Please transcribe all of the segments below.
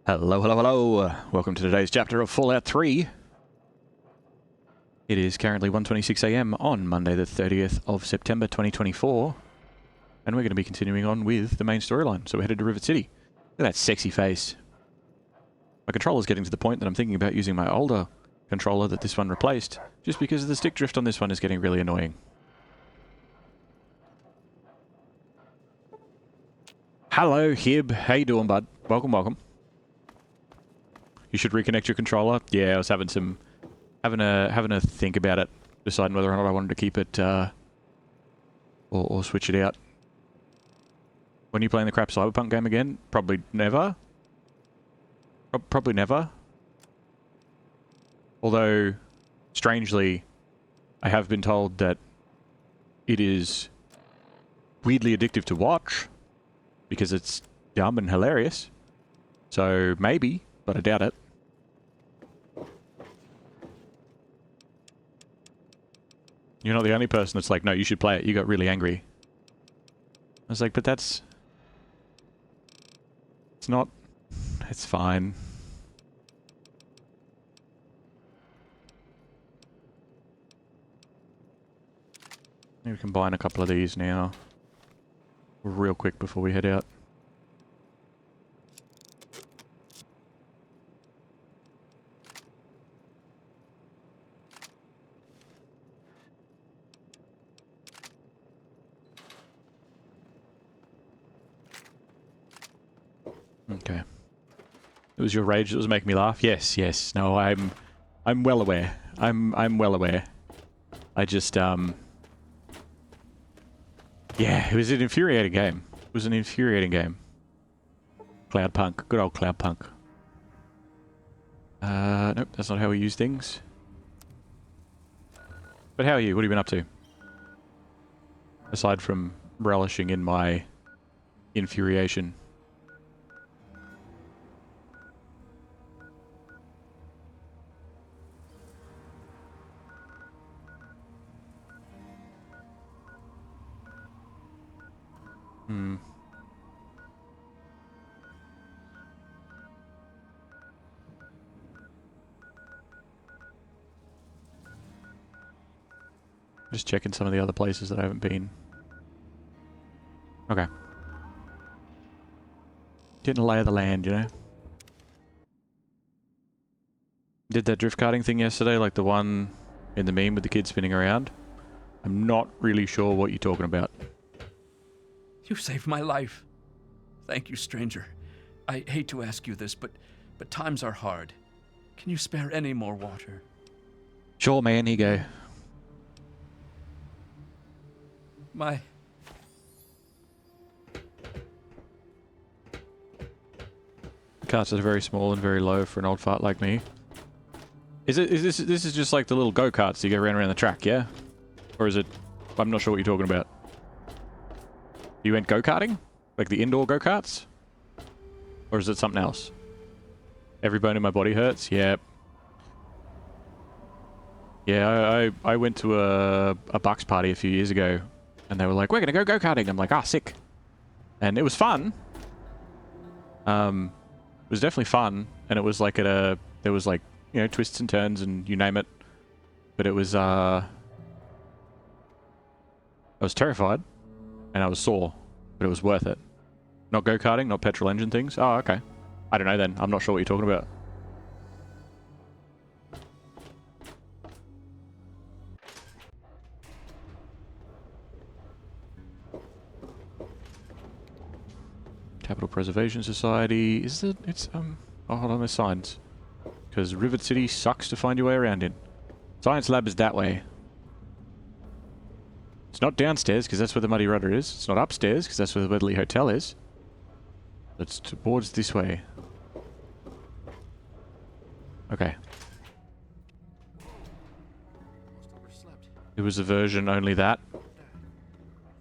Hello, hello, hello. Welcome to today's chapter of Fallout 3. It is currently 1:26 AM on Monday the 30th of September 2024. And we're going to be continuing on with the main storyline. So we're headed to Rivet City. Look at that sexy face. My controller's getting to the point that I'm thinking about using my older controller that this one replaced, just because the stick drift on this one is getting really annoying. Hello, Hib. How you doing, bud? Welcome, welcome. You should reconnect your controller. Yeah, I was having a think about it, deciding whether or not I wanted to keep it or switch it out. When are you playing the crap Cyberpunk game again? Probably never. Probably never. Although, strangely, I have been told that it is weirdly addictive to watch because it's dumb and hilarious. So maybe, but I doubt it. You're not the only person that's like, no, you should play it. You got really angry. I was like, but that's... It's not... It's fine. Maybe we combine a couple of these now. Real quick before we head out. Okay. It was your rage that was making me laugh? Yes, yes. No, I'm well aware. I'm well aware. I just, yeah, it was an infuriating game. It was an infuriating game. Cloudpunk. Good old Cloudpunk. Nope, that's not how we use things. But how are you? What have you been up to? Aside from relishing in my infuriation. Just checking some of the other places that I haven't been. Okay. Getting a lay of the land, you know? Did that drift karting thing yesterday, like the one in the meme with the kid spinning around. I'm not really sure what you're talking about. You saved my life. Thank you, stranger. I hate to ask you this, but times are hard. Can you spare any more water? Sure, man. Here you go. My... The carts are very small and very low for an old fart like me. Is this is just like the little go-karts you go around the track, yeah? Or is it... I'm not sure what you're talking about. You went go-karting? Like the indoor go-karts? Or is it something else? Every bone in my body hurts? Yep. Yeah, I went to a Bucks party a few years ago. And they were like, we're going to go go-karting. I'm like, ah, sick. And it was fun. It was definitely fun. And it was like at a... There was like, you know, twists and turns and you name it. But it was, I was terrified. And I was sore. But it was worth it. Not go-karting, not petrol engine things. Oh, okay. I don't know then. I'm not sure what you're talking about. Capital Preservation Society. Is it? It's, oh, hold on, there's signs. Because Rivet City sucks to find your way around in. Science Lab is that way. It's not downstairs, because that's where the Muddy Rudder is. It's not upstairs, because that's where the Weatherly Hotel is. It's towards this way. Okay. It was a version only that. Is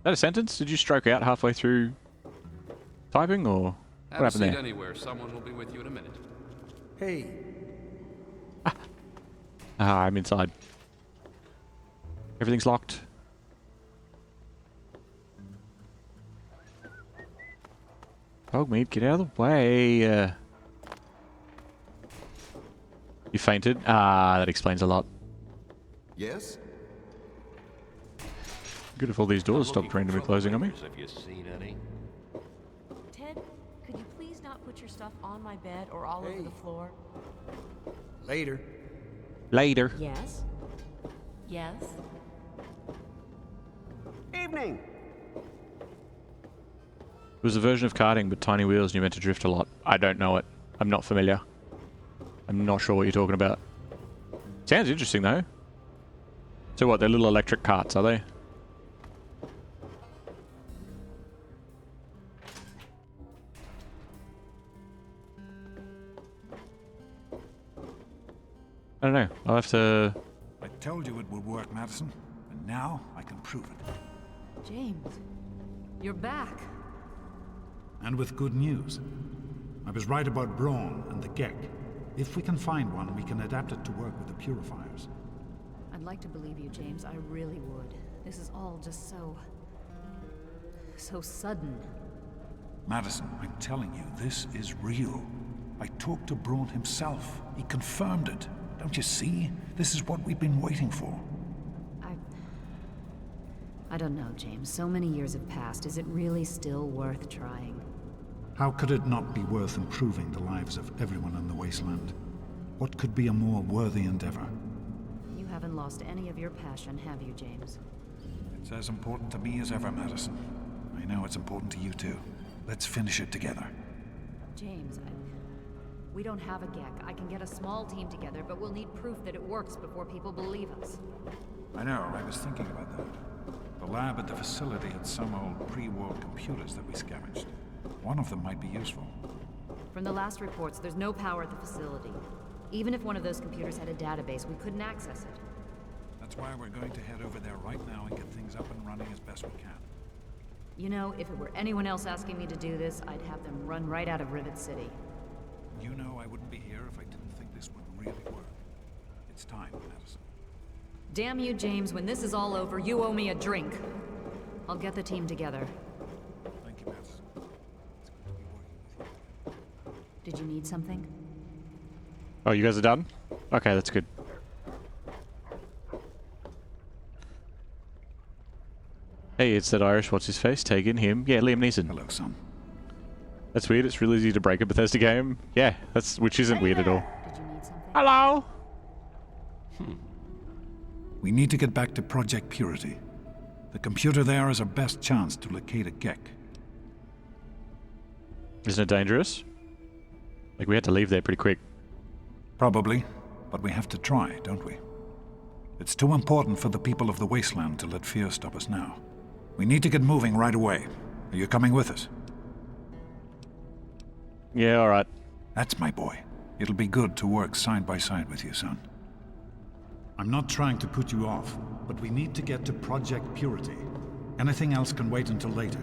that a sentence? Did you stroke out halfway through typing, or what happened there? Anywhere. Someone will be with you in a minute. Hey. I'm inside. Everything's locked. Dog meat, get out of the way. You fainted? Ah, that explains a lot. Yes? Good if all these doors stopped randomly closing on me. Have you seen any? Ted, could you please not put your stuff on my bed or all over the floor? Later. Later. Yes? Yes? Evening. It was a version of karting, but tiny wheels and you meant to drift a lot. I don't know it. I'm not familiar. I'm not sure what you're talking about. Sounds interesting, though. So what, they're little electric carts, are they? I don't know. I'll have to... I told you it would work, Madison, and now I can prove it. James, you're back. And with good news. I was right about Braun and the Gek. If we can find one, we can adapt it to work with the purifiers. I'd like to believe you, James. I really would. This is all just so sudden. Madison, I'm telling you, this is real. I talked to Braun himself. He confirmed it. Don't you see? This is what we've been waiting for. I don't know, James. So many years have passed. Is it really still worth trying? How could it not be worth improving the lives of everyone in the wasteland? What could be a more worthy endeavor? You haven't lost any of your passion, have you, James? It's as important to me as ever, Madison. I know it's important to you too. Let's finish it together. James, we don't have a Gek. I can get a small team together, but we'll need proof that it works before people believe us. I know, I was thinking about that. The lab at the facility had some old pre-war computers that we scavenged. One of them might be useful. From the last reports, there's no power at the facility. Even if one of those computers had a database, we couldn't access it. That's why we're going to head over there right now and get things up and running as best we can. You know, if it were anyone else asking me to do this, I'd have them run right out of Rivet City. You know I wouldn't be here if I didn't think this would really work. It's time, Madison. Damn you, James. When this is all over, you owe me a drink. I'll get the team together. Thank you, Madison. It's good to be working with you. Did you need something? Oh, you guys are done? Okay, that's good. Hey, it's that Irish what's-his-face, Tegan, him. Yeah, Liam Neeson. Hello, son. That's weird, it's really easy to break a Bethesda game. Yeah, which isn't weird at all. Did you need something? Hello! We need to get back to Project Purity. The computer there is our best chance to locate a Gek. Isn't it dangerous? Like, we had to leave there pretty quick. Probably, but we have to try, don't we? It's too important for the people of the wasteland to let fear stop us now. We need to get moving right away. Are you coming with us? Yeah, alright. That's my boy. It'll be good to work side by side with you, son. I'm not trying to put you off, but we need to get to Project Purity. Anything else can wait until later.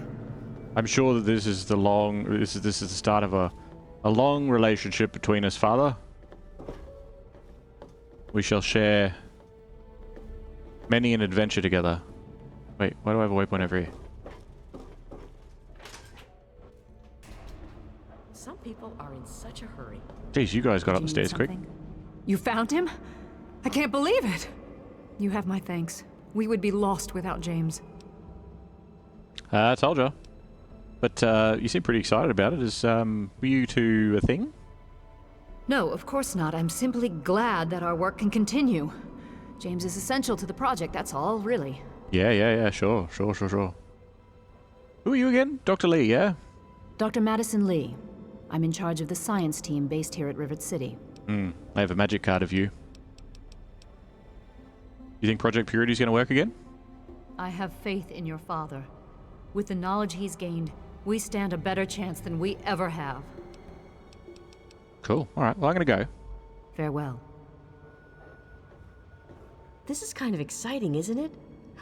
I'm sure that this is the start of a long relationship between us, Father. We shall share many an adventure together. Wait, why do I have a waypoint over here? Some people are in such a hurry. Jeez, you guys got up Did the you need stairs quick. something? You found him? I can't believe it! You have my thanks. We would be lost without James. I told you. But you seem pretty excited about it. Were you two a thing? No, of course not. I'm simply glad that our work can continue. James is essential to the project, that's all, really. Yeah, sure. Who are you again? Dr. Lee, yeah? Dr. Madison Lee. I'm in charge of the science team based here at Rivet City. I have a magic card of you. You think Project Purity's gonna work again? I have faith in your father. With the knowledge he's gained, we stand a better chance than we ever have. Cool. Alright, well I'm gonna go. Farewell. This is kind of exciting, isn't it?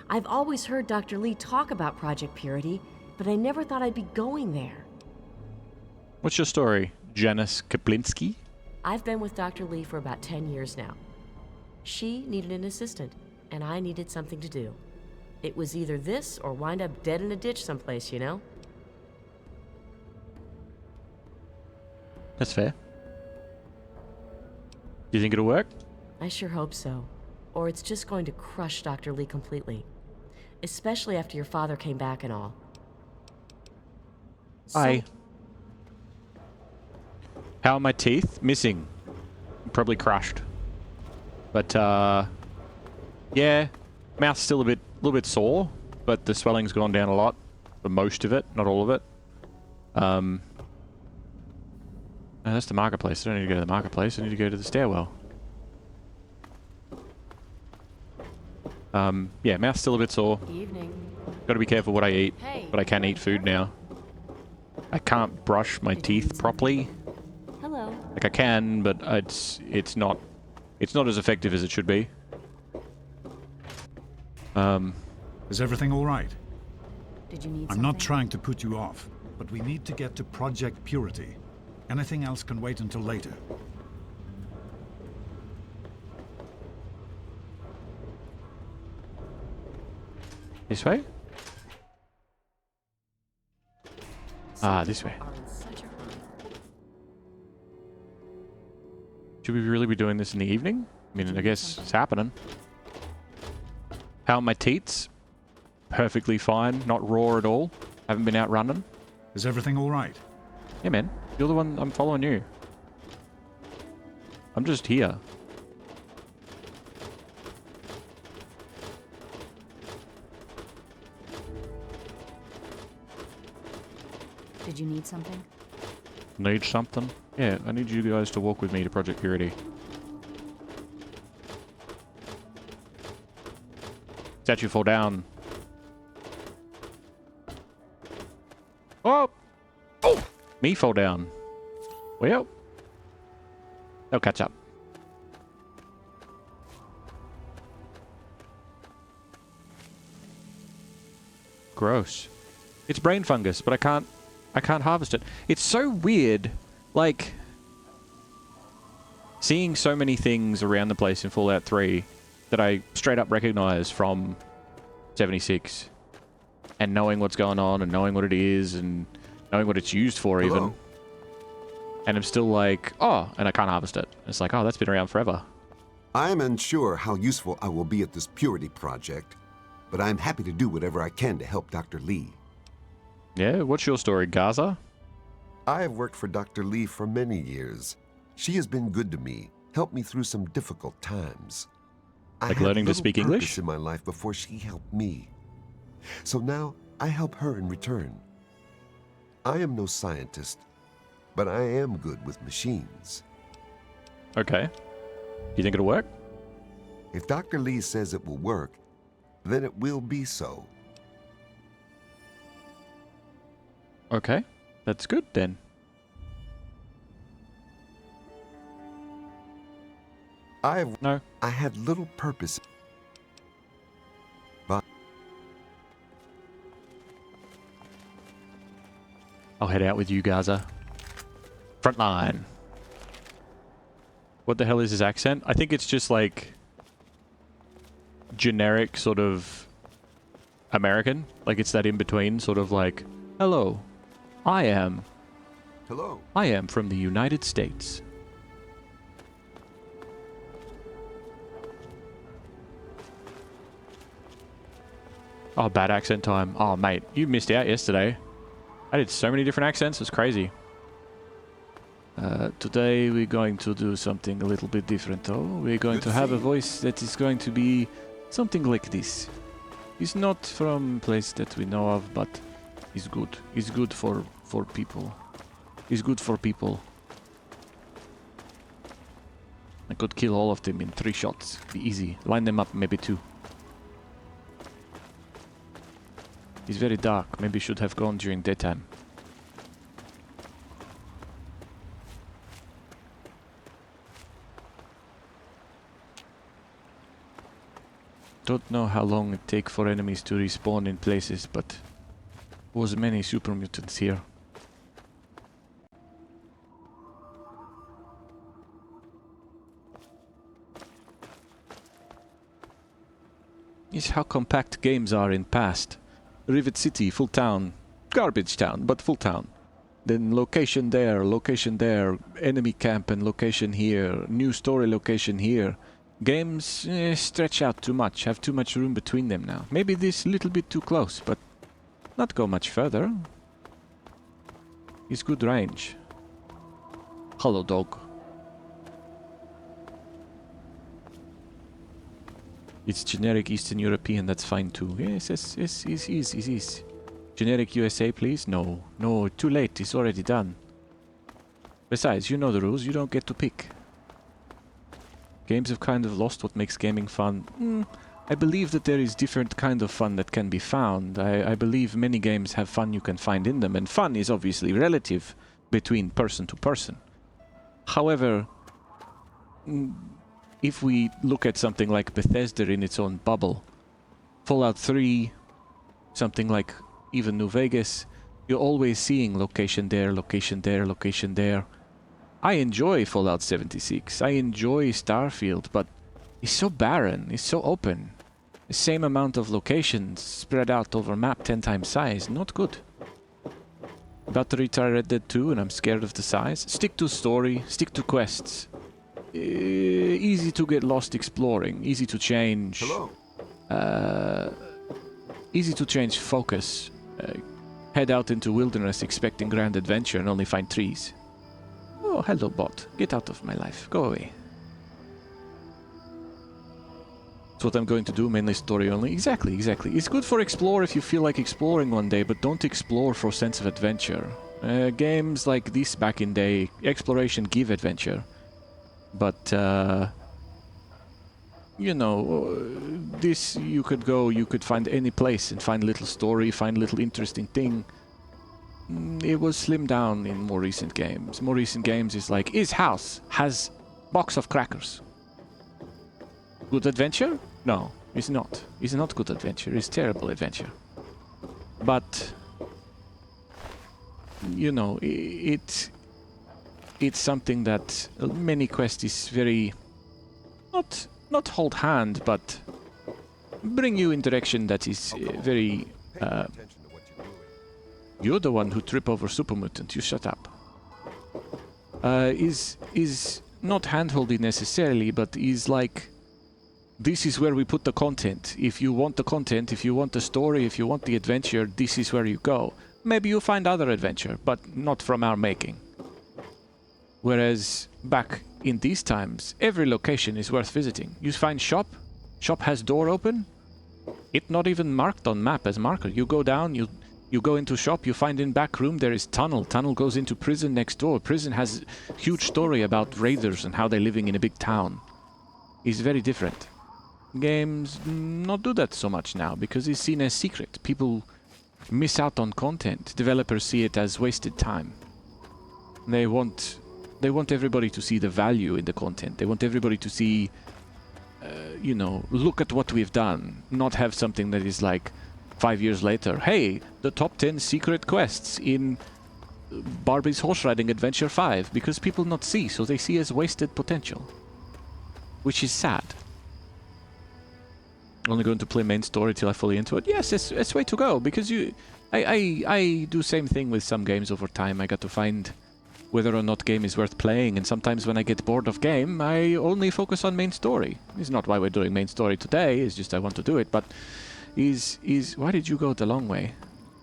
I've always heard Dr. Lee talk about Project Purity, but I never thought I'd be going there. What's your story, Janice Kaplinski? I've been with Dr. Lee for about 10 years now. She needed an assistant, and I needed something to do. It was either this or wind up dead in a ditch someplace, you know? That's fair. Do you think it'll work? I sure hope so. Or it's just going to crush Dr. Lee completely. Especially after your father came back and all. Hi. How are my teeth? Missing. Probably crushed. But, yeah. Mouth's still a little bit sore, but the swelling's gone down a lot. For most of it, not all of it. No, that's the marketplace. I don't need to go to the marketplace. I need to go to the stairwell. Yeah, mouth's still a bit sore. Evening. Gotta be careful what I eat, Hey. but I can eat food now. I can't brush my teeth properly. Hello. Like I can, but it's not as effective as it should be. Is everything all right? Did you need I'm something? not trying to put you off, but we need to get to Project Purity. Anything else can wait until later. This way? Ah, this way. Are in such a hurry. Should we really be doing this in the evening? I mean, I guess it's happening. How are my teats? Perfectly fine. Not raw at all. Haven't been out running. Is everything all right? Yeah, man. You're the one. I'm following you. I'm just here. Did you need something? Need something? Yeah, I need you guys to walk with me to Project Purity. Statue fall down. Oh! Oh! Me fall down. Well, they'll catch up. Gross. It's brain fungus, but I can't harvest it. It's so weird, like seeing so many things around the place in Fallout 3 that I straight up recognize from 76, and knowing what's going on and knowing what it is and knowing what it's used for. Hello. Even, and I'm still like, oh, and I can't harvest it. It's like, oh, that's been around forever. I am unsure how useful I will be at this Purity project, but I'm happy to do whatever I can to help Dr. Lee. Yeah, what's your story, Gaza? I have worked for Dr. Lee for many years. She has been good to me, helped me through some difficult times. I Like had learning to little speak purpose English? in my life before she helped me. So now I help her in return. I am no scientist, but I am good with machines. Okay. You think it'll work? If Dr. Lee says it will work, then it will be so. Okay. That's good then. No. I had little purpose. But I'll head out with you, Gaza. Frontline. What the hell is his accent? I think it's just like generic sort of American. Like it's that in-between sort of like, hello, hello. I am from the United States. Oh, bad accent time. Oh, mate, you missed out yesterday. I did so many different accents, it's crazy. Today we're going to do something a little bit different, though. We're going Good to to have see a you. voice that is going to be something like this. He's not from a place that we know of, but he's good. He's good for people. He's good for people. I could kill all of them in 3 shots. Be easy. Line them up, maybe 2. He's very dark. Maybe should have gone during daytime. Don't know how long it takes for enemies to respawn in places, but was many super mutants here. Is how compact games are in past. Rivet City, full town. Garbage town, but full town. then location there, enemy camp and location here, new story location here. Games stretch out too much, have too much room between them now. Maybe this little bit too close, but not go much further. It's good range. Hello, dog. It's generic Eastern European, that's fine too. Yes, yes. Generic USA, please? No, too late, it's already done. Besides, you know the rules, you don't get to pick. Games have kind of lost what makes gaming fun. I believe that there is different kind of fun that can be found. I believe many games have fun you can find in them, and fun is obviously relative between person to person. However, if we look at something like Bethesda in its own bubble, Fallout 3, something like even New Vegas, you're always seeing location there, location there, location there. I enjoy Fallout 76, I enjoy Starfield, but it's so barren, it's so open. The same amount of locations spread out over map 10 times size, not good. About to retry Red Dead 2 and I'm scared of the size. Stick to story, stick to quests. Easy to get lost exploring, easy to change. Hello. Easy to change focus. Head out into wilderness expecting grand adventure and only find trees. Oh, hello bot. Get out of my life. Go away. That's what I'm going to do, mainly story only. Exactly. It's good for explore if you feel like exploring one day, but don't explore for sense of adventure. Games like this back in day, exploration give adventure. But, you know, this you could find any place and find a little story, find a little interesting thing. It was slimmed down in more recent games. More recent games is like, his house has box of crackers. Good adventure? No, it's not. It's not good adventure. It's terrible adventure. But, you know, it's something that many quests is very not hold hand, but bring you in direction that is very. You're the one who trip over super mutant. You shut up. Is not handholdy necessarily, but is like, this is where we put the content. If you want the content, if you want the story, if you want the adventure, this is where you go. Maybe you'll find other adventure, but not from our making. Whereas back in these times, every location is worth visiting. You find shop has door open. It not even marked on map as marker. You go down, you go into shop, you find in back room there is tunnel. Tunnel goes into prison next door. Prison has huge story about raiders and how they're living in a big town. It's very different. Games not do that so much now because it's seen as secret. People miss out on content. Developers see it as wasted time. They want everybody to see the value in the content. They want everybody to see, you know, look at what we've done. Not have something that is like 5 years later. Hey, the top 10 secret quests in Barbie's Horse Riding Adventure 5. Because people not see, so they see as wasted potential. Which is sad. Only going to play main story till I fully into it. Yes, it's way to go. Because I do same thing with some games over time. I got to find whether or not game is worth playing, and sometimes when I get bored of game, I only focus on main story. It's not why we're doing main story today, it's just I want to do it, but why did you go the long way?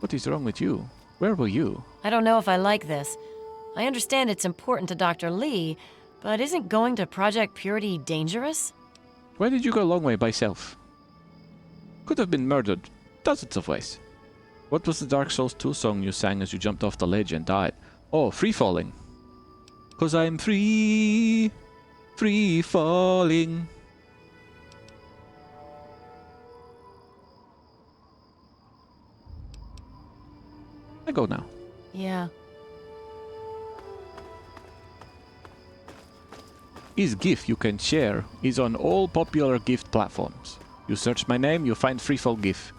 What is wrong with you? Where were you? I don't know if I like this. I understand it's important to Dr. Lee, but isn't going to Project Purity dangerous? Why did you go a long way by self? Could have been murdered dozens of ways. What was the Dark Souls 2 song you sang as you jumped off the ledge and died? Oh, free falling. 'Cause I'm free falling. I go now. Yeah. Is GIF you can share is on all popular gift platforms. You search my name, you find Freefall GIF.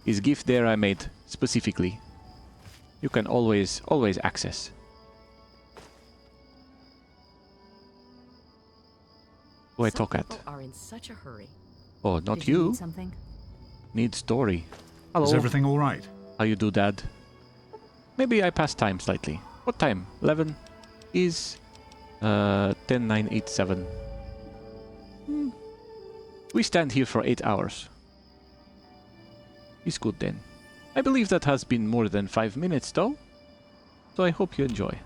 Is GIF there I made specifically. You can always access. Who I talk at? People are in such a hurry. Oh, not Did you. need something? Need story. Hello. Is everything all right? How you do, Dad? Maybe I pass time slightly. What time? 11 is 10:987. We stand here for 8 hours. It's good then. I believe that has been more than 5 minutes though. So I hope you enjoy.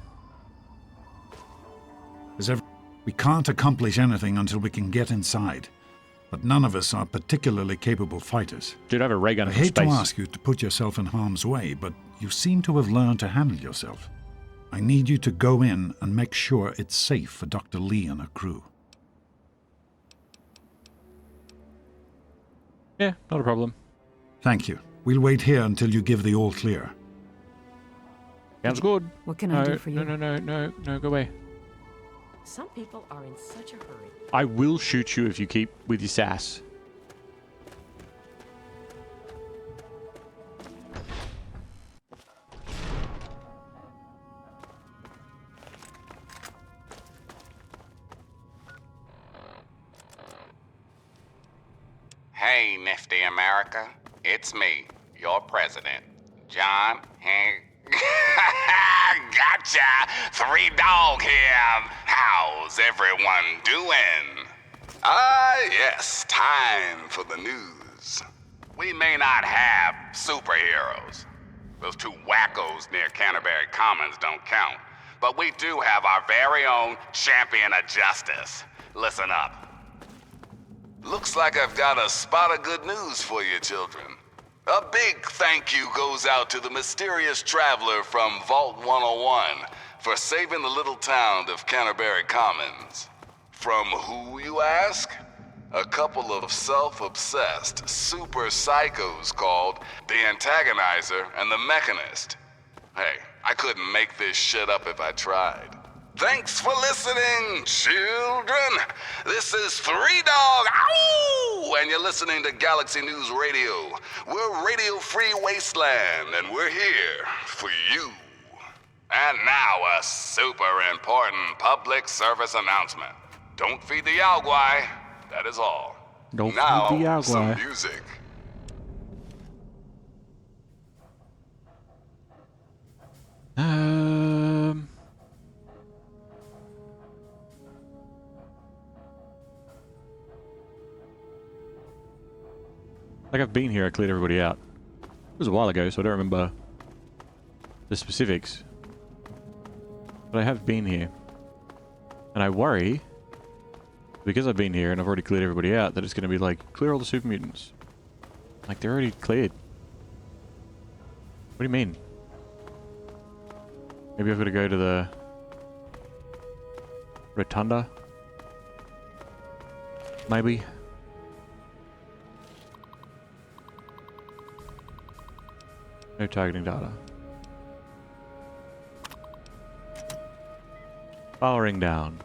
We can't accomplish anything until we can get inside. But none of us are particularly capable fighters. Dude, I have a ray gun I from hate to space. ask you to put yourself in harm's way, but you seem to have learned to handle yourself. I need you to go in and make sure it's safe for Dr. Lee and her crew. Yeah, not a problem. Thank you. We'll wait here until you give the all clear. Sounds good. What can I do for you? No, go away. Some people are in such a hurry. I will shoot you if you keep with your sass. Hey, nifty America. It's me, your president, John Gotcha! 3 Dog here. How's everyone doing? Ah, yes, time for the news. We may not have superheroes. Those 2 wackos near Canterbury Commons don't count. But we do have our very own champion of justice. Listen up. Looks like I've got a spot of good news for you, children. A big thank you goes out to the mysterious traveler from Vault 101 for saving the little town of Canterbury Commons. From who, you ask? A couple of self-obsessed super psychos called the Antagonizer and the Mechanist. Hey, I couldn't make this shit up if I tried. Thanks for listening, children. This is 3 Dog, ow! And you're listening to Galaxy News Radio. We're Radio Free Wasteland, and we're here for you. And now a super important public service announcement. Don't feed the Yaogwai, that is all. Don't now, feed the Yaogwai. some music. Like I've been here, I cleared everybody out. It was a while ago, so I don't remember the specifics. But I have been here. And I worry, because I've been here and I've already cleared everybody out, that it's going to be like, clear all the super mutants. Like, they're already cleared. What do you mean? Maybe I've got to go to the Rotunda? Maybe? No targeting data. Powering down.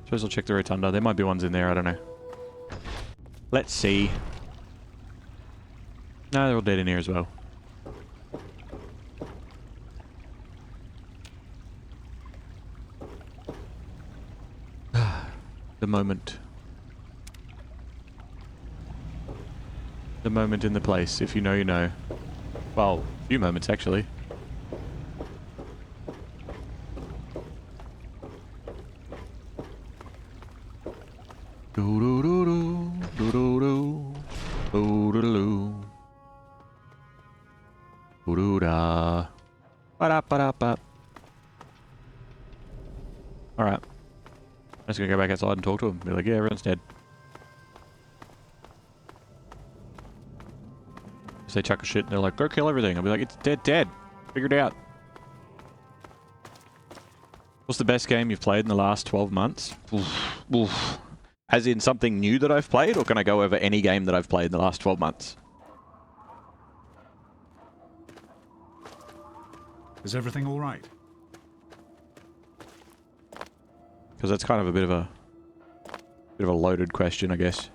Suppose I'll check the Rotunda. There might be ones in there, I don't know. Let's see. No, they're all dead in here as well. The moment. The moment in the place. If you know, you know. Well, a few moments actually. Do-do-do-do, do-do-do, do-do-do, do-do-da, ba-da-ba-da-ba. Alright. I'm just gonna go back outside and talk to him. Be like, yeah, everyone's dead. If they chuck a shit and they're like, go kill everything. I'll be like, it's dead. Figure it out. What's the best game you've played in the last 12 months? Oof. Oof. As in something new that I've played, or can I go over any game that I've played in the last 12 months? Is everything all right? Because that's kind of a bit of a loaded question, I guess.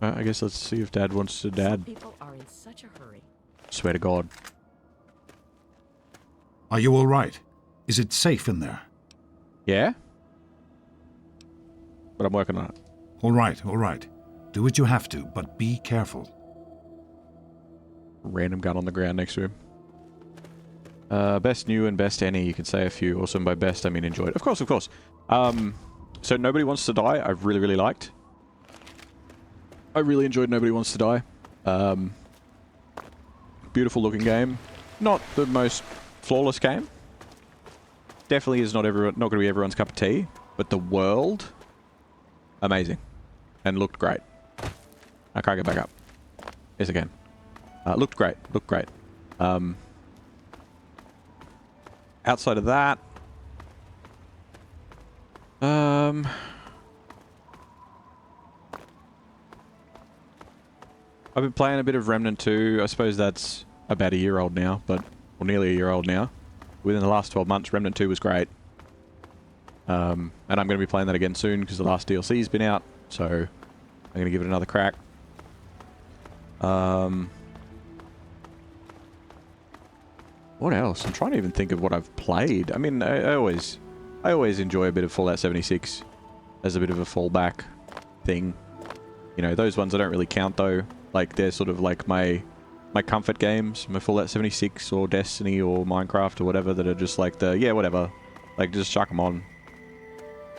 I guess let's see if Dad wants to dad. Some people are in such a hurry. Swear to God. Are you all right? Is it safe in there? Yeah? but I'm working on it. All right, all right. Do what you have to, but be careful. Random gun on the ground next to him. Best new and best any, you can say a few. Also by best, I mean enjoyed. Of course, of course. So Nobody Wants to Die, I've really, really liked. I really enjoyed Nobody Wants to Die. Beautiful looking game. Not the most flawless game. Definitely is not going to be everyone's cup of tea. But the world, amazing. And looked great. I can't get back up. Yes, again. Looked great. Looked great. Outside of that, I've been playing a bit of Remnant 2. I suppose that's about a year old now, or nearly a year old now. Within the last 12 months, Remnant 2 was great. And I'm going to be playing that again soon because the last DLC's been out, so I'm going to give it another crack. What else? I'm trying to even think of what I've played. I mean, I always enjoy a bit of Fallout 76 as a bit of a fallback thing. You know, those ones I don't really count though. Like, they're sort of like my comfort games, my Fallout 76 or Destiny or Minecraft or whatever that are just like yeah, whatever. Like, just chuck them on.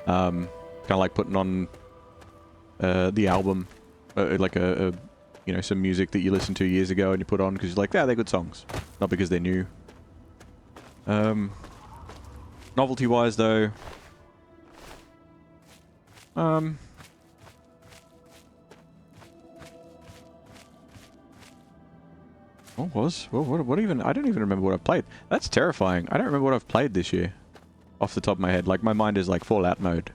Kind of like putting on the album, like you know, some music that you listened to years ago and you put on because you're like, yeah, they're good songs. Not because they're new. Novelty-wise, though, what even? I don't even remember what I've played. That's terrifying. I don't remember what I've played this year, off the top of my head. Like, my mind is like Fallout mode.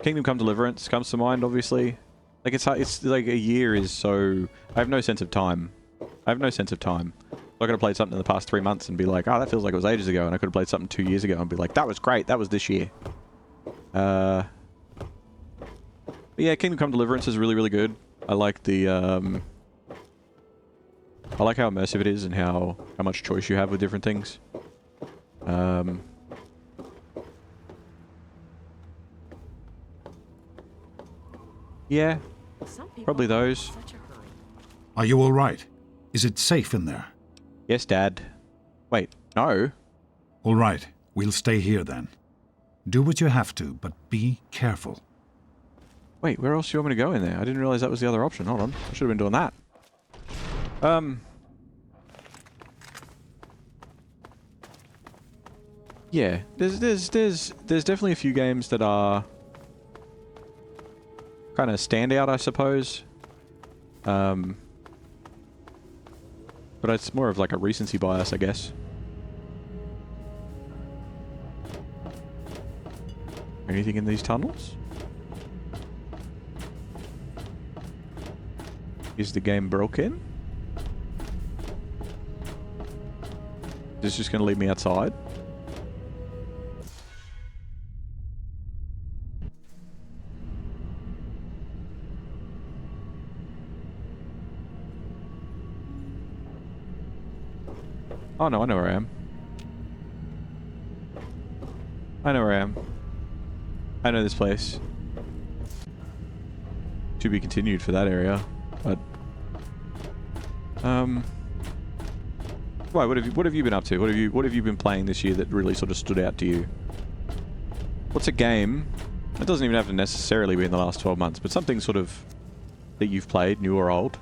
Kingdom Come Deliverance comes to mind, obviously. Like, it's like a year is so... I have no sense of time. I have no sense of time. I could have played something in the past 3 months and be like, oh, that feels like it was ages ago, and I could have played something 2 years ago and be like, that was great, that was this year. But yeah, Kingdom Come Deliverance is really, really good. I like the, I like how immersive it is and how much choice you have with different things. Yeah, probably those. Are you all right? Is it safe in there? Yes, Dad. Wait, no. All right, we'll stay here then. Do what you have to, but be careful. Wait, where else do you want me to go in there? I didn't realize that was the other option. Hold on, I should have been doing that. Yeah, there's definitely a few games that are kind of standout, I suppose. But it's more of like a recency bias, I guess. Anything in these tunnels? Is the game broken? Is this just going to leave me outside? Oh no, I know where I am. I know where I am. I know this place. To be continued for that area, but... Why, what have you been up to? What have you been playing this year that really sort of stood out to you? What's a game? It doesn't even have to necessarily be in the last 12 months, but something sort of that you've played, new or old,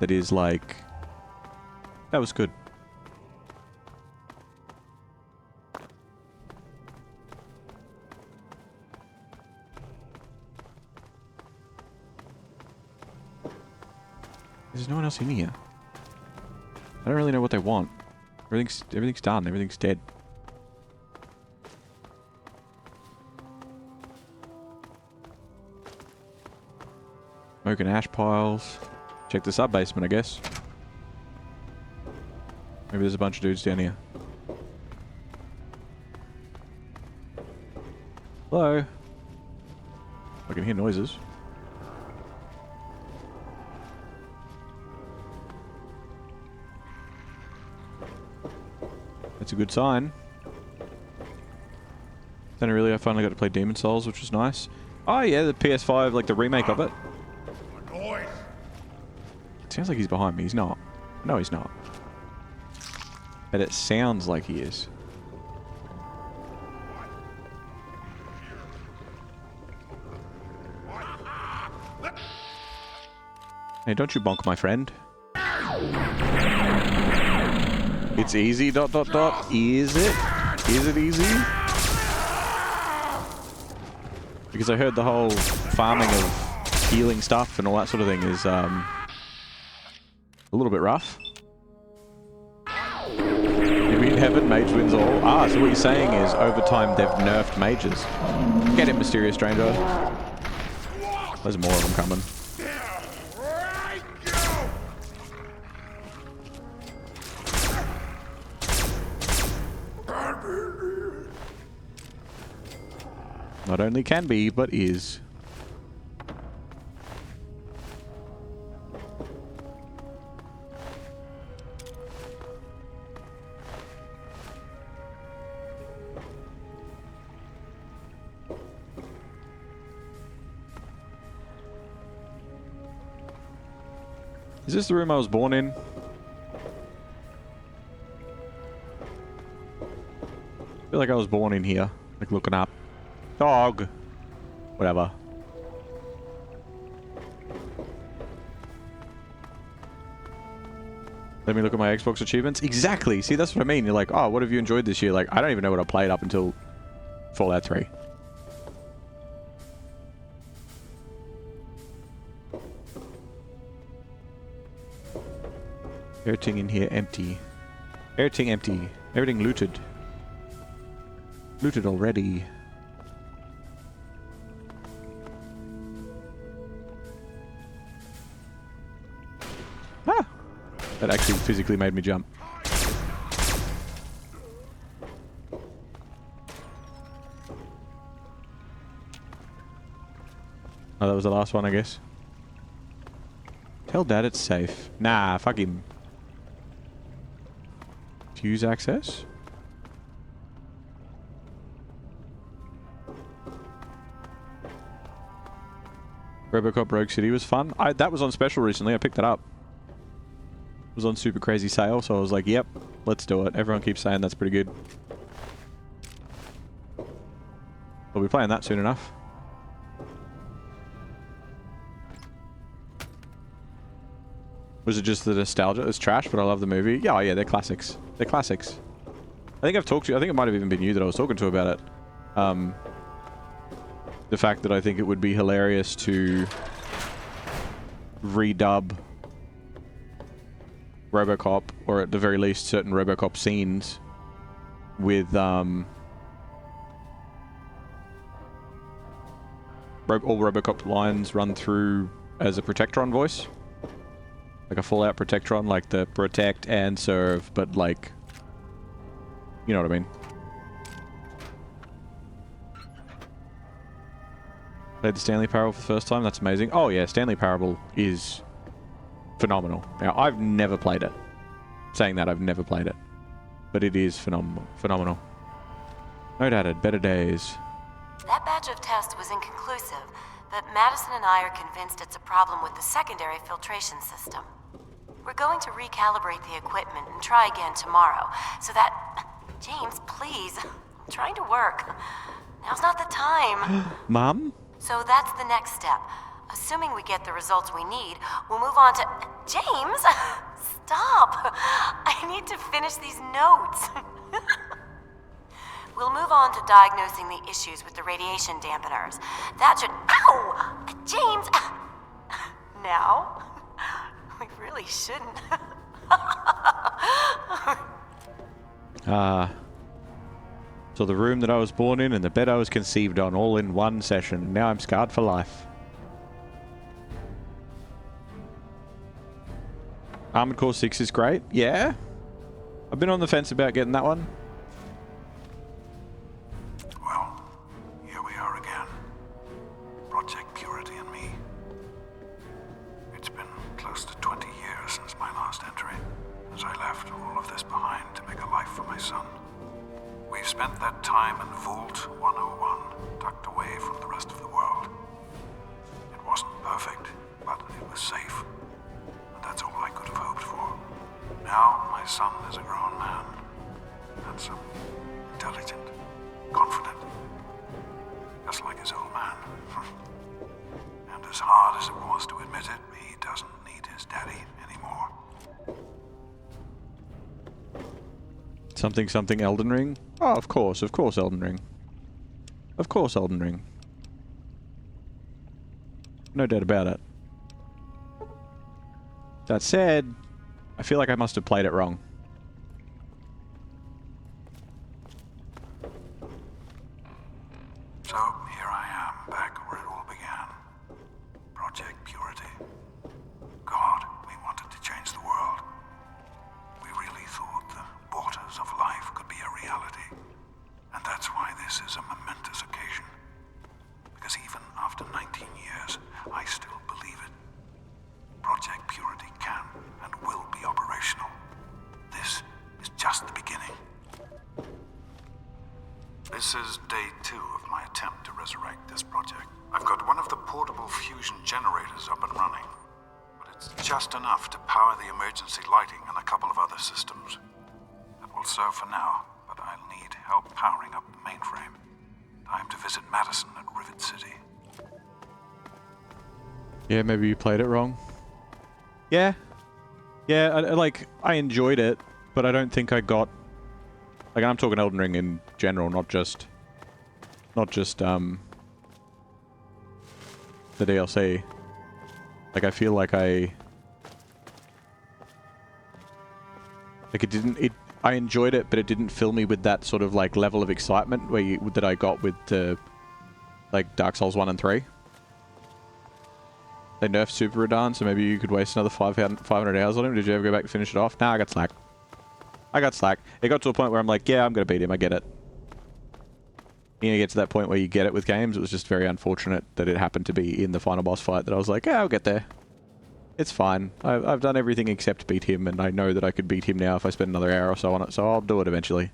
that is like... That was good. There's no one else in here. I don't really know what they want. Everything's done. Everything's dead. Smoke and ash piles. Check the sub-basement, I guess. Maybe there's a bunch of dudes down here. Hello? I can hear noises. That's a good sign. Then really, I finally got to play Demon Souls, which was nice. Oh yeah, the PS5, like the remake of it. It sounds like he's behind me. He's not. No, he's not. But it sounds like he is. Hey, don't you bonk my friend. It's easy, ... Is it? Is it easy? Because I heard the whole farming of healing stuff and all that sort of thing is a little bit rough. If we inhabit, mage wins all. Ah, so what you're saying is over time they've nerfed mages. Get it, mysterious stranger. There's more of them coming. Not only can be, but is. Is this the room I was born in? I feel like I was born in here, like looking up. Dog. Whatever. Let me look at my Xbox achievements. Exactly. See, that's what I mean. You're like, oh, what have you enjoyed this year? Like, I don't even know what I played up until Fallout 3. Everything in here empty. Everything empty. Everything looted. Looted already. That actually physically made me jump. Oh, that was the last one, I guess. Tell Dad it's safe. Nah, fuck him. Fuse access? Robocop Rogue City was fun. That was on special recently. I picked that up. Was on super crazy sale, so I was like, yep, let's do it. Everyone keeps saying that's pretty good. We'll be playing that soon enough. Was it just the nostalgia? It's trash, but I love the movie. Yeah, oh yeah, they're classics. They're classics. I think I've talked to you, I think it might have even been you that I was talking to about it. The fact that I think it would be hilarious to redub RoboCop, or at the very least certain RoboCop scenes, with all RoboCop lines run through as a Protectron voice, like a Fallout Protectron, like the protect and serve, but like, you know what I mean. Played the Stanley Parable for the first time. That's amazing. Oh yeah, Stanley Parable is phenomenal. Now, I've never played it. Saying that, I've never played it. But it is phenomenal. No doubt, better days. That batch of tests was inconclusive, but Madison and I are convinced it's a problem with the secondary filtration system. We're going to recalibrate the equipment and try again tomorrow, so that... James, please. I'm trying to work. Now's not the time. Mom? So that's the next step. Assuming we get the results we need, we'll move on to... James! Stop! I need to finish these notes. We'll move on to diagnosing the issues with the radiation dampeners. That should... Ow! James! Now? We really shouldn't. So the room that I was born in and the bed I was conceived on, all in one session. Now I'm scarred for life. Armored Core 6 is great. Yeah? I've been on the fence about getting that one. Well, here we are again. Project Purity and me. It's been close to 20 years since my last entry, as I left all of this behind to make a life for my son. We've spent that time in Vault 101, tucked away from the rest of the world. It wasn't perfect, but it was safe. And that's all I could have hoped for. Now, my son is a grown man. Handsome, intelligent, confident. Just like his old man. And as hard as it was to admit it, he doesn't need his daddy anymore. Something Elden Ring? Oh, of course Elden Ring. Of course Elden Ring. No doubt about it. That said, I feel like I must have played it wrong. So, here I am, back where it all began. Project Purity. God, we wanted to change the world. We really thought the waters of life could be a reality. And that's why this is a momentous occasion. Because even after 19 years, I still believe it. Project Purity can and will be operational. This is just the beginning. This is day 2 of my attempt to resurrect this project. I've got one of the portable fusion generators up and running, but it's just enough to power the emergency lighting and a couple of other systems. That will serve for now, but I'll need help powering up the mainframe. Time to visit Madison at Rivet City. Yeah, maybe you played it wrong. Yeah. Yeah, I enjoyed it, but I don't think I got... Like, I'm talking Elden Ring in general, not just the DLC. Like, I feel like I enjoyed it, but it didn't fill me with that sort of, like, level of excitement that I got with, like, Dark Souls 1 and 3. They nerfed Super Radahn, so maybe you could waste another 500 hours on him. Did you ever go back and finish it off? Nah, I got slack. It got to a point where I'm like, yeah, I'm going to beat him. I get it. You get to that point where you get it with games. It was just very unfortunate that it happened to be in the final boss fight that I was like, yeah, I'll get there. It's fine. I've done everything except beat him, and I know that I could beat him now if I spend another hour or so on it, so I'll do it eventually.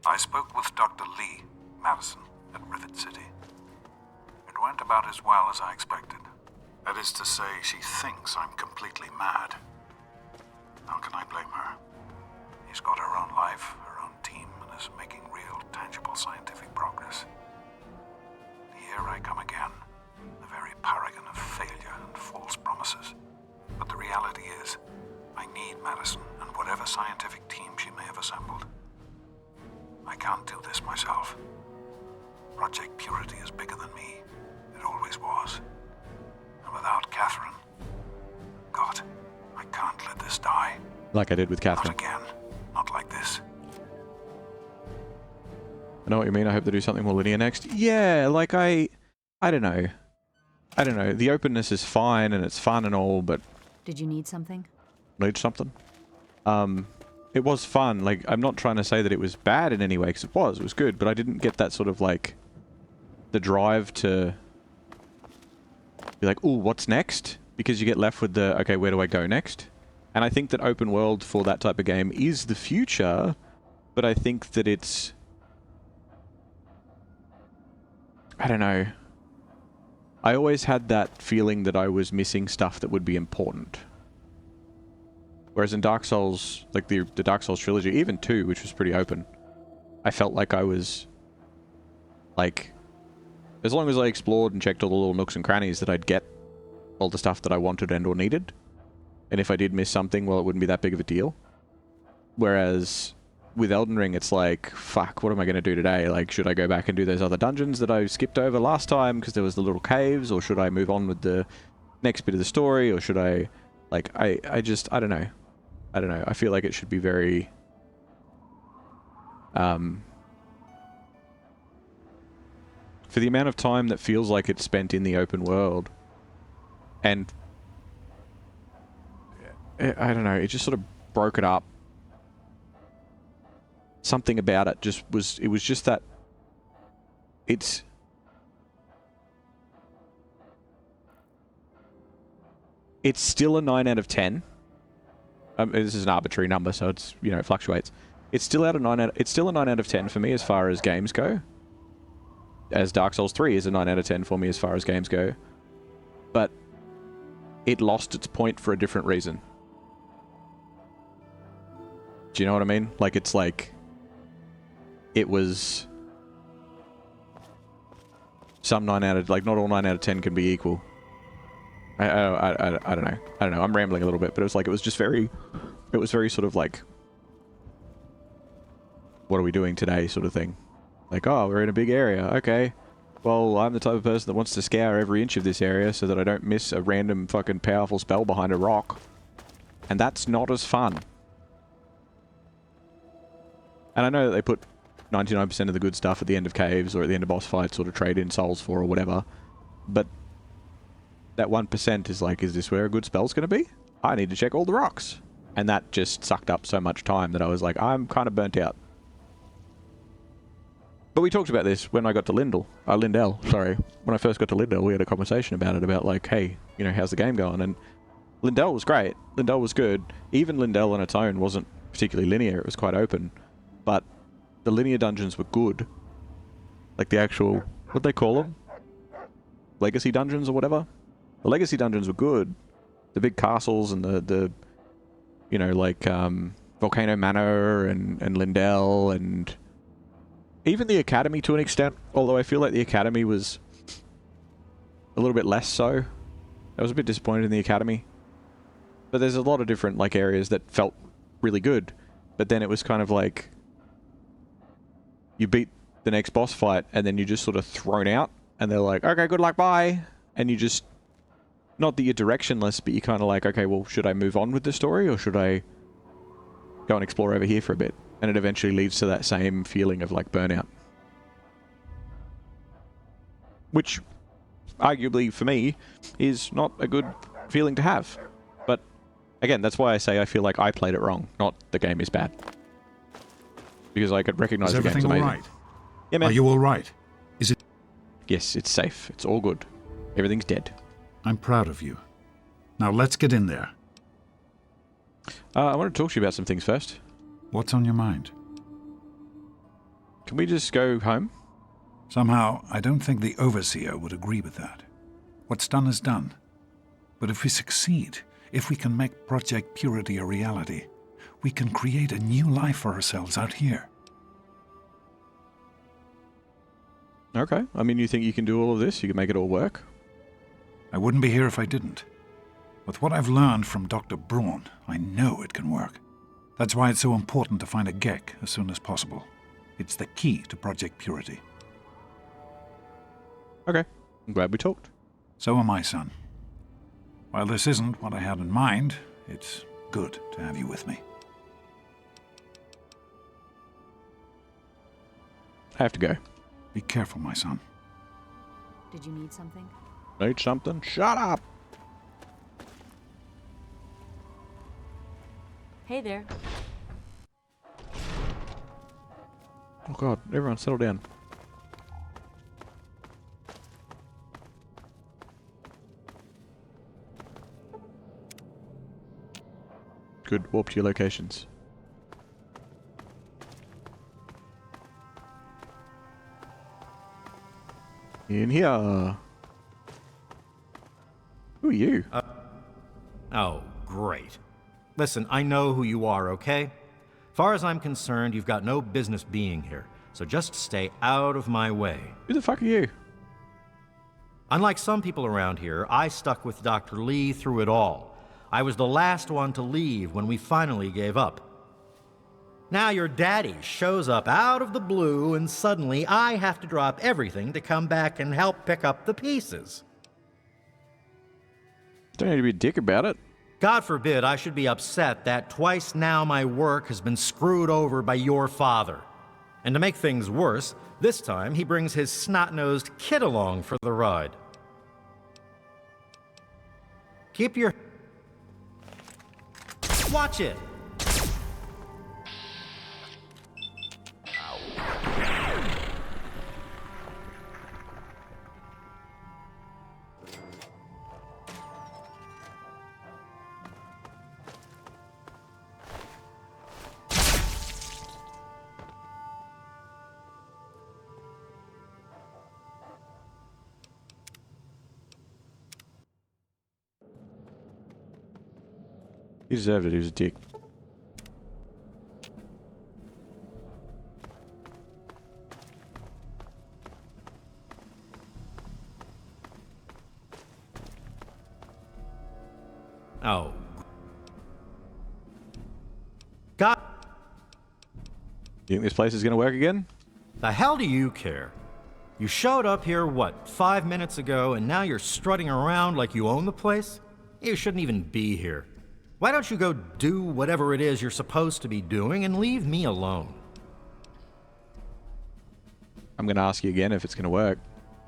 I spoke with Dr. Lee, Madison, at Rivet City. It went about as well as I expected. That is to say, she thinks I'm completely mad. How can I blame her? She's got her own life, her own team, and is making real, tangible scientific progress. Here I come again, the very paragon of failure and false promises. But the reality is, I need Madison and whatever scientific team she may have assembled. I can't do this myself. Project Purity is bigger than me. It always was. And without Catherine... God, I can't let this die. Like I did with Catherine. Not again. Not like this. I know what you mean. I hope they do something more linear next. Yeah, like I don't know. The openness is fine and it's fun and all, but... Did you need something? Need something? It was fun. Like, I'm not trying to say that it was bad in any way, because it was good, but I didn't get that sort of, like, the drive to be like, ooh, what's next? Because you get left with the, okay, where do I go next? And I think that open world for that type of game is the future, but I think that it's... I don't know. I always had that feeling that I was missing stuff that would be important. Whereas in Dark Souls, like the Dark Souls trilogy, even 2, which was pretty open, I felt like I was, like, as long as I explored and checked all the little nooks and crannies, that I'd get all the stuff that I wanted and or needed. And if I did miss something, well, it wouldn't be that big of a deal. Whereas with Elden Ring, it's like, fuck, what am I going to do today? Like, should I go back and do those other dungeons that I skipped over last time because there was the little caves? Or should I move on with the next bit of the story? Or should I, like, I don't know. I don't know. I feel like it should be very... for the amount of time that feels like it's spent in the open world, and I don't know, it just sort of broke it up. Something about it just was... It was just that... It's... it's still a 9 out of 10. This is an arbitrary number, so it's, you know, it fluctuates. It's still a 9 out of 10 for me as far as games go. As Dark Souls 3 is a 9 out of 10 for me as far as games go. But it lost its point for a different reason. Do you know what I mean? Like, it's like... It was... Some 9 out of... Like, not all 9 out of 10 can be equal. I don't know. I don't know. I'm rambling a little bit, but it was like... It was just very... It was very sort of like... What are we doing today sort of thing. Like, oh, we're in a big area. Okay. Well, I'm the type of person that wants to scour every inch of this area so that I don't miss a random fucking powerful spell behind a rock. And that's not as fun. And I know that they put 99% of the good stuff at the end of caves or at the end of boss fights or to trade in souls for or whatever. But that 1% is like, is this where a good spell's going to be? I need to check all the rocks. And that just sucked up so much time that I was like, I'm kind of burnt out. But we talked about this when I got to Lindell, sorry. When I first got to Lindell, we had a conversation about it, about like, hey, you know, how's the game going? And Lindell was great. Lindell was good. Even Lindell on its own wasn't particularly linear. It was quite open. But the linear dungeons were good. Like the actual, what'd they call them? Legacy dungeons or whatever? The legacy dungeons were good. The big castles and the you know, like, Volcano Manor and Lindell and... Even the Academy to an extent, although I feel like the Academy was a little bit less so. I was a bit disappointed in the Academy. But there's a lot of different like areas that felt really good. But then it was kind of like... You beat the next boss fight and then you're just sort of thrown out. And they're like, okay, good luck, bye. And you just... Not that you're directionless, but you're kind of like, okay, well, should I move on with the story? Or should I go and explore over here for a bit? And it eventually leads to that same feeling of like burnout. Which, arguably for me, is not a good feeling to have. But, again, that's why I say I feel like I played it wrong, not the game is bad. Because I could recognize the game's amazing. Is everything all right? Yeah, man. Are you all right? Is it... Yes, it's safe. It's all good. Everything's dead. I'm proud of you. Now let's get in there. I want to talk to you about some things first. What's on your mind? Can we just go home? Somehow, I don't think the Overseer would agree with that. What's done is done. But if we succeed, if we can make Project Purity a reality, we can create a new life for ourselves out here. Okay. I mean, you think you can do all of this? You can make it all work? I wouldn't be here if I didn't. With what I've learned from Dr. Braun, I know it can work. That's why it's so important to find a GEC as soon as possible. It's the key to Project Purity. Okay. I'm glad we talked. So am I, son. While this isn't what I had in mind, it's good to have you with me. I have to go. Be careful, my son. Did you need something? Need something? Shut up! Hey there. Oh god, everyone settle down. Good, warp to your locations. In here. Who are you? Oh, great. Listen, I know who you are, okay? Far as I'm concerned, you've got no business being here, so just stay out of my way. Who the fuck are you? Unlike some people around here, I stuck with Dr. Lee through it all. I was the last one to leave when we finally gave up. Now your daddy shows up out of the blue, and suddenly I have to drop everything to come back and help pick up the pieces. Don't need to be a dick about it. God forbid I should be upset that twice now my work has been screwed over by your father. And to make things worse, this time he brings his snot-nosed kid along for the ride. Keep your... Watch it! He deserved it. He was a dick. Oh. God. You think this place is going to work again? The hell do you care? You showed up here, what, 5 minutes ago, and now you're strutting around like you own the place? You shouldn't even be here. Why don't you go do whatever it is you're supposed to be doing and leave me alone? I'm going to ask you again if it's going to work.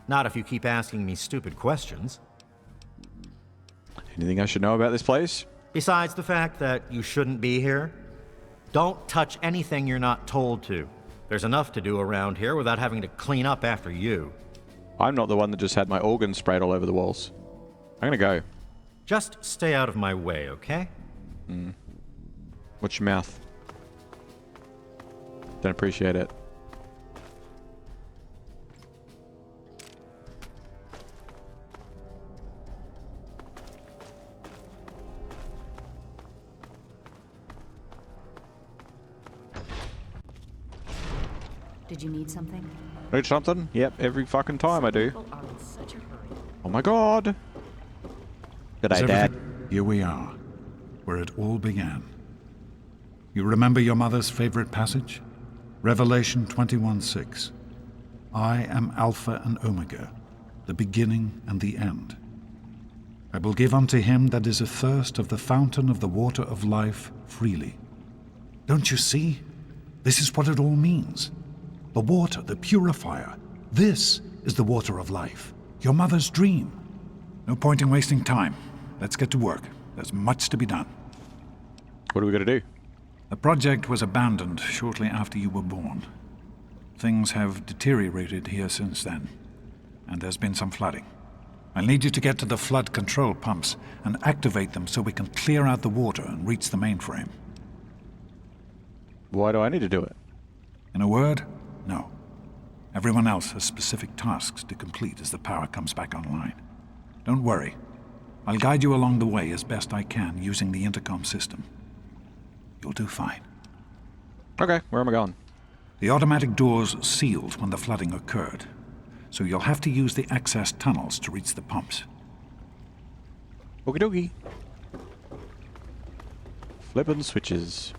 Not if you keep asking me stupid questions. Anything I should know about this place? Besides the fact that you shouldn't be here, don't touch anything you're not told to. There's enough to do around here without having to clean up after you. I'm not the one that just had my organs sprayed all over the walls. I'm going to go. Just stay out of my way, okay? Watch your mouth. Don't appreciate it. Did you need something? Need something? Yep, every fucking time I do. People are in such a hurry. Oh my god! Good day, Is Dad. everything- Here we are, where it all began. You remember your mother's favorite passage? Revelation 21:6. I am Alpha and Omega, the beginning and the end. I will give unto him that is athirst of the fountain of the water of life freely. Don't you see? This is what it all means. The water, the purifier. This is the water of life. Your mother's dream. No point in wasting time. Let's get to work. There's much to be done. What are we going to do? The project was abandoned shortly after you were born. Things have deteriorated here since then, and there's been some flooding. I'll need you to get to the flood control pumps and activate them so we can clear out the water and reach the mainframe. Why do I need to do it? In a word, no. Everyone else has specific tasks to complete as the power comes back online. Don't worry. I'll guide you along the way as best I can using the intercom system. You'll do fine. Okay, where am I going? The automatic doors sealed when the flooding occurred, so you'll have to use the access tunnels to reach the pumps. Okie dokie. Flippin' switches.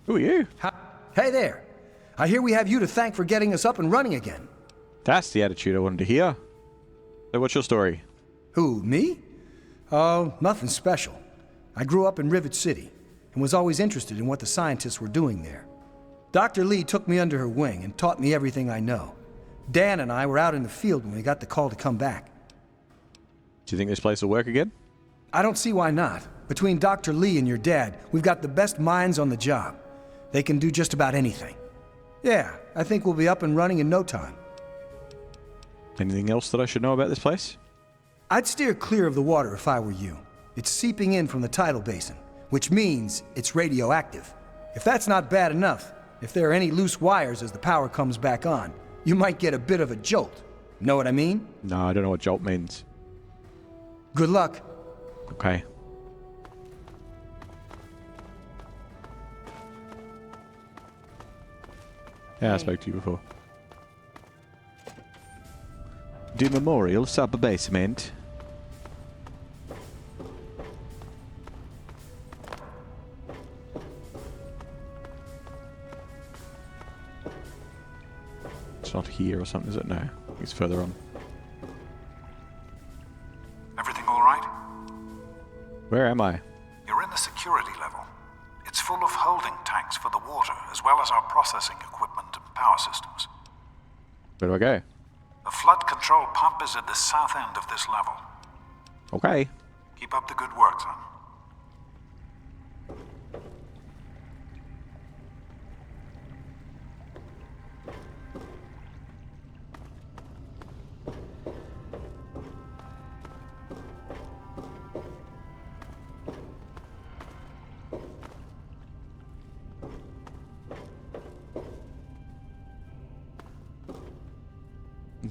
Who are you? Hey there. I hear we have you to thank for getting us up and running again. That's the attitude I wanted to hear. So what's your story? Who, me? Oh, nothing special. I grew up in Rivet City and was always interested in what the scientists were doing there. Dr. Lee took me under her wing and taught me everything I know. Dan and I were out in the field when we got the call to come back. Do you think this place will work again? I don't see why not. Between Dr. Lee and your dad, we've got the best minds on the job. They can do just about anything. Yeah, I think we'll be up and running in no time. Anything else that I should know about this place? I'd steer clear of the water if I were you. It's seeping in from the tidal basin, which means it's radioactive. If that's not bad enough, if there are any loose wires as the power comes back on, you might get a bit of a jolt. Know what I mean? No, I don't know what jolt means. Good luck. Okay. Yeah, I spoke to you before. The memorial sub-basement. It's not here or something, is it? No, it's further on. Everything all right? Where am I? You're in the security level. It's full of holding tanks for the water, as well as our processing equipment and power systems. Where do I go? The flood control pump is at the south end of this level. Okay. Keep up the good work, son.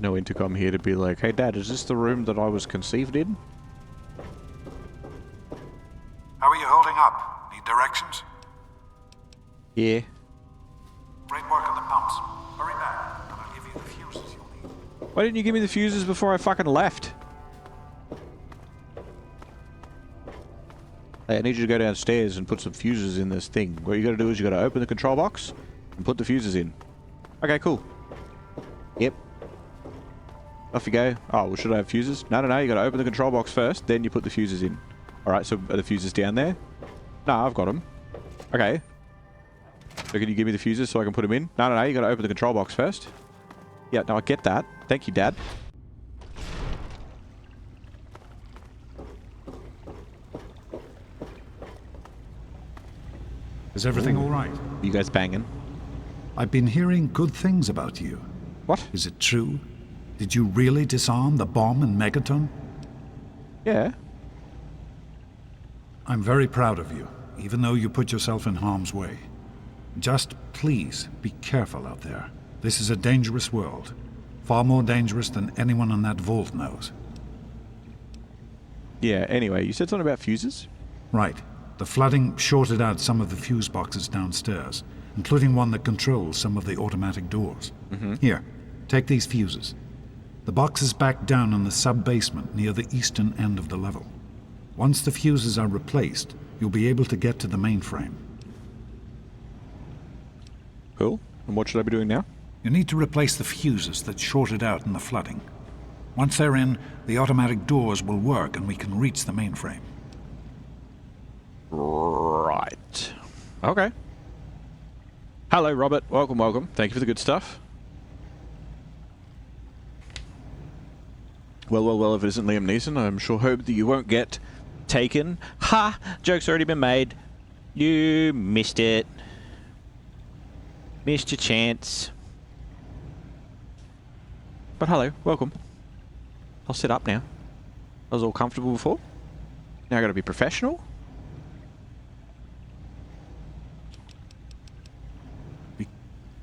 no intercom here to be like, hey Dad, is this the room that I was conceived in? How are you holding up? Need directions? Yeah. Great work on the pumps. Hurry back, and I'll give you the fuses you'll need. Why didn't you give me the fuses before I fucking left? Hey, I need you to go downstairs and put some fuses in this thing. What you gotta do is you gotta open the control box and put the fuses in. Okay, cool. Yep. Off you go. Oh, well, should I have fuses? No, you gotta open the control box first, then you put the fuses in. Alright, so are the fuses down there? No, I've got them. Okay. So can you give me the fuses so I can put them in? No, you gotta open the control box first. Yeah, no, I get that. Thank you, Dad. Is everything all right? You guys banging? I've been hearing good things about you. What? Is it true? Did you really disarm the bomb in Megaton? Yeah. I'm very proud of you, even though you put yourself in harm's way. Just please be careful out there. This is a dangerous world. Far more dangerous than anyone in that vault knows. Yeah, anyway, you said something about fuses? Right. The flooding shorted out some of the fuse boxes downstairs, including one that controls some of the automatic doors. Here, take these fuses. The box is back down in the sub-basement near the eastern end of the level. Once the fuses are replaced, you'll be able to get to the mainframe. Cool. And what should I be doing now? You need to replace the fuses that shorted out in the flooding. Once they're in, the automatic doors will work and we can reach the mainframe. Right. Okay. Hello, Robert. Welcome. Thank you for the good stuff. Well, if it isn't Liam Neeson, I'm sure hope that you won't get taken. Ha! Joke's already been made. You missed it. Missed your chance. But hello, welcome. I'll sit up now. I was all comfortable before. Now I gotta be professional.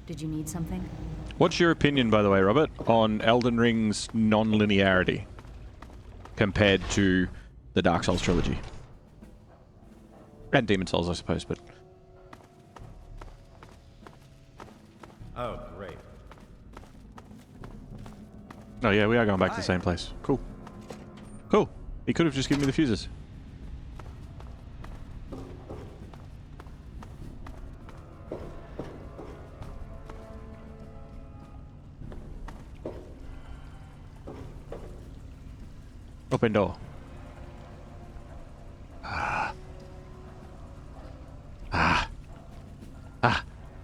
Did you need something? What's your opinion, by the way, Robert, on Elden Ring's non-linearity compared to the Dark Souls trilogy? And Demon Souls, I suppose, but... Oh, great. Oh yeah, we are going back to the same place. Cool. Cool. He could have just given me the fuses. Open door.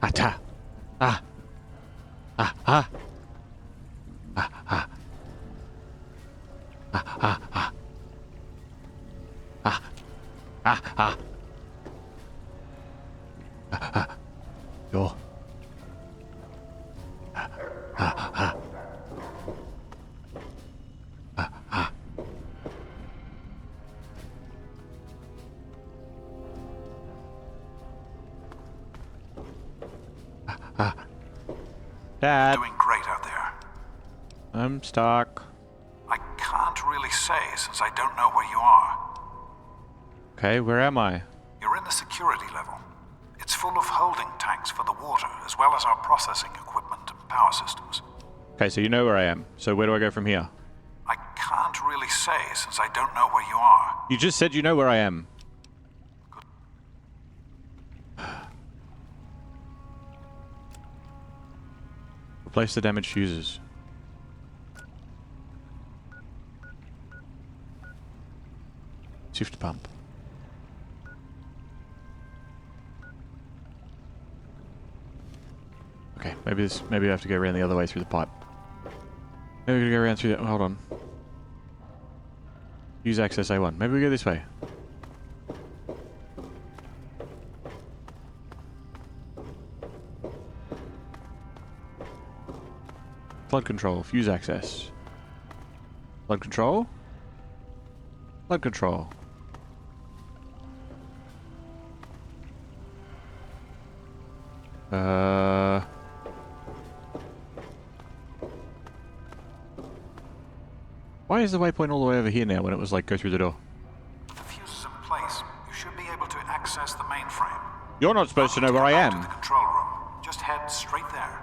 Ata. Door. Dad. Doing great out there. I'm stuck. I can't really say since I don't know where you are. Okay, where am I? You're in the security level. It's full of holding tanks for the water, as well as our processing equipment and power systems. Okay, so you know where I am. So where do I go from here? I can't really say since I don't know where you are. You just said you know where I am. Replace the damaged fuses. Shift pump. Okay, maybe I have to go around the other way through the pipe. Maybe we gotta go around through that. Hold on. Use access A1. Maybe we go this way. Flood control. Fuse access. Flood control. Flood control. Why is the waypoint all the way over here now when it was like go through the door? With the fuses in place, you should be able to access the mainframe. You're not supposed to know where I Get back am. to the control room. Just head straight there.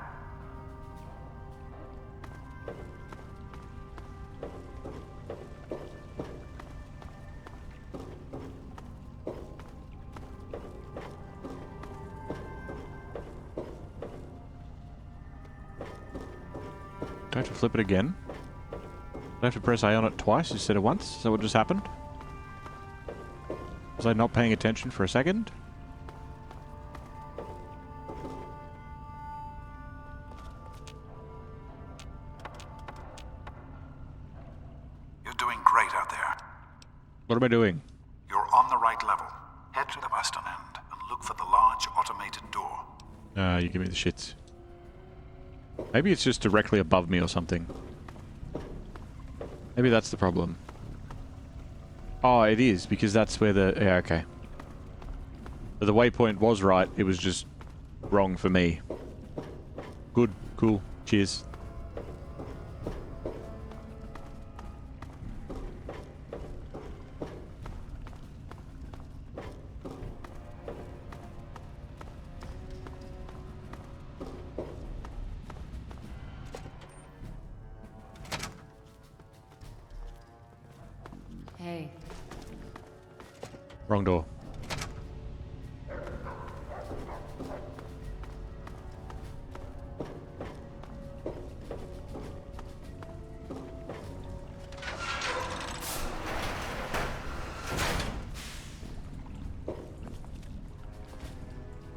Do I have to flip it again? Do I have to press A on it twice instead of once? Is that what just happened? Was I not paying attention for a second? You're doing great out there. What am I doing? You're on the right level. Head to the western end and look for the large automated door. You give me the shits. Maybe it's just directly above me or something. Maybe that's the problem. Oh, it is, because that's where the... Yeah, okay. So the waypoint was right, it was just wrong for me. Good, cool, cheers. Hey. Wrong door.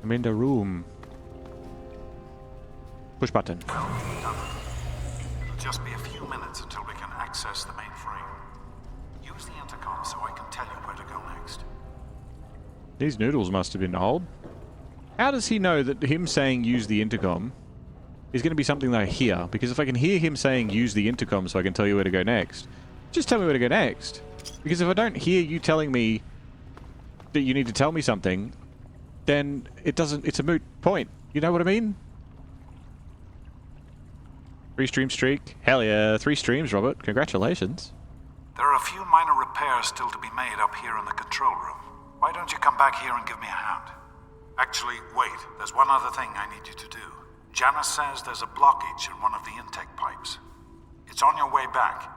I'm in the room. Push button. It'll just be a few minutes until we can access the mainframe. Use the intercom so I can tell you where to go next. These noodles must have been old. How does he know that him saying use the intercom is going to be something that I hear? Because if I can hear him saying use the intercom so I can tell you where to go next, just tell me where to go next. Because if I don't hear you telling me that you need to tell me something, then it doesn't, it's a moot point. You know what I mean? 3-stream streak. Hell yeah, 3 streams, Robert. Congratulations. There are a few minor repairs still to be made up here in the control room. Why don't you come back here and give me a hand? Actually, wait. There's one other thing I need you to do. Janice says there's a blockage in one of the intake pipes. It's on your way back.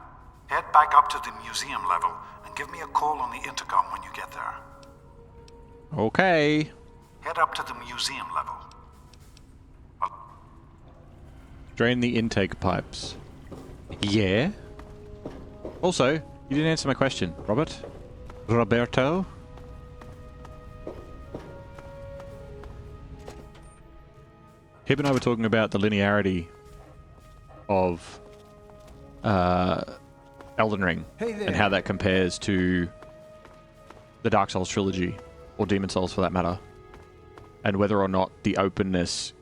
Head back up to the museum level and give me a call on the intercom when you get there. Okay. Head up to the museum level. Drain the intake pipes. Yeah? Also, you didn't answer my question, Robert. Roberto? Hib and I were talking about the linearity of Elden Ring and how that compares to the Dark Souls trilogy, or Demon Souls for that matter, and whether or not the openness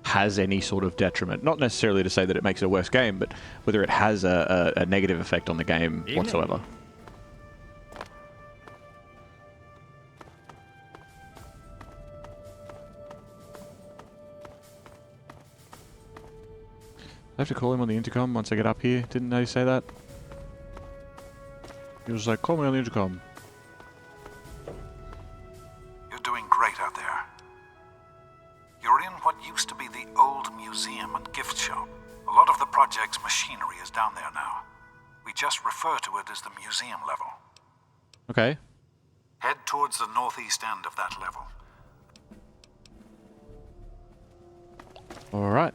has any sort of detriment. Not necessarily to say that it makes it a worse game, but whether it has a negative effect on the game whatsoever. I have to call him on the intercom once I get up here. Didn't they say that? He was like, call me on the intercom. You're doing great out there. You're in what used to be the old museum and gift shop. A lot of the project's machinery is down there now. We just refer to it as the museum level. Okay. Head towards the northeast end of that level. Alright.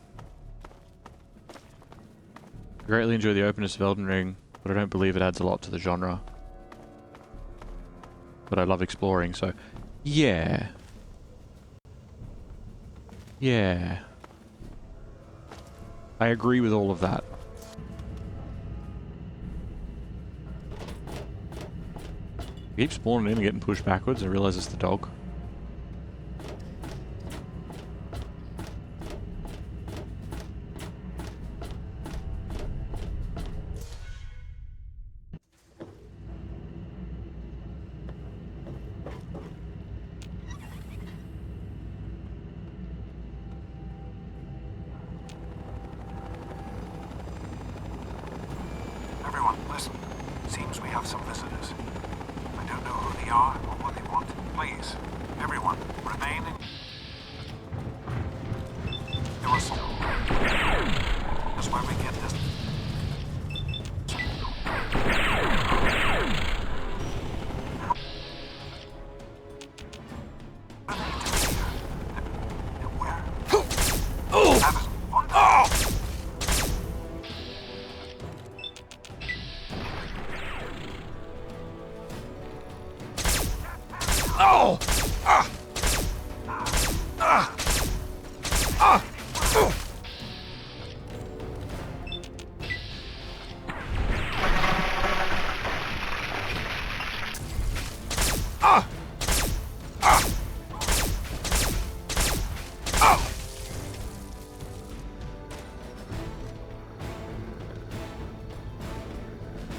Greatly enjoy the openness of Elden Ring, but I don't believe it adds a lot to the genre. But I love exploring, so yeah. Yeah. I agree with all of that. I keep spawning in and getting pushed backwards. I realize it's the dog. listen. Seems we have some visitors. I don't know who they are or what they want. Please, everyone, remain in your assault. That's why we get this.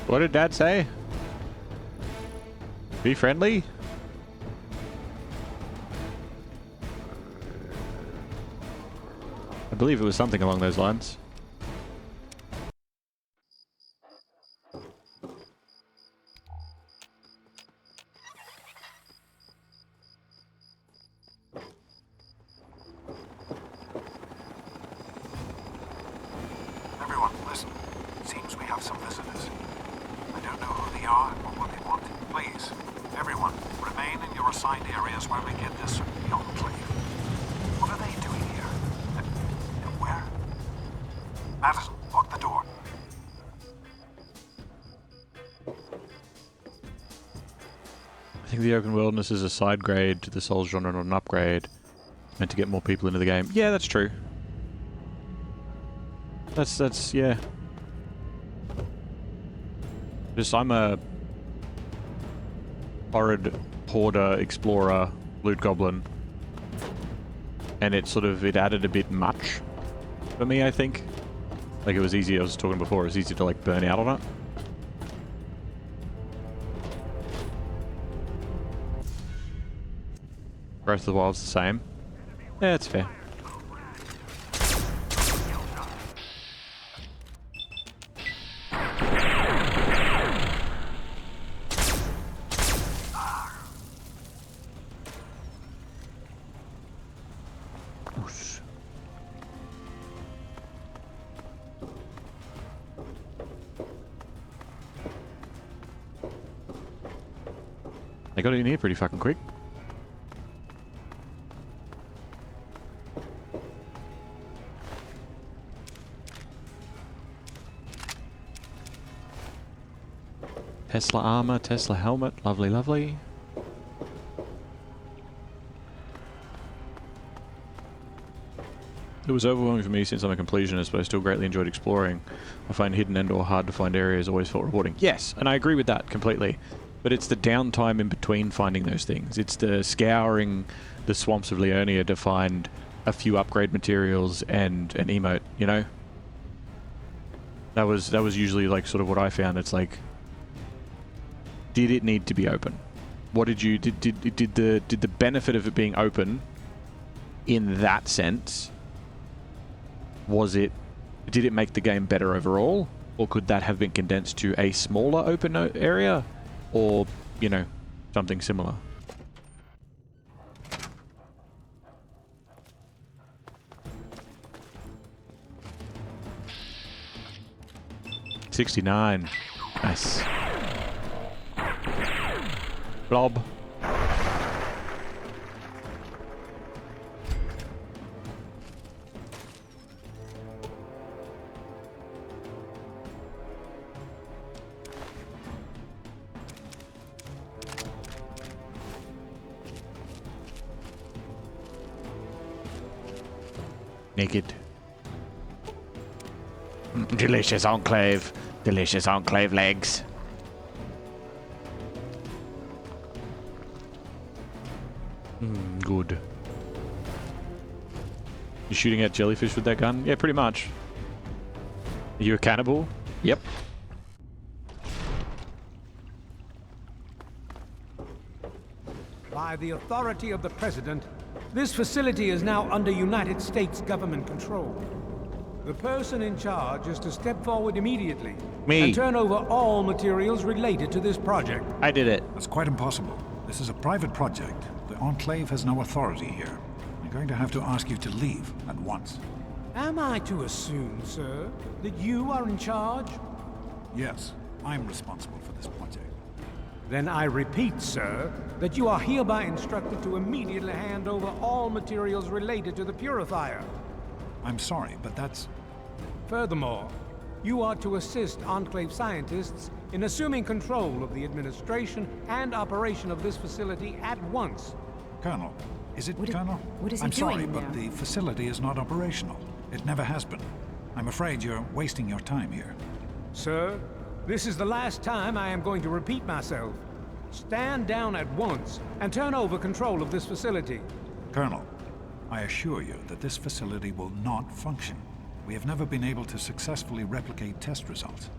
What did Dad say? Be friendly? I believe it was something along those lines. Everyone, listen. Seems we have some visitors. I don't know who they are or what they want. Please, everyone, remain in your assigned areas while we get this the Enclave. What are they doing here? And where? Madison, lock the door. I think the open wilderness is a side grade to the Souls genre, not an upgrade. Meant to get more people into the game. Yeah, that's true. That's yeah. Just I'm a horrid hoarder, explorer, loot goblin, and it added a bit much for me, I think. Like it was easy, I was talking before, it was easy to like burn out on it. Breath of the Wild's the same. Yeah, it's fair. They got it in here pretty fucking quick. Tesla armor, Tesla helmet, lovely, lovely. It was overwhelming for me since I'm a completionist, but I still greatly enjoyed exploring. I find hidden and or hard to find areas always felt rewarding. Yes, and I agree with that completely. But it's the downtime in between finding those things. It's the scouring the swamps of Leonia to find a few upgrade materials and an emote, you know? That was usually like sort of what I found. It's like, did it need to be open? What did you did the benefit of it being open in that sense, did it make the game better overall, or could that have been condensed to a smaller open area, or, you know, something similar? $69. Nice. Blob. Naked. Delicious Enclave. Delicious Enclave legs. Good. You shooting at jellyfish with that gun? Yeah, pretty much. Are you a cannibal? Yep. By the authority of the President, this facility is now under United States government control. The person in charge is to step forward immediately Me. and turn over all materials related to this project. I did it. That's quite impossible. This is a private project. The Enclave has no authority here. I'm going to have to ask you to leave at once. Am I to assume, sir, that you are in charge? Yes, I'm responsible for this project. Then I repeat, sir, that you are hereby instructed to immediately hand over all materials related to the purifier. I'm sorry, but that's... Furthermore, you are to assist Enclave scientists in assuming control of the administration and operation of this facility at once. Colonel, is it Colonel? What is he I'm doing sorry, there? but the facility is not operational. It never has been. I'm afraid you're wasting your time here. Sir, this is the last time I am going to repeat myself. Stand down at once and turn over control of this facility. Colonel, I assure you that this facility will not function. We have never been able to successfully replicate test results.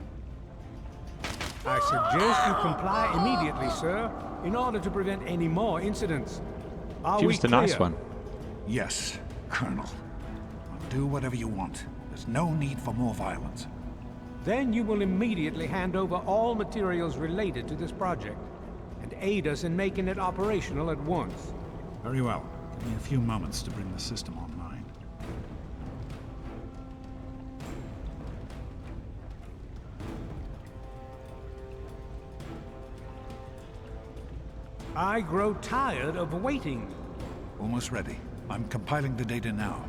I suggest you comply immediately, sir, in order to prevent any more incidents. Are She we was the clear? nice one. Yes, Colonel. Do whatever you want. There's no need for more violence. Then you will immediately hand over all materials related to this project and aid us in making it operational at once. Very well. Give me a few moments to bring the system online. I grow tired of waiting. Almost ready. I'm compiling the data now.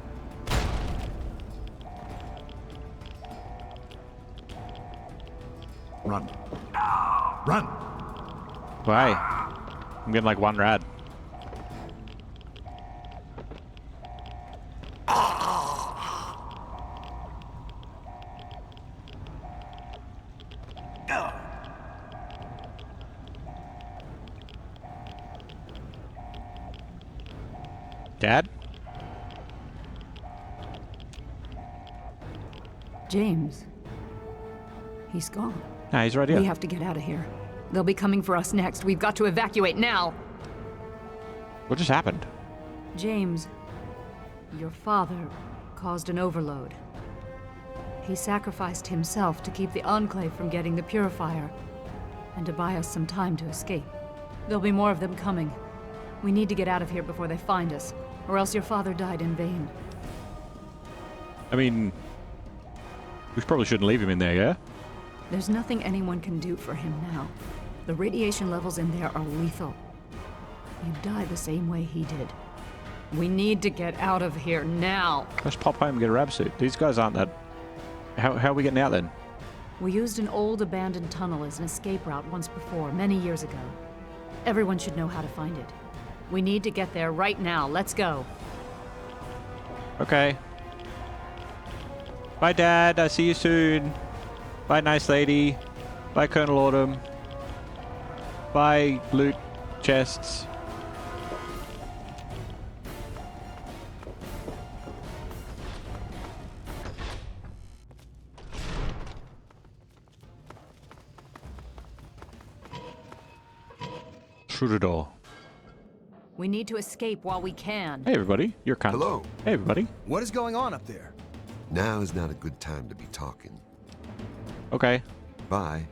Run. Run! Why? I'm getting like one rad. Dad? James. He's gone. Nah, he's right here. We have to get out of here. They'll be coming for us next. We've got to evacuate now. What just happened? James, your father caused an overload. He sacrificed himself to keep the Enclave from getting the purifier and to buy us some time to escape. There'll be more of them coming. We need to get out of here before they find us, or else your father died in vain. I mean, we probably shouldn't leave him in there, yeah? There's nothing anyone can do for him now. The radiation levels in there are lethal. You'd die the same way he did. We need to get out of here now. Let's pop home and get a rab suit. These guys aren't that... How are we getting out then? We used an old abandoned tunnel as an escape route once before, many years ago. Everyone should know how to find it. We need to get there right now. Let's go. Okay. Bye, Dad. I'll see you soon. Bye, nice lady. Bye, Colonel Autumn. Bye, loot chests. Through the door. We need to escape while we can. Hey, everybody. You're cunt. Hello. Hey, everybody. What is going on up there? Now is not a good time to be talking. Okay. Bye.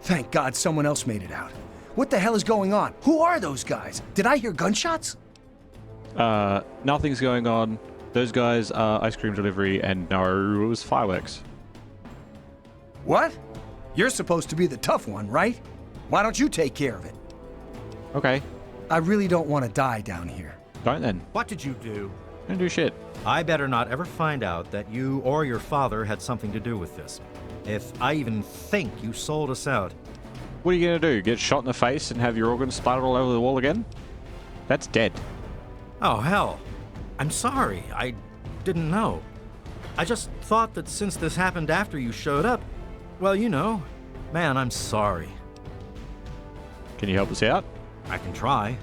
Thank God someone else made it out. What the hell is going on? Who are those guys? Did I hear gunshots? Nothing's going on. Those guys are ice cream delivery, and no, it was fireworks. What? You're supposed to be the tough one, right? Why don't you take care of it? Okay. I really don't want to die down here. Don't then. What did you do? Don't do shit. I better not ever find out that you or your father had something to do with this. If I even think you sold us out. What are you gonna do? Get shot in the face and have your organs splattered all over the wall again? That's dead. Oh, hell. I'm sorry. I didn't know. I just thought that since this happened after you showed up, well, you know. Man, I'm sorry. Can you help us out? I can try.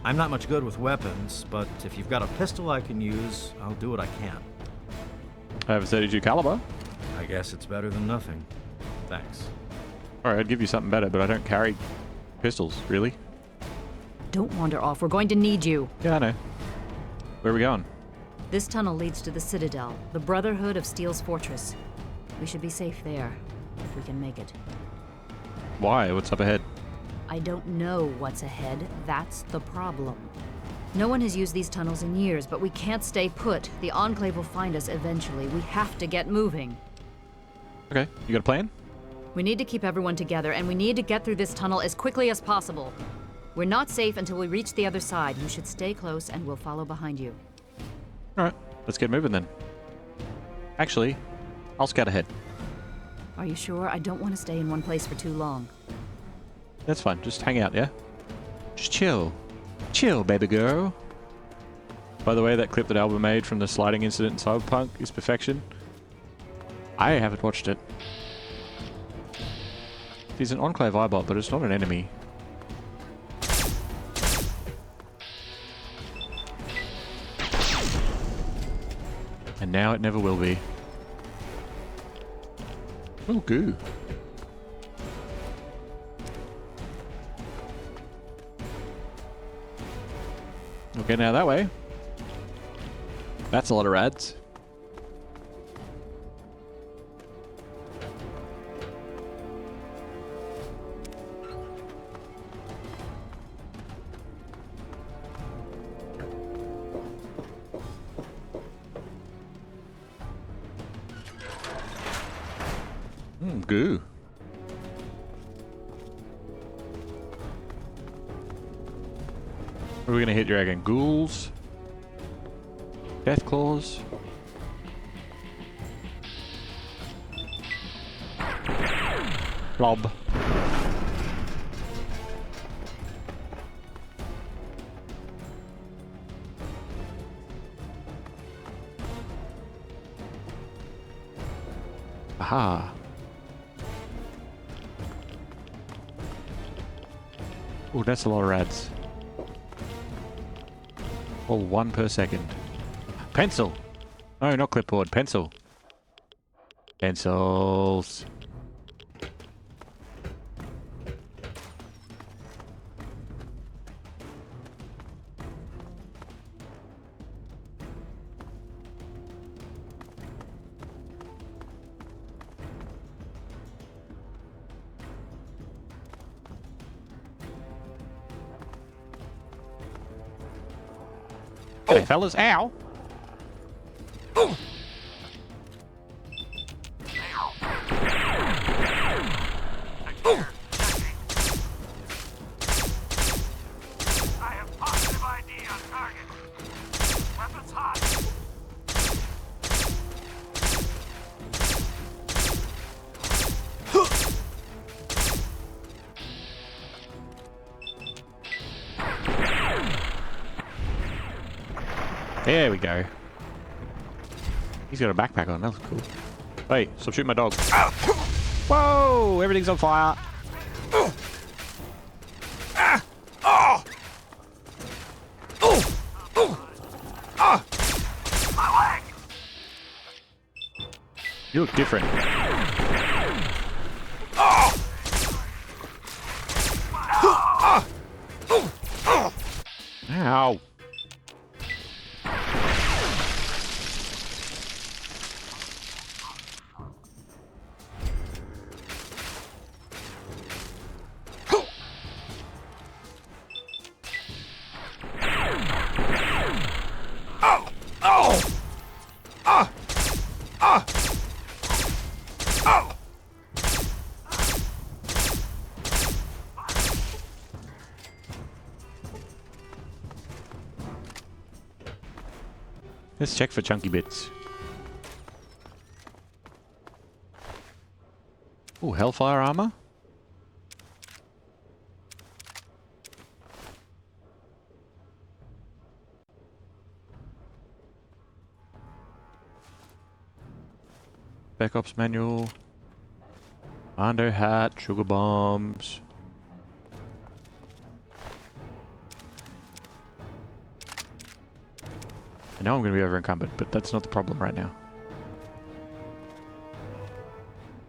I'm not much good with weapons, but if you've got a pistol I can use, I'll do what I can. I have a 32 caliber. I guess it's better than nothing. Thanks. Alright, I'd give you something better, but I don't carry pistols, really. Don't wander off. We're going to need you. Yeah, I know. Where are we going? This tunnel leads to the Citadel, the Brotherhood of Steel's fortress. We should be safe there, if we can make it. Why? What's up ahead? I don't know what's ahead. That's the problem. No one has used these tunnels in years, but we can't stay put. The Enclave will find us eventually. We have to get moving. Okay, you got a plan? We need to keep everyone together, and we need to get through this tunnel as quickly as possible. We're not safe until we reach the other side. You should stay close, and we'll follow behind you. Alright, let's get moving then. Actually, I'll scout ahead. Are you sure? I don't want to stay in one place for too long. That's fine, just hang out, yeah? Just chill. Chill, baby girl. By the way, that clip that Alba made from the sliding incident in Cyberpunk is perfection. I haven't watched it. He's an Enclave eyebot, but it's not an enemy. And now it never will be. Oh, goo. Okay, now that way. That's a lot of rads. Goo. What are we gonna hit, dragon? Ghouls? Death claws? Blob. Aha. Oh, that's a lot of rads. All 1 per second. Pencil! No, not clipboard. Pencil. Pencils. Hey, fellas, ow! I have positive ID on target. Weapons hot. There we go. He's got a backpack on. That was cool. Hey, stop shooting my dog. Whoa! Everything's on fire. My leg. You look different. Ow. Let's check for chunky bits. Oh, Hellfire armor? Spec Ops manual. Commando hat, sugar bombs. I know I'm going to be over encumbered, but that's not the problem right now.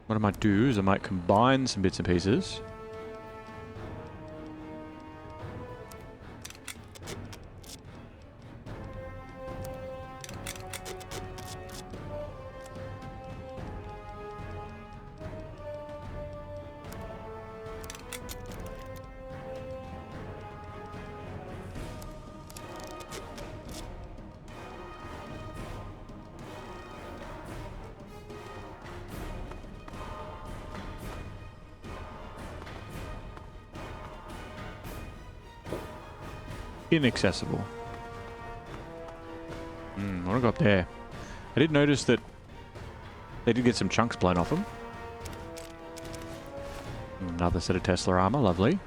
What I might do is I might combine some bits and pieces. Inaccessible. I want to go up there. I did notice that they did get some chunks blown off them. Another set of Tesla armor, lovely.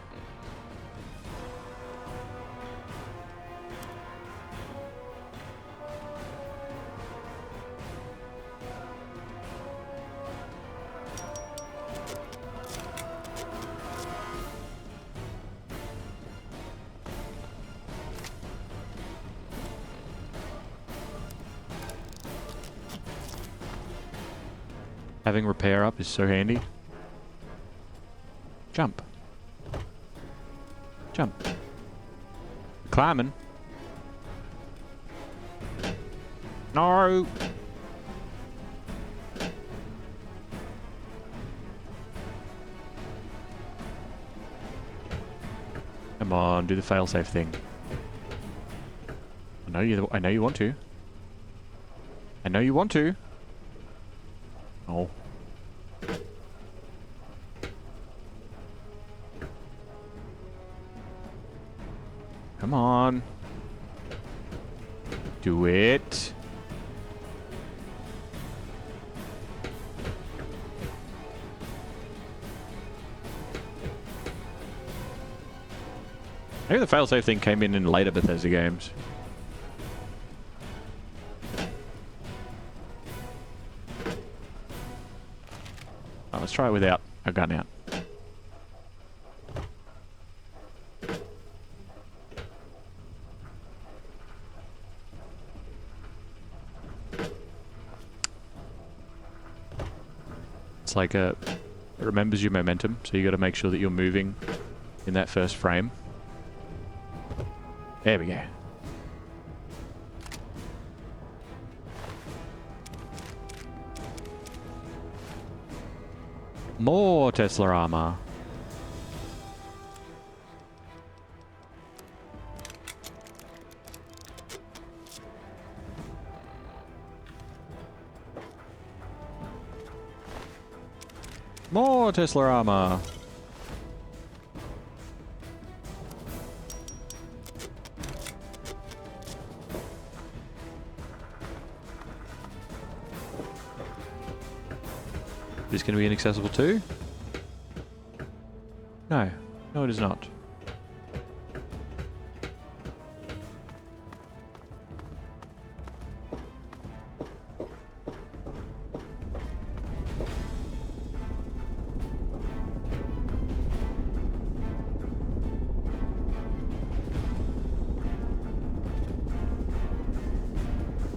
Having repair up is so handy. Jump. Jump. Climbing. No. Come on, do the failsafe thing. I know you want to. I know you want to. Oh. Come on. Do it. Maybe the failsafe thing came in later Bethesda games. Oh, let's try it without a gun out. It's like it remembers your momentum, so you got to make sure that you're moving in that first frame. There we go. More Tesla armor. More Tesla armor. Is this going to be inaccessible too? No. No, it is not.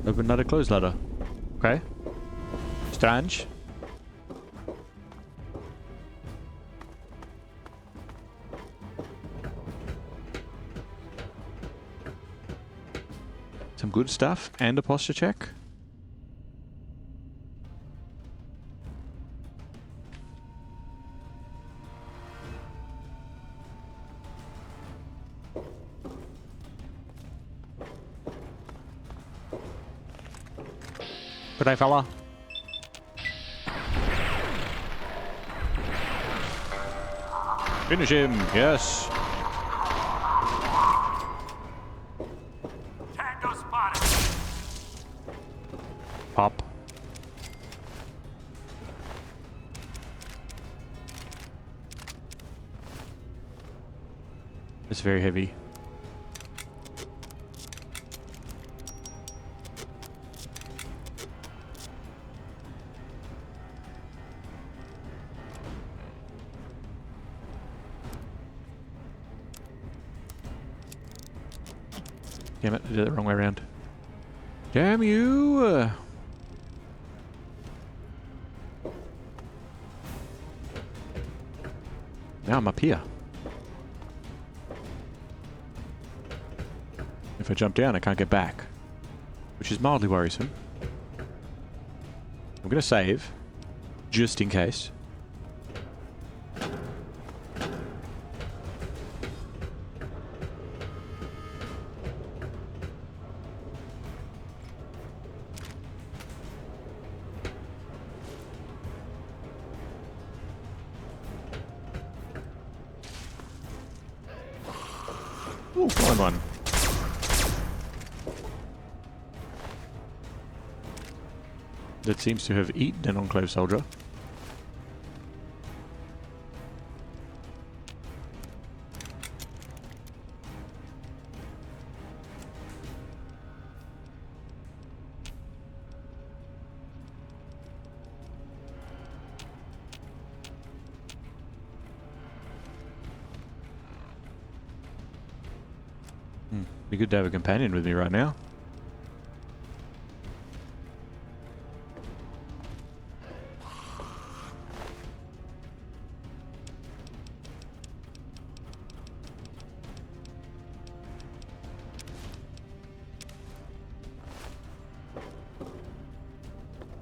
Open ladder, close ladder. Okay. Strange. Some good stuff and a posture check. Good day, fella. Finish him, yes. Tango spotted. Pop. It's very heavy. Damn it, I did it the wrong way around. Damn you! Now I'm up here. If I jump down, I can't get back, which is mildly worrisome. I'm gonna save, just in case. Ooh, fallen one. that seems to have eaten an Enclave soldier. Be good to have a companion with me right now.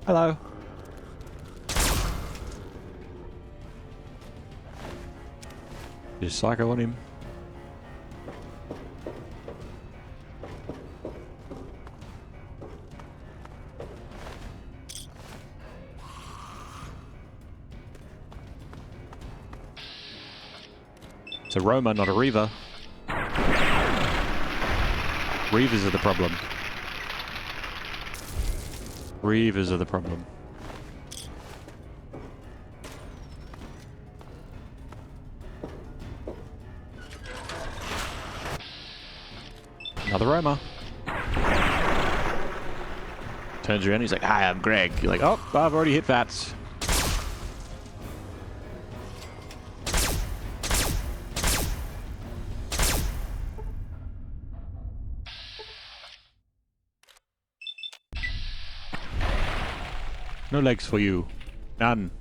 Hello. Just psycho on him. It's a Roma, not a Reaver. Reavers are the problem. Reavers are the problem. Another Roma. Turns around, he's like, "Hi, I'm Greg." You're like, "Oh, I've already hit VATS." No legs for you. None.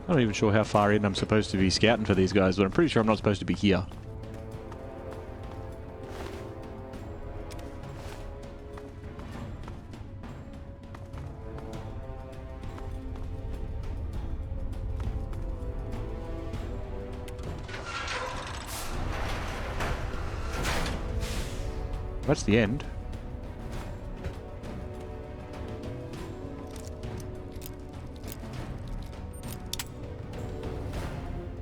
I'm not even sure how far in I'm supposed to be scouting for these guys, but I'm pretty sure I'm not supposed to be here. That's the end.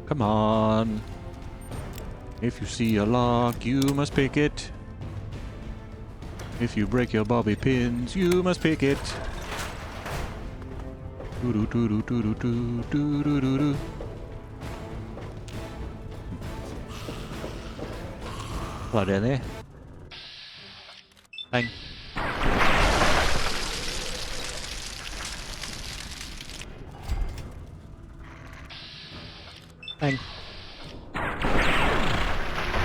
Come on. If you see a lock, you must pick it. If you break your bobby pins, you must pick it. Doo doo doo doo doo doo doo doo doo doo. Hello down there. Bang. Bang.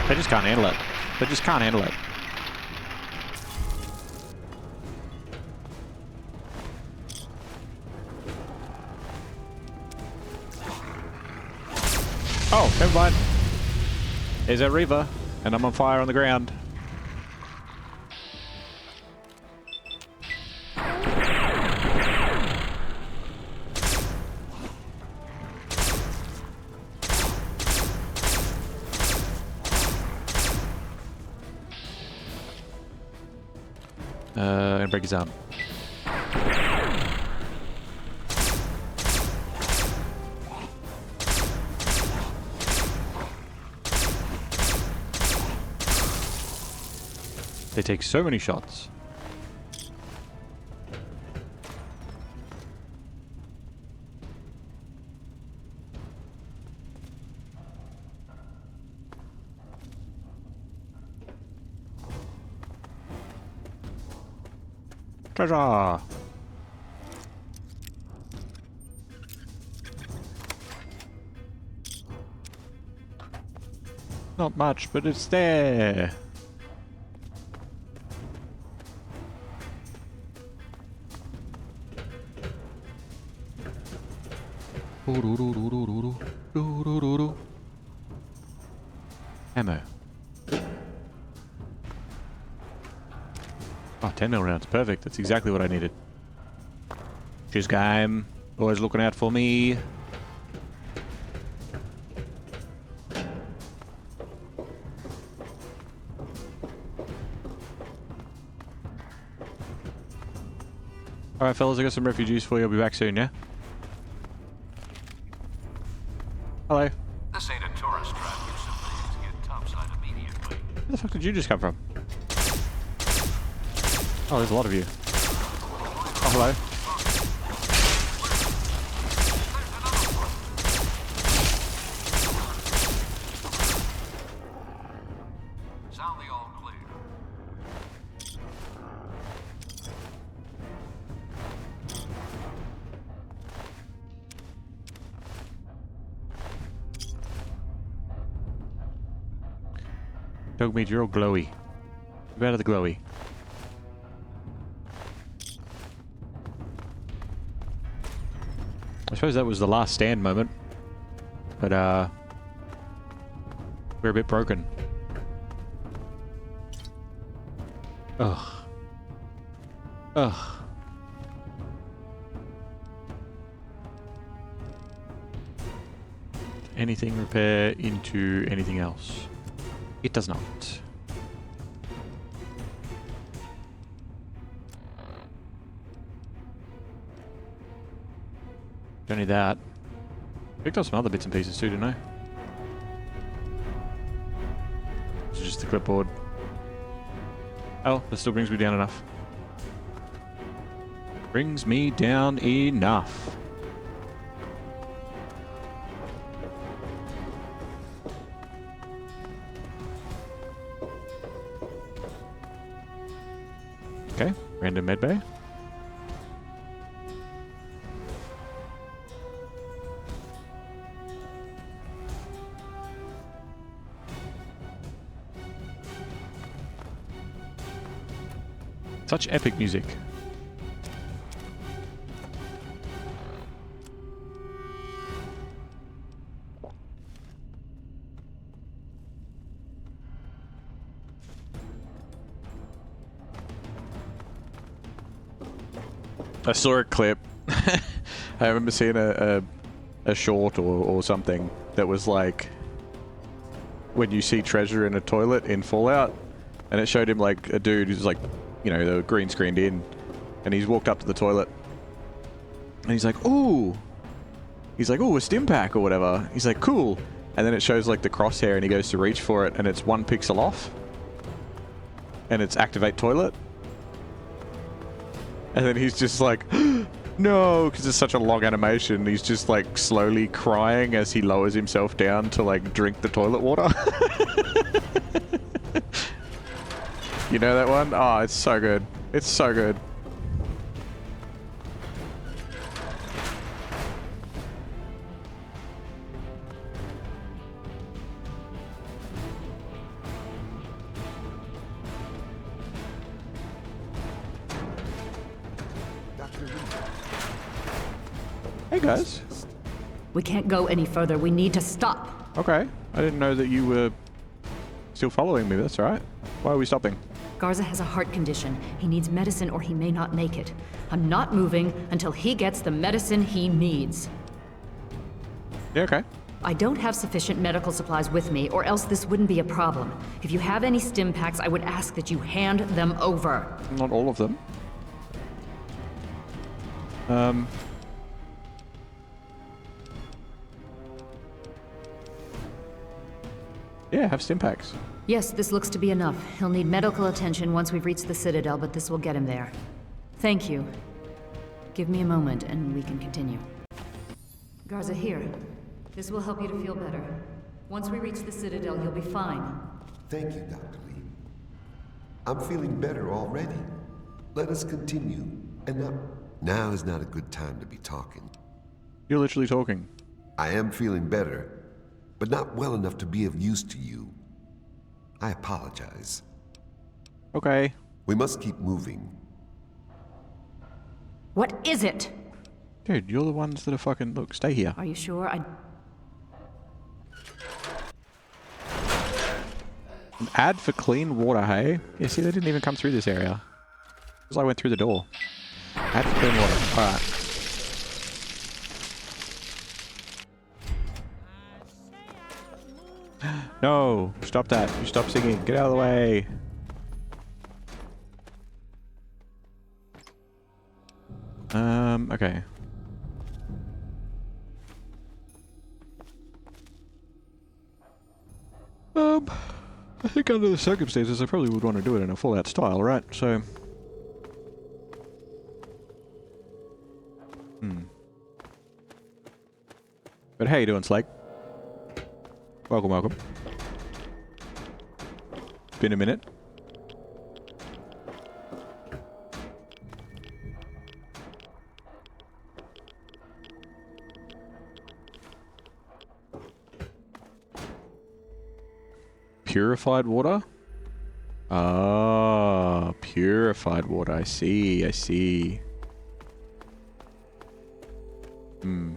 They just can't handle it. They just can't handle it. Oh, never mind. There's a Reaver, and I'm on fire on the ground. I'm gonna break his arm. They take so many shots. Treasure! Not much, but it's there. Ammo. Oh, 10mm rounds. Perfect. That's exactly what I needed. Cheers, game. Always looking out for me. Alright, fellas, I got some refugees for you. I'll be back soon, yeah? Hello. The Where the fuck did you just come from? Oh, there's a lot of you. Oh, hello. Sound the all clear. Dog meat, you're all glowy. Get out of the glowy. I suppose that was the last stand moment. But, we're a bit broken. Ugh. Ugh. Anything repair into anything else? It does not. Don't need that. Picked up some other bits and pieces too, didn't I? It's just the clipboard. Oh, that still brings me down enough. Brings me down enough. Okay, random medbay. Such epic music. I saw a clip. I remember seeing a short or something that was like when you see treasure in a toilet in Fallout, and it showed him like a dude who's like, you know, the green screened in, and he's walked up to the toilet, and he's like, "Ooh," he's like, "Ooh, a stim pack or whatever." He's like, "Cool," and then it shows like the crosshair, and he goes to reach for it, and it's 1 pixel off, and it's activate toilet, and then he's just like, "No," because it's such a long animation. He's just like slowly crying as he lowers himself down to like drink the toilet water. You know that one? Oh, it's so good. It's so good. Hey guys. We can't go any further. We need to stop. Okay. I didn't know that you were still following me. That's alright. Why are we stopping? Garza has a heart condition. He needs medicine or he may not make it. I'm not moving until he gets the medicine he needs. Yeah, okay. I don't have sufficient medical supplies with me, or else this wouldn't be a problem. If you have any stim packs, I would ask that you hand them over. Not all of them. Yeah, have stim packs. Yes, this looks to be enough. He'll need medical attention once we've reached the Citadel, but this will get him there. Thank you. Give me a moment, and we can continue. Garza, here. This will help you to feel better. Once we reach the Citadel, you'll be fine. Thank you, Dr. Lee. I'm feeling better already. Let us continue. And now is not a good time to be talking. You're literally talking. I am feeling better, but not well enough to be of use to you. I apologize. Okay. We must keep moving. What is it? Dude, you're the ones that are fucking... Look, stay here. Are you sure? An ad for clean water, hey? Yeah, see, they didn't even come through this area. Because I went through the door. Ad for clean water. Alright. No! Stop that. You stop singing. Get out of the way. Okay. I think under the circumstances, I probably would want to do it in a Fallout style, right? So... But how you doing, Slake? Welcome, welcome. Been a minute. Purified water? Ah, purified water. I see, I see. Hmm.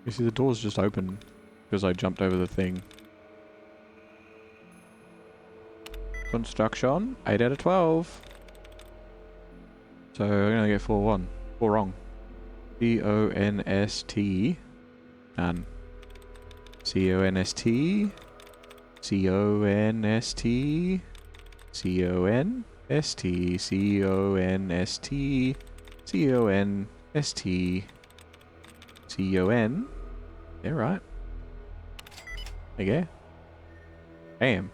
You see, the door's just open because I jumped over the thing. Construction, 8 out of 12. So I'm gonna get 4 wrong. C-O-N-S-T. None. C-O-N-S-T. C-O-N-S-T. C-O-N-S-T. C-O-N-S-T. C-O-N-S-T. C-O-N. Yeah, right. There you go. Damn.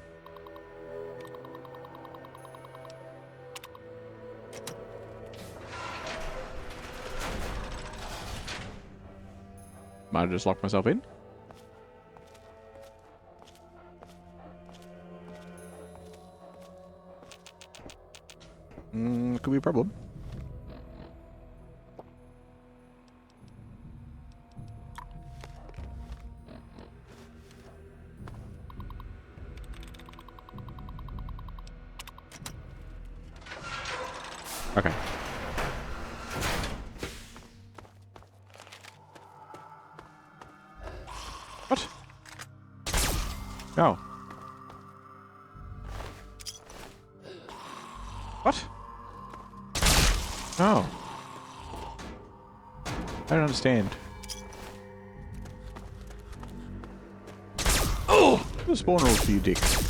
Might have just locked myself in. Could be a problem. Okay. What? Oh. What? Oh. I don't understand. Oh! The spawn rolls for you dicks.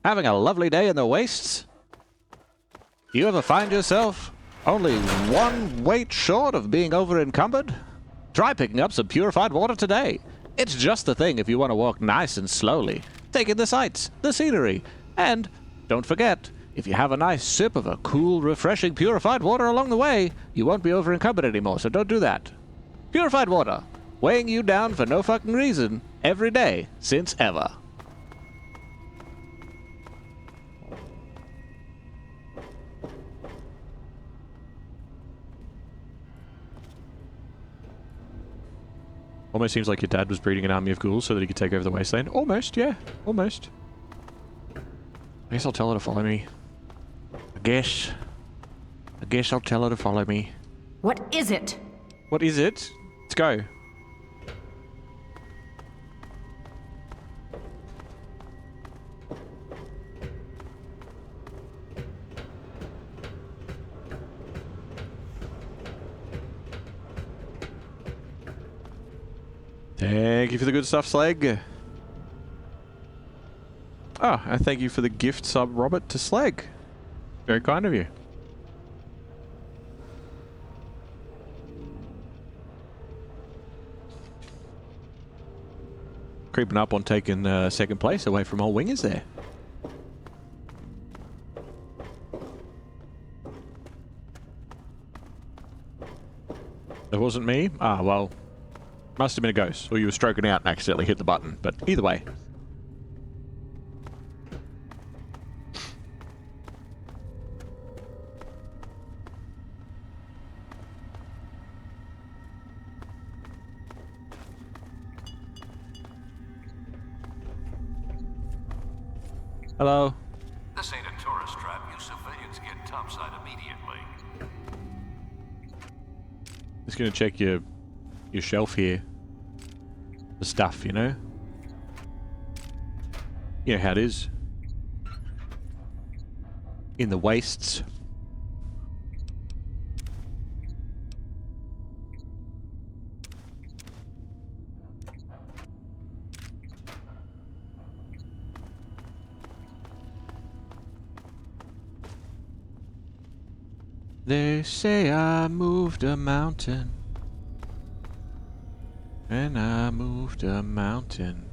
Having a lovely day in the wastes? You ever find yourself only one weight short of being over-encumbered? Try picking up some purified water today. It's just the thing if you want to walk nice and slowly, take in the sights, the scenery, and don't forget, if you have a nice sip of a cool, refreshing purified water along the way, you won't be over-encumbered anymore, so don't do that. Purified water, weighing you down for no fucking reason, every day, since ever. Almost seems like your dad was breeding an army of ghouls so that he could take over the wasteland. Almost, yeah. Almost. I guess I'll tell her to follow me. I guess I'll tell her to follow me. What is it? What is it? Let's go. Thank you for the good stuff, Slag. Ah, and thank you for the gift sub, Robert, to Slag. Very kind of you. Creeping up on taking second place away from old Wingers there. It wasn't me? Ah, well. Must have been a ghost, or you were stroking out and accidentally hit the button, but either way. Hello. This ain't a tourist trap. You civilians get topside immediately. Just gonna check your shelf here. The stuff, you know? You know how it is. In the wastes. They say I moved a mountain. And I moved a mountain.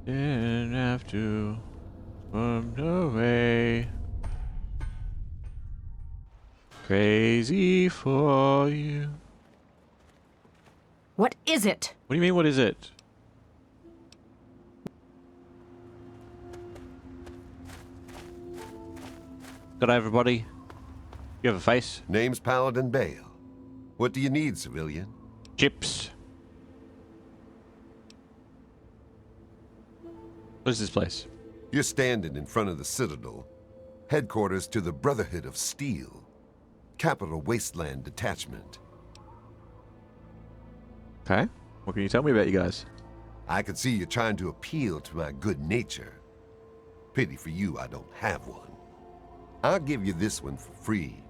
Didn't have to run away. Crazy for you. What is it? What do you mean, what is it? Good day, everybody. You have a face? Name's Paladin Bale. What do you need, civilian? Chips. What is this place? You're standing in front of the Citadel, headquarters to the Brotherhood of Steel, Capital Wasteland Detachment. Okay. What can you tell me about you guys? I can see you're trying to appeal to my good nature. Pity for you, I don't have one. I'll give you this one for free.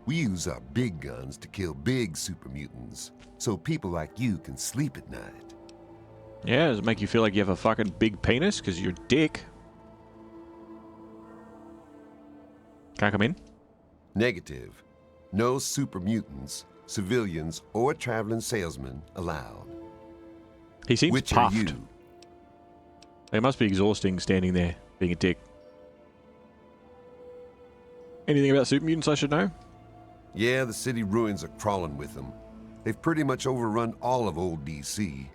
We use our big guns to kill big super mutants, so people like you can sleep at night. Yeah, does it make you feel like you have a fucking big penis? Because you're a dick. Can I come in? Negative. No super mutants, civilians, or traveling salesmen allowed. He seems Which puffed. are you? It must be exhausting standing there, being a dick. Anything about super mutants I should know? Yeah, the city ruins are crawling with them. They've pretty much overrun all of old DC.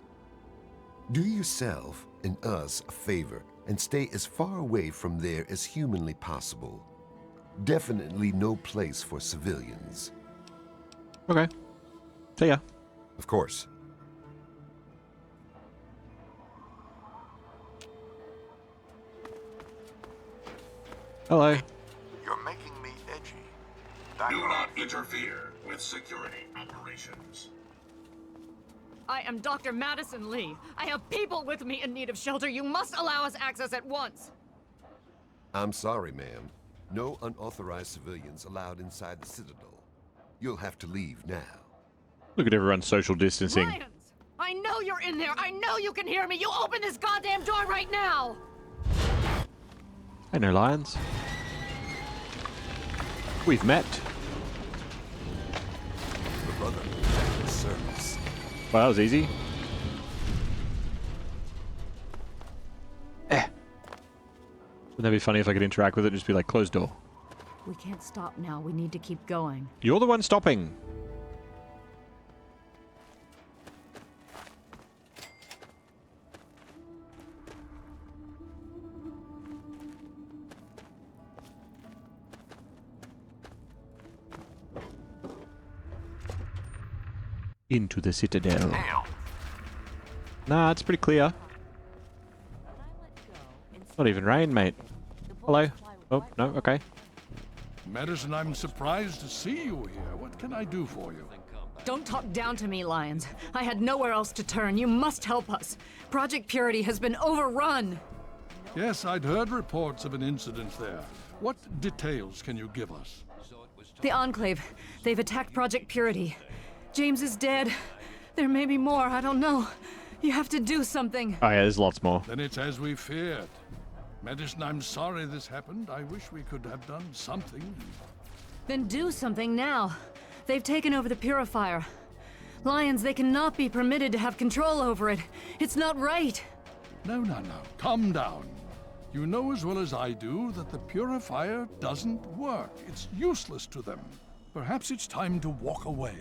Do yourself and us a favor and stay as far away from there as humanly possible. Definitely no place for civilians. Okay. See ya. Of course. Hello. You're making me edgy. Do not interfere with security operations. I am Dr. Madison Lee. I have people with me in need of shelter. You must allow us access at once. I'm sorry, ma'am. No unauthorized civilians allowed inside the Citadel. You'll have to leave now. Look at everyone social distancing. Lions! I know you're in there. I know you can hear me. You open this goddamn door right now. Hey, no lions. We've met. The brother at the service. Well, that was easy. Wouldn't that be funny if I could interact with it and just be like, closed door? We can't stop now. We need to keep going. You're the one stopping. Into the Citadel. Hail. Nah, it's pretty clear. Not even rain, mate. Hello? Oh, no, okay. Madison, I'm surprised to see you here. What can I do for you? Don't talk down to me, Lions. I had nowhere else to turn. You must help us. Project Purity has been overrun. Yes, I'd heard reports of an incident there. What details can you give us? The Enclave. They've attacked Project Purity. James is dead. There may be more. I don't know. You have to do something. Oh yeah, there's lots more. Then it's as we feared. Madison, I'm sorry this happened. I wish we could have done something. Then do something now. They've taken over the Purifier. Lions, they cannot be permitted to have control over it. It's not right. No. Calm down. You know as well as I do that the Purifier doesn't work. It's useless to them. Perhaps it's time to walk away.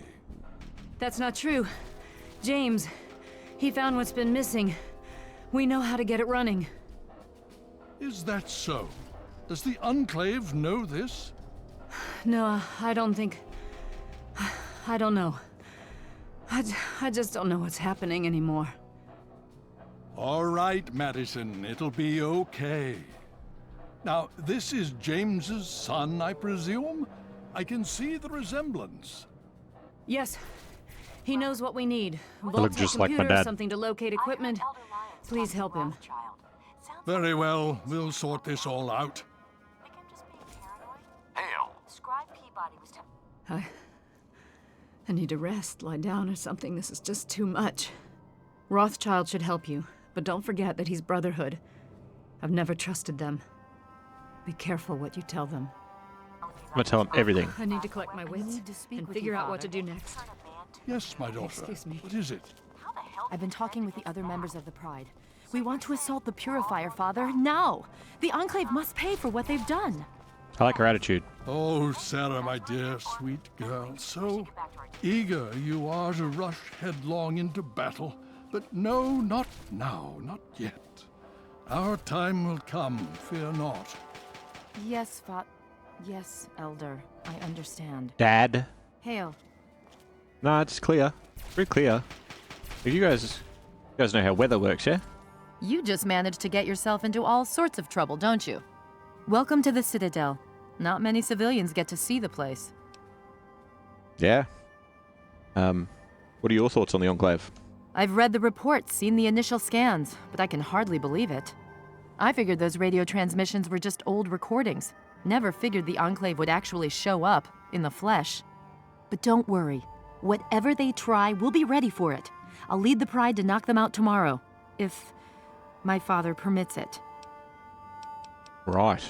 That's not true. James, he found what's been missing. We know how to get it running. Is that so? Does the Enclave know this? No, I don't think... I don't know. I just don't know what's happening anymore. All right, Madison, it'll be okay. Now, this is James's son, I presume? I can see the resemblance. Yes. He knows what we need. look just like my dad. Something to locate equipment. Please help him. Very well, we'll sort this all out. Hail. I need to rest, lie down or something. This is just too much. Rothschild should help you, but don't forget that he's Brotherhood. I've never trusted them. Be careful what you tell them. I'm gonna tell him everything. I need to collect my wits and figure out what to do next. Yes, my daughter. Excuse me. What is it? I've been talking with the other members of the Pride. We want to assault the Purifier, Father, now! The Enclave must pay for what they've done. I like her attitude. Oh, Sarah, my dear, sweet girl, so eager you are to rush headlong into battle. But no, not now, not yet. Our time will come, fear not. Yes, Yes, Elder. I understand. Dad. Hail. No, it's clear. Very clear. You guys know how weather works, yeah? You just managed to get yourself into all sorts of trouble, don't you? Welcome to the Citadel. Not many civilians get to see the place. Yeah. What are your thoughts on the Enclave? I've read the reports, seen the initial scans, but I can hardly believe it. I figured those radio transmissions were just old recordings. Never figured the Enclave would actually show up, in the flesh. But don't worry. Whatever they try, we'll be ready for it. I'll lead the Pride to knock them out tomorrow, if my father permits it. Right.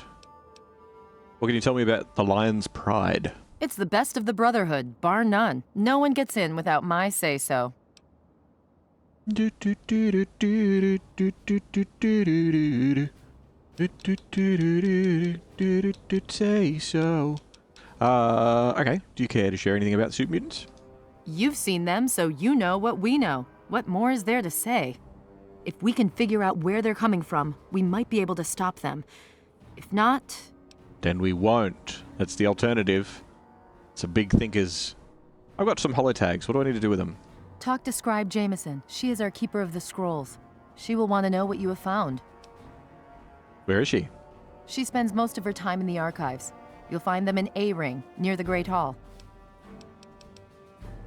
What can you tell me about the Lion's Pride? It's the best of the Brotherhood, bar none. No one gets in without my say-so. Say so. Okay. Do you care to share anything about Super Mutants? You've seen them, so you know what we know. What more is there to say? If we can figure out where they're coming from, we might be able to stop them. If not... Then we won't. That's the alternative. It's a big thinkers. I've got some holotags. What do I need to do with them? Talk to Scribe Jameson. She is our keeper of the scrolls. She will want to know what you have found. Where is she? She spends most of her time in the archives. You'll find them in A-Ring, near the Great Hall.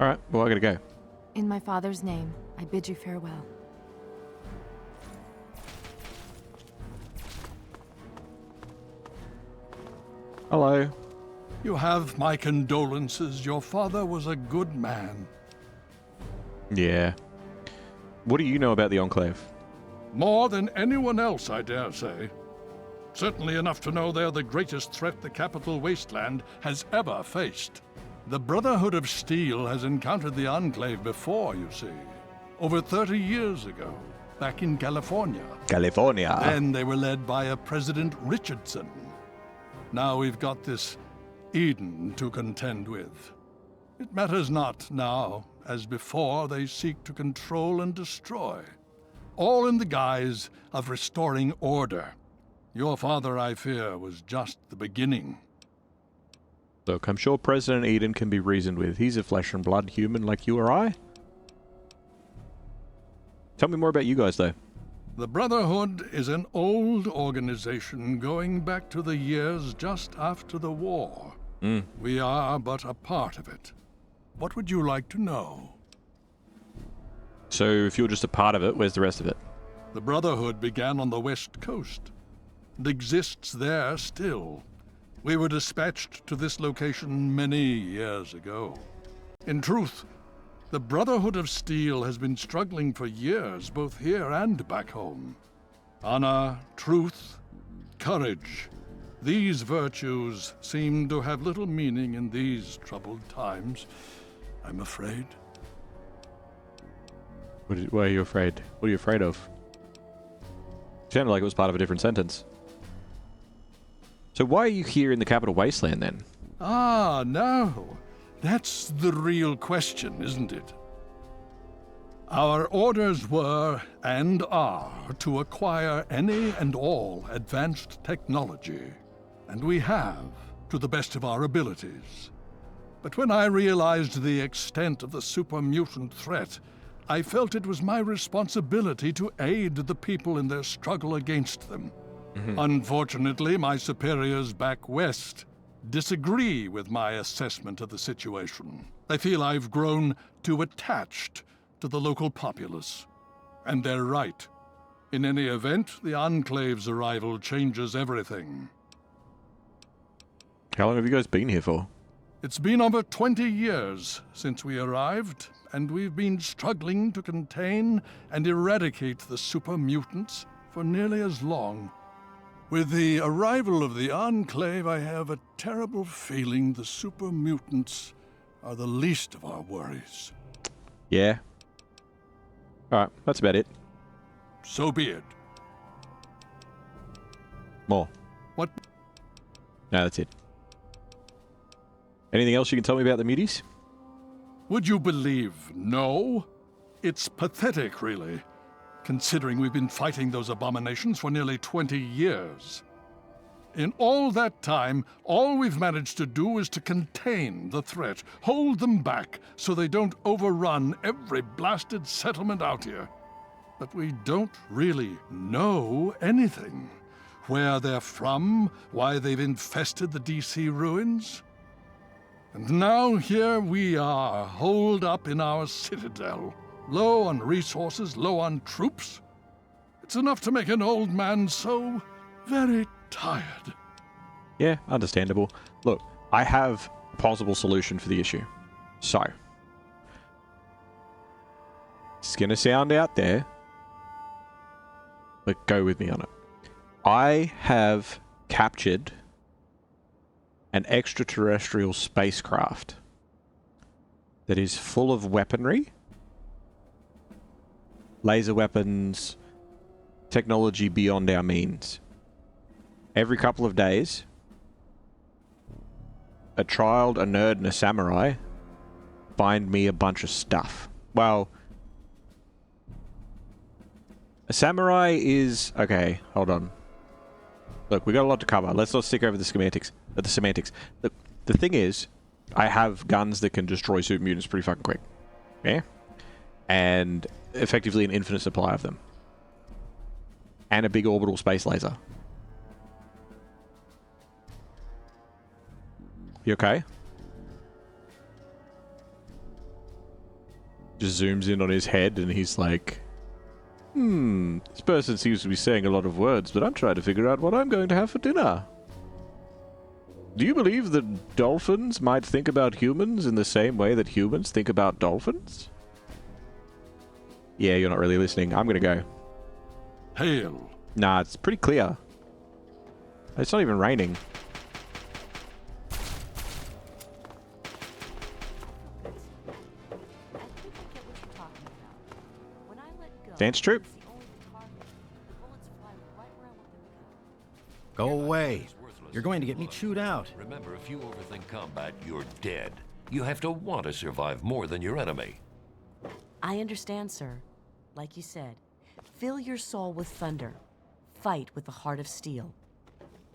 Alright, well I gotta go. In my father's name, I bid you farewell. Hello. You have my condolences. Your father was a good man. Yeah. What do you know about the Enclave? More than anyone else, I dare say. Certainly enough to know they're the greatest threat the Capital Wasteland has ever faced. The Brotherhood of Steel has encountered the Enclave before, you see. Over 30 years ago, back in California. California. Then they were led by a President Richardson. Now we've got this Eden to contend with. It matters not now. As before, they seek to control and destroy. All in the guise of restoring order. Your father, I fear, was just the beginning. Look, I'm sure President Eden can be reasoned with. He's a flesh and blood human like you or I. Tell me more about you guys, though. The Brotherhood is an old organization going back to the years just after the war. We are but a part of it. What would you like to know? So, if you're just a part of it, where's the rest of it? The Brotherhood began on the West Coast. It exists there still. We were dispatched to this location many years ago. In truth, the Brotherhood of Steel has been struggling for years, both here and back home. Honor, truth, courage. These virtues seem to have little meaning in these troubled times, I'm afraid. Why are you afraid? What are you afraid of? It sounded like it was part of a different sentence. So why are you here in the Capital Wasteland, then? Ah, no. That's the real question, isn't it? Our orders were, and are, to acquire any and all advanced technology. And we have, to the best of our abilities. But when I realized the extent of the super mutant threat, I felt it was my responsibility to aid the people in their struggle against them. Unfortunately, my superiors back west disagree with my assessment of the situation. They feel I've grown too attached to the local populace. And they're right. In any event, the Enclave's arrival changes everything. How long have you guys been here for? It's been over 20 years since we arrived, and we've been struggling to contain and eradicate the super mutants for nearly as long. With the arrival of the Enclave, I have a terrible feeling the super mutants are the least of our worries. Yeah. Alright, that's about it. So be it. More. What? No, that's it. Anything else you can tell me about the muties? Would you believe no? It's pathetic, really, considering we've been fighting those abominations for nearly 20 years. In all that time, all we've managed to do is to contain the threat, hold them back so they don't overrun every blasted settlement out here. But we don't really know anything. Where they're from, why they've infested the DC ruins. And now here we are, holed up in our citadel, low on resources, low on troops. It's enough to make an old man so very tired. Yeah, understandable. Look, I have a possible solution for the issue. So, it's gonna sound out there, but go with me on it. I have captured an extraterrestrial spacecraft that is full of weaponry, laser weapons, technology beyond our means. Every couple of days, a child, a nerd, and a samurai find me a bunch of stuff. Well, a samurai is... Okay, hold on. Look, we got a lot to cover. Let's not stick over the semantics. Look, the thing is, I have guns that can destroy super mutants pretty fucking quick. Yeah? And effectively an infinite supply of them. And a big orbital space laser. You okay? Just zooms in on his head and he's like... this person seems to be saying a lot of words, but I'm trying to figure out what I'm going to have for dinner. Do you believe that dolphins might think about humans in the same way that humans think about dolphins? Yeah, you're not really listening. I'm gonna go. Hail. Nah, it's pretty clear. It's not even raining. Dance troupe? Go away. You're going to get me chewed out. Remember, if you overthink combat, you're dead. You have to want to survive more than your enemy. I understand, sir. Like you said, fill your soul with thunder. Fight with the heart of steel.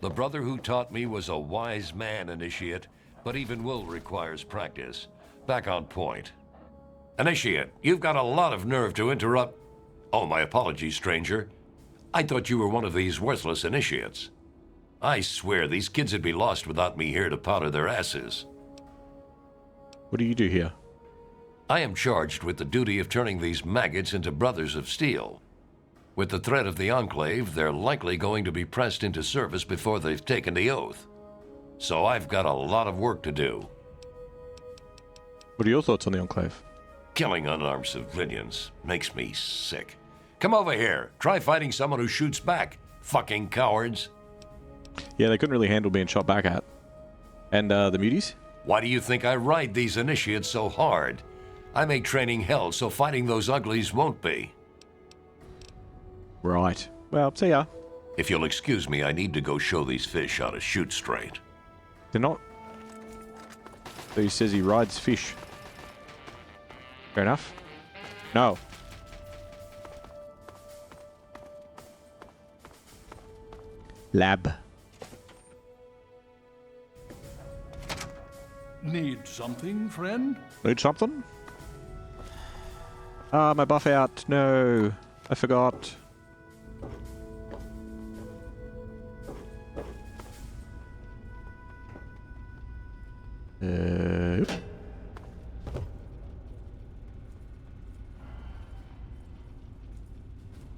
The brother who taught me was a wise man, Initiate, but even will requires practice. Back on point. Initiate, you've got a lot of nerve to interrupt... Oh, my apologies, stranger. I thought you were one of these worthless initiates. I swear these kids would be lost without me here to powder their asses. What do you do here? I am charged with the duty of turning these maggots into brothers of steel. With the threat of the Enclave, they're likely going to be pressed into service before they've taken the oath. So I've got a lot of work to do. What are your thoughts on the Enclave? Killing unarmed civilians makes me sick. Come over here. Try fighting someone who shoots back. Fucking cowards. Yeah, they couldn't really handle being shot back at. And, the muties? Why do you think I ride these initiates so hard? I make training hell so fighting those uglies won't be. Right. Well, see ya. If you'll excuse me, I need to go show these fish how to shoot straight. They're not... So he says he rides fish. Fair enough. No. Lab. Need something, friend? Need something? Ah, my buff out. No. I forgot.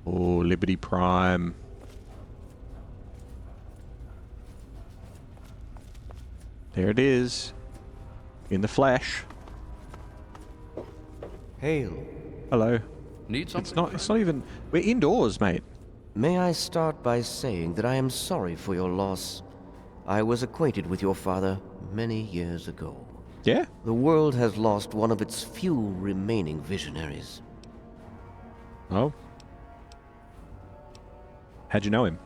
Oh, Liberty Prime. There it is. In the flesh. Hail. Hello. Need something? It's not even... We're indoors, mate. May I start by saying that I am sorry for your loss. I was acquainted with your father many years ago. Yeah? The world has lost one of its few remaining visionaries. Oh. How'd you know him?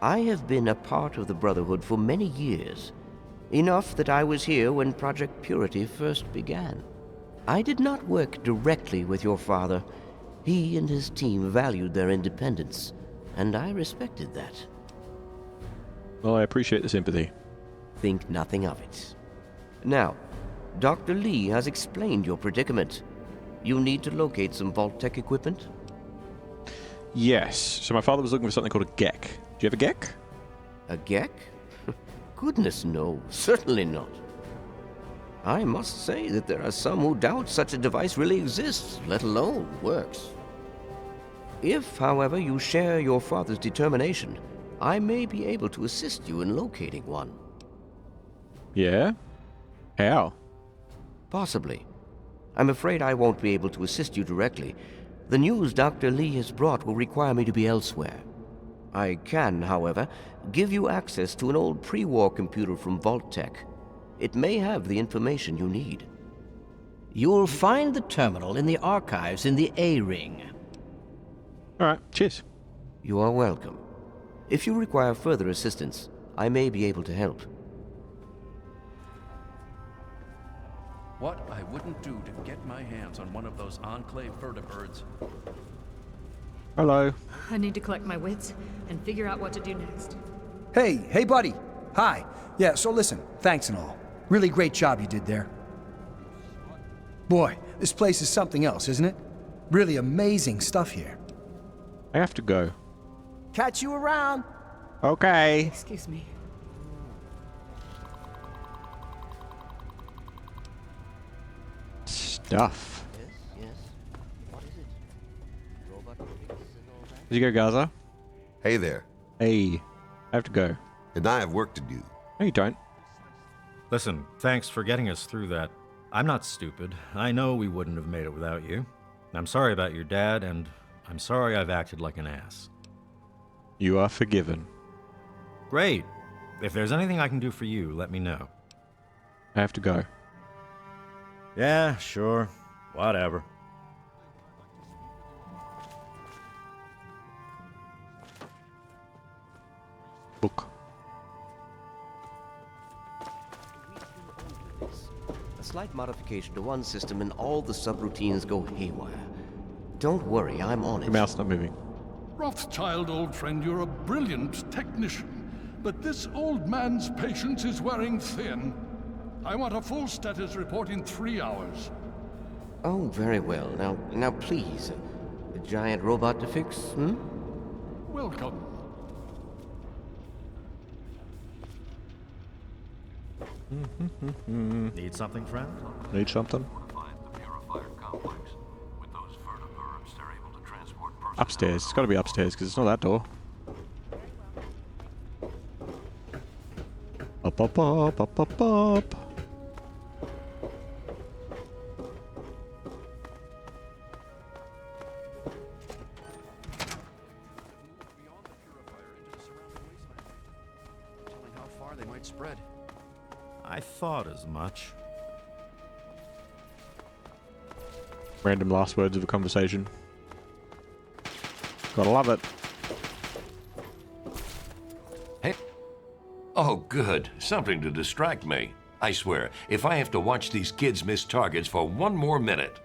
I have been a part of the Brotherhood for many years. Enough that I was here when Project Purity first began. I did not work directly with your father. He and his team valued their independence, and I respected that. Well, I appreciate the sympathy. Think nothing of it. Now, Dr. Lee has explained your predicament. You need to locate some Vault-Tec equipment? Yes. So my father was looking for something called a GEC. Do you have a GEC? A GEC? Goodness, no. Certainly not. I must say that there are some who doubt such a device really exists, let alone works. If, however, you share your father's determination, I may be able to assist you in locating one. Yeah? How? Possibly. I'm afraid I won't be able to assist you directly. The news Dr. Lee has brought will require me to be elsewhere. I can, however, give you access to an old pre-war computer from Vault-Tec. It may have the information you need. You'll find the terminal in the archives in the A-Ring. Alright, cheers. You are welcome. If you require further assistance, I may be able to help. What I wouldn't do to get my hands on one of those Enclave vertibirds. Hello. I need to collect my wits and figure out what to do next. Hey, buddy. Hi. Yeah, so listen, thanks and all. Really great job you did there. Boy, this place is something else, isn't it? Really amazing stuff here. I have to go. Catch you around. Okay. Excuse me. Stuff. Yes. What is it? Robot pigs and all that? Did you go, Gaza? Hey there. Hey. I have to go. And I have work to do. No, you don't. Listen, thanks for getting us through that. I'm not stupid. I know we wouldn't have made it without you. I'm sorry about your dad, and I'm sorry I've acted like an ass. You are forgiven. Great. If there's anything I can do for you, let me know. I have to go. Yeah, sure. Whatever. Book. A slight modification to one system and all the subroutines go haywire. Don't worry, I'm on it. Your mouth's not moving. Rothschild, old friend, you're a brilliant technician. But this old man's patience is wearing thin. I want a full status report in 3 hours. Oh, very well. Now please. A giant robot to fix, hmm? Welcome. Need something, friend? Need something? Upstairs. It's got to be upstairs because it's not that door. Up. Spread. I thought as much. Random last words of a conversation. Gotta love it. Hey. Oh, good. Something to distract me. I swear, if I have to watch these kids miss targets for one more minute.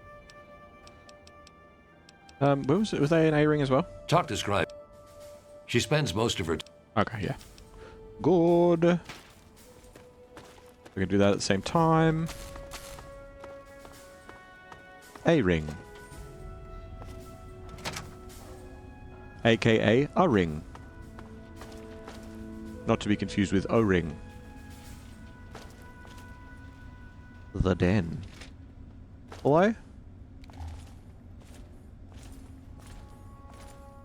What was it? Was they an A-ring as well? Talk to Scribe. She spends most of her... Okay, yeah. Good. We can do that at the same time. A-ring. AKA a ring. Not to be confused with O-ring. The den. Hello?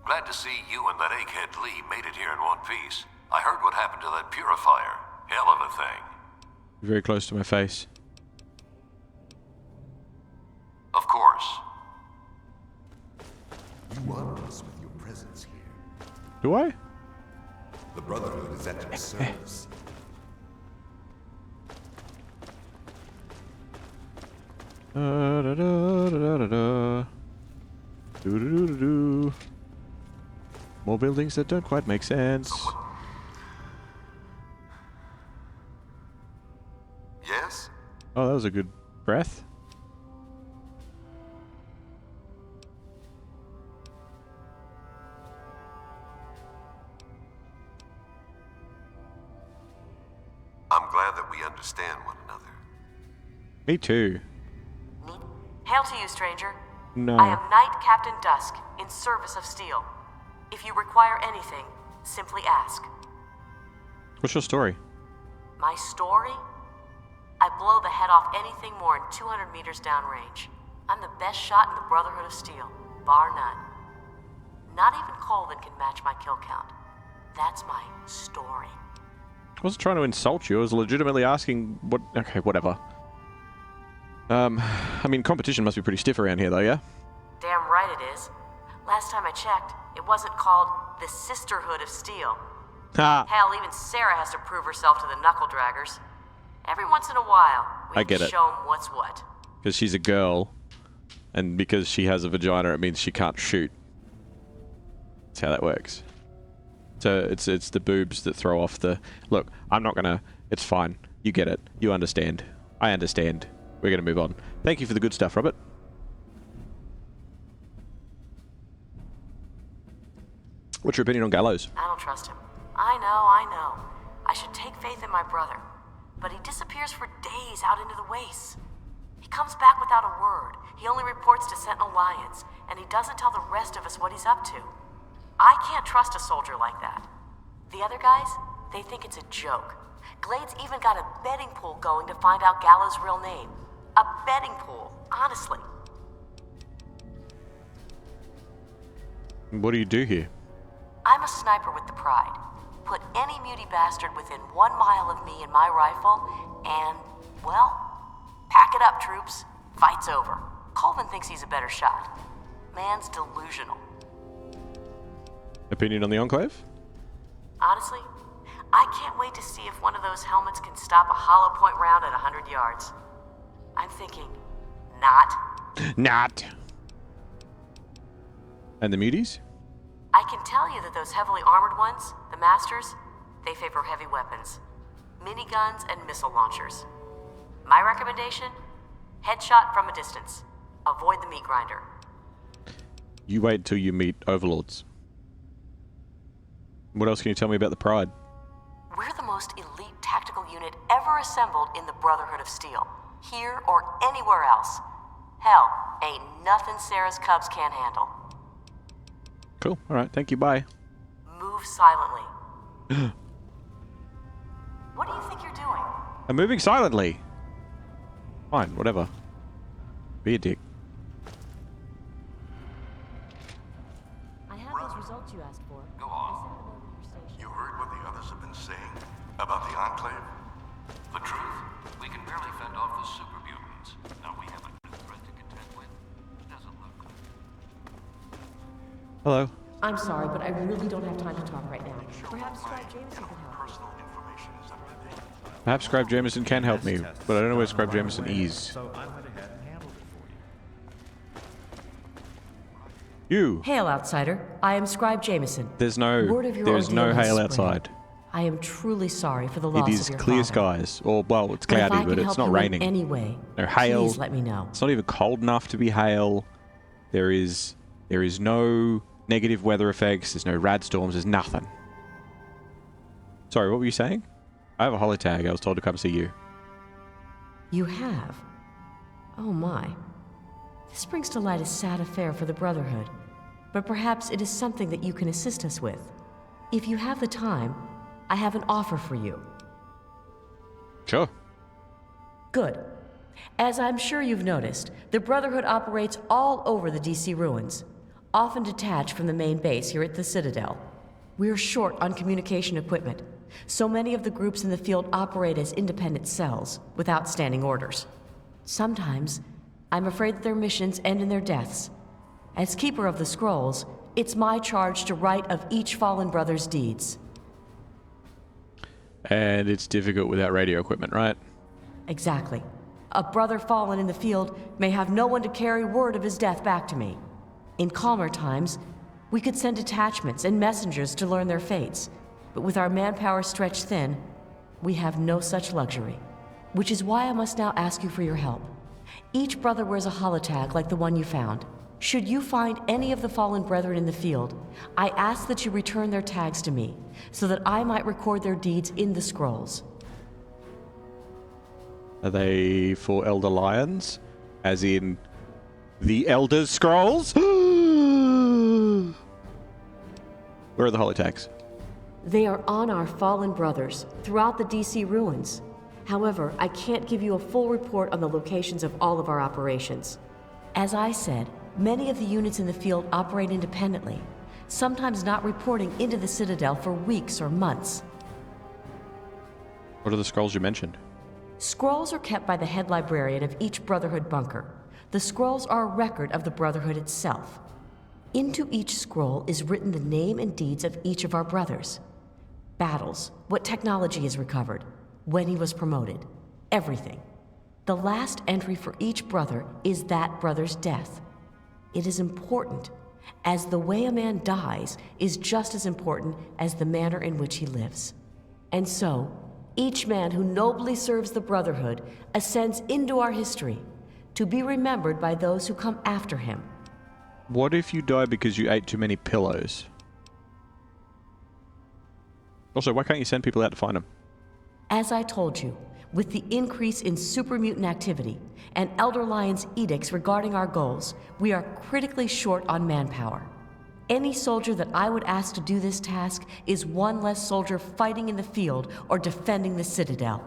Glad to see you and that egghead Lee made it here in one piece. I heard what happened to that purifier. Hell of a thing. Very close to my face. Of course. You honor us with your presence here. Do I? The Brotherhood is at your service. Da, da, da, da, da, da. Do, do, do, do, do. More buildings that don't quite make sense. Yes? Oh, that was a good breath. I'm glad that we understand one another. Me too. Hail to you, stranger. No. I am Knight Captain Dusk, in service of Steel. If you require anything, simply ask. What's your story? My story? I blow the head off anything more than 200 meters downrange. I'm the best shot in the Brotherhood of Steel, bar none. Not even Colvin can match my kill count. That's my story. I wasn't trying to insult you. I was legitimately asking what... Okay, whatever. I mean, competition must be pretty stiff around here, though, yeah? Damn right it is. Last time I checked, it wasn't called the Sisterhood of Steel. Ha! Hell, even Sarah has to prove herself to the knuckle draggers. Every once in a while, we I get it. show 'em what's what. Because she's a girl, and because she has a vagina, it means she can't shoot. That's how that works. So it's the boobs that throw off the... Look, I'm not gonna... It's fine. You get it. You understand. I understand. We're gonna move on. Thank you for the good stuff, Robert. What's your opinion on Gallows? I don't trust him. I know. I should take faith in my brother. But he disappears for days out into the wastes. He comes back without a word. He only reports to Sentinel Lions, and he doesn't tell the rest of us what he's up to. I can't trust a soldier like that. The other guys, they think it's a joke. Glade's even got a betting pool going to find out Gallows' real name. A betting pool, honestly. What do you do here? I'm a sniper with the Pride. Put any muty bastard within 1 mile of me and my rifle, and, well, pack it up, troops. Fight's over. Colvin thinks he's a better shot. Man's delusional. Opinion on the Enclave? Honestly, I can't wait to see if one of those helmets can stop a hollow point round at 100 yards. I'm thinking, not. Not. And the muties? I can tell you that those heavily armored ones, the Masters, they favor heavy weapons. Miniguns and missile launchers. My recommendation? Headshot from a distance. Avoid the meat grinder. You wait till you meet overlords. What else can you tell me about the Pride? We're the most elite tactical unit ever assembled in the Brotherhood of Steel. Here or anywhere else. Hell, ain't nothing Sarah's Cubs can't handle. Cool. Alright, thank you, bye. Move silently. What do you think you're doing? I'm moving silently. Fine, whatever. Be a dick. I have those results you asked for. Go on. You heard what the others have been saying about the Enclave? The truth? We can barely fend off the super mutants. Now we have a new threat to contend with. It doesn't look good. Hello. I'm sorry, but I really don't have time to talk right now. Perhaps Scribe Jameson can help. Perhaps Scribe Jameson can help me, but I don't know where Scribe Jameson is. So I went ahead and handled it for you. You. Hail, outsider. I am Scribe Jameson. There's Word no of your there's no ordeal has hail spread. outside. I am truly sorry for the loss It is of your clear father. skies. Or well, it's But if cloudy, I but can it's help not you in raining. any way, No hail. please let me know. It's not even cold enough to be hail. There is no negative weather effects. There's no rad storms. There's nothing. Sorry, what were you saying? I have a holo tag. I was told to come see you. You have? Oh my. This brings to light a sad affair for the Brotherhood. But perhaps it is something that you can assist us with. If you have the time, I have an offer for you. Sure. Good. As I'm sure you've noticed, the Brotherhood operates all over the DC ruins. often detached from the main base here at the Citadel. We're short on communication equipment, so many of the groups in the field operate as independent cells, without standing orders. Sometimes, I'm afraid that their missions end in their deaths. As Keeper of the Scrolls, it's my charge to write of each fallen brother's deeds. And it's difficult without radio equipment, right? Exactly. A brother fallen in the field may have no one to carry word of his death back to me. In calmer times, we could send detachments and messengers to learn their fates, but with our manpower stretched thin, we have no such luxury. Which is why I must now ask you for your help. Each brother wears a holotag like the one you found. Should you find any of the fallen brethren in the field, I ask that you return their tags to me, so that I might record their deeds in the scrolls. Are they for Elder Lions? As in the Elder Scrolls? Where are the holotags? They are on our fallen brothers throughout the DC ruins. However, I can't give you a full report on the locations of all of our operations. As I said, many of the units in the field operate independently, sometimes not reporting into the Citadel for weeks or months. What are the scrolls you mentioned? Scrolls are kept by the head librarian of each Brotherhood bunker. The scrolls are a record of the Brotherhood itself. Into each scroll is written the name and deeds of each of our brothers. Battles, what technology is recovered, when he was promoted, everything. The last entry for each brother is that brother's death. It is important, as the way a man dies is just as important as the manner in which he lives. And so, each man who nobly serves the Brotherhood ascends into our history, to be remembered by those who come after him. What if you die because you ate too many pillows? Also, why can't you send people out to find them? As I told you, with the increase in super mutant activity and Elder Lion's edicts regarding our goals, we are critically short on manpower. Any soldier that I would ask to do this task is one less soldier fighting in the field or defending the Citadel.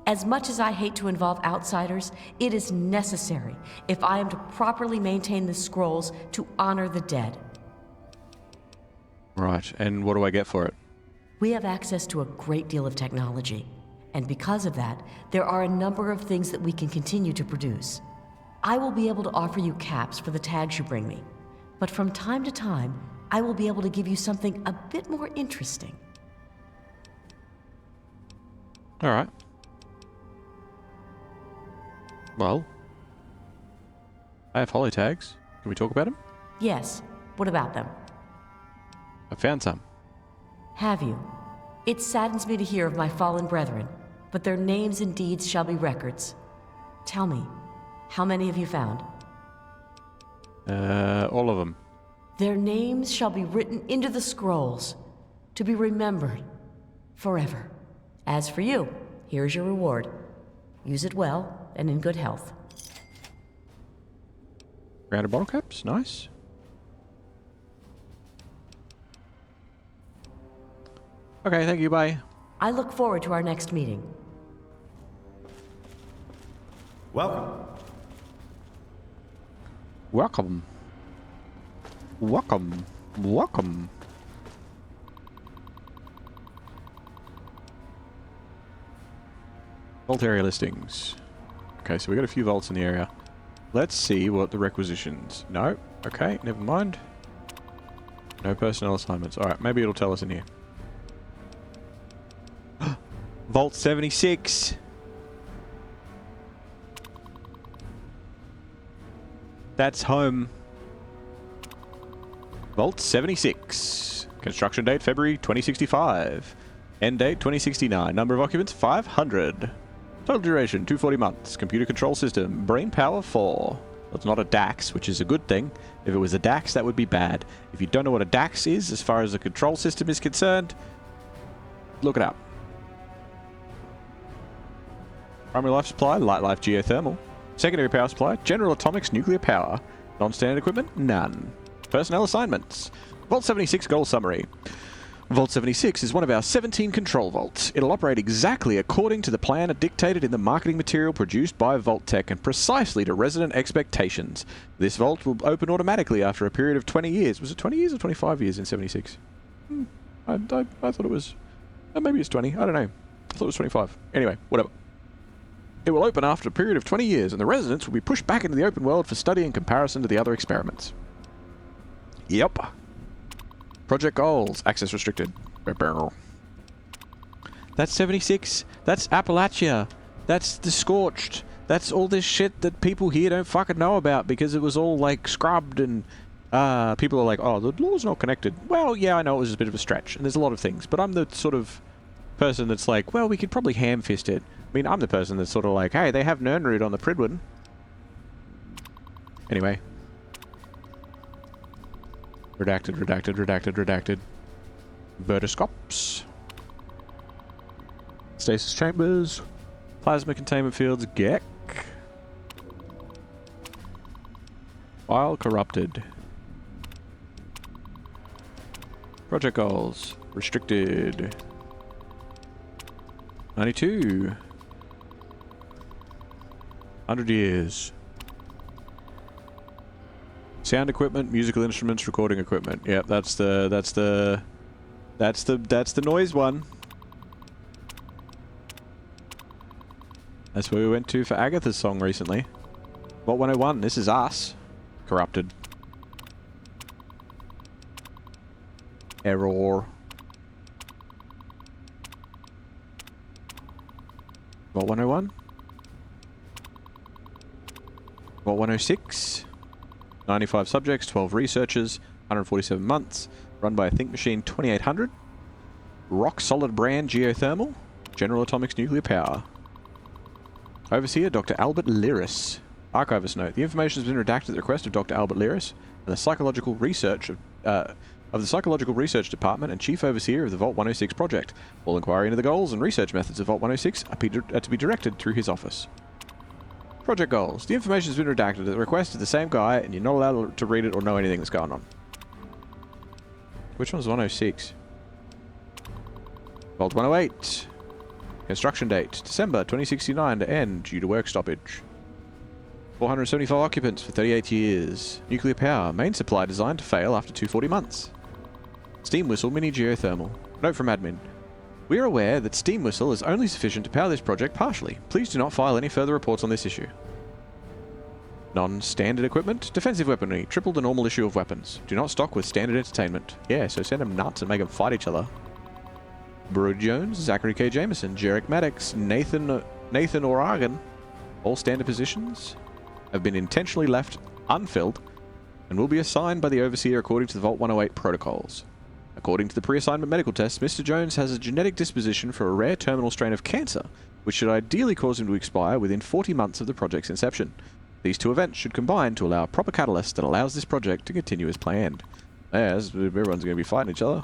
As much as I hate to involve outsiders, it is necessary if I am to properly maintain the scrolls to honor the dead. Right, and what do I get for it? We have access to a great deal of technology, and because of that, there are a number of things that we can continue to produce. I will be able to offer you caps for the tags you bring me, but from time to time, I will be able to give you something a bit more interesting. All right. Well, I have holotags. Can we talk about them? Yes. What about them? I found some. Have you? It saddens me to hear of my fallen brethren, but their names and deeds shall be records. Tell me, how many have you found? All of them. Their names shall be written into the scrolls, to be remembered forever. As for you, here's your reward. Use it well and in good health. Rounded bottle caps, nice. Okay, thank you, bye. I look forward to our next meeting. Welcome. Welcome. Welcome. Welcome. Vault area listings. Okay, so we got a few vaults in the area. Let's see what the requisitions. No. Okay, never mind. No personnel assignments. Alright, maybe it'll tell us in here. Vault 76. That's home. Vault 76. Construction date February 2065. End date 2069. Number of occupants 500. Total duration 240 months. Computer control system brain power 4. That's not a DAX, which is a good thing. If it was a DAX, that would be bad. If you don't know what a DAX is as far as the control system is concerned, look it up. Primary life supply, light life geothermal. Secondary power supply, general atomics, nuclear power. Non-standard equipment, none. Personnel assignments. Vault 76 goal summary. Vault 76 is one of our 17 control vaults. It'll operate exactly according to the plan dictated in the marketing material produced by Vault Tech and precisely to resident expectations. This vault will open automatically after a period of 20 years. Was it 20 years or 25 years in 76? I thought it was... maybe it's 20. I don't know. I thought it was 25. Anyway, whatever. It will open after a period of 20 years and the residents will be pushed back into the open world for study in comparison to the other experiments. Yep. Project goals. Access restricted. That's 76. That's Appalachia. That's the Scorched. That's all this shit that people here don't fucking know about because it was all like scrubbed and people are like, oh, the law's not connected. Well, yeah, I know it was a bit of a stretch and there's a lot of things, but I'm the sort of person that's like, well, we could probably ham-fist it. I mean, I'm the person that's sort of like, hey, they have Nernroot on the Pridwood. Anyway. Redacted, redacted, redacted, redacted. Vertiscopes. Stasis chambers. Plasma containment fields. Gek. File corrupted. Project goals. Restricted. 92. 100 years. Sound equipment, musical instruments, recording equipment. Yep, that's the noise one. That's where we went to for Agatha's song recently. Vault 101, this is us. Corrupted. Error. Vault 101. Vault 106. 95 subjects, 12 researchers, 147 months, run by a Think Machine 2800, rock solid brand geothermal, General Atomics nuclear power. Overseer Dr. Albert Liris. Archivist note: the information has been redacted at the request of Dr. Albert Liris and the psychological research of the Psychological Research Department and Chief Overseer of the Vault 106 project. All inquiry into the goals and research methods of Vault 106 are to be directed through his office. Project goals. The information has been redacted at the request of the same guy, and you're not allowed to read it or know anything that's going on. Which one's 106? Vault 108. Construction date, December 2069 to end due to work stoppage. 475 occupants for 38 years. Nuclear power. Main supply designed to fail after 240 months. Steam whistle mini geothermal. Note from admin. We are aware that steam whistle is only sufficient to power this project partially. Please do not file any further reports on this issue. Non-standard equipment. Defensive weaponry. Triple the normal issue of weapons. Do not stock with standard entertainment. Yeah, so send them nuts and make them fight each other. Brody Jones, Zachary K. Jameson, Jarek Maddox, Nathan O'Regan. All standard positions have been intentionally left unfilled and will be assigned by the Overseer according to the Vault 108 protocols. According to the pre-assignment medical tests, Mr. Jones has a genetic disposition for a rare terminal strain of cancer, which should ideally cause him to expire within 40 months of the project's inception. These two events should combine to allow a proper catalyst that allows this project to continue as planned. Everyone's going to be fighting each other.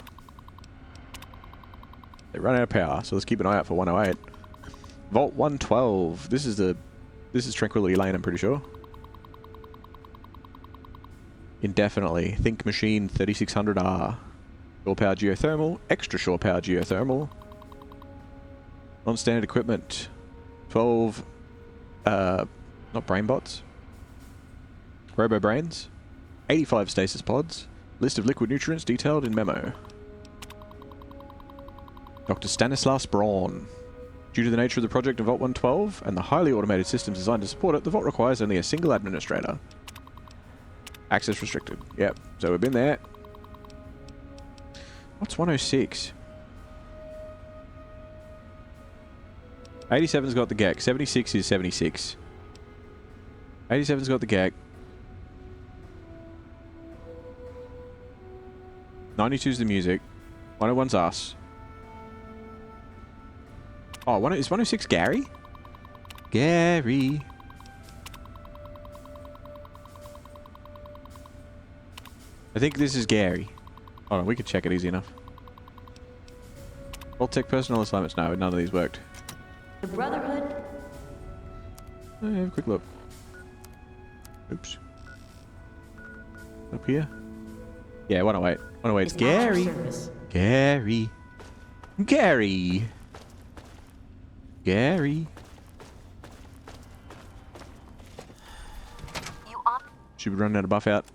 They run out of power, so let's keep an eye out for 108. Vault 112. This is Tranquility Lane, I'm pretty sure. Indefinitely. Think Machine 3600R. Shore power geothermal, extra shore power geothermal. Non-standard equipment. 12, not brain bots. Robo brains. 85 stasis pods. List of liquid nutrients detailed in memo. Dr. Stanislaus Braun. Due to the nature of the project of Vault 112 and the highly automated systems designed to support it, the Vault requires only a single administrator. Access restricted. Yep, so we've been there. What's 106? 87's got the GAC. 76 is 76. 87's got the GAC. 92's the music. 101's us. Oh, is 106 Gary? Gary. I think this is Gary. Hold on, we could check it easy enough. Vault Tech personnel assignments. No, none of these worked. The Brotherhood. Have a quick look. Oops. Up here. Yeah, 108. 108's It's at your Gary. service. Gary. Gary. Gary. Should be running out of buff out.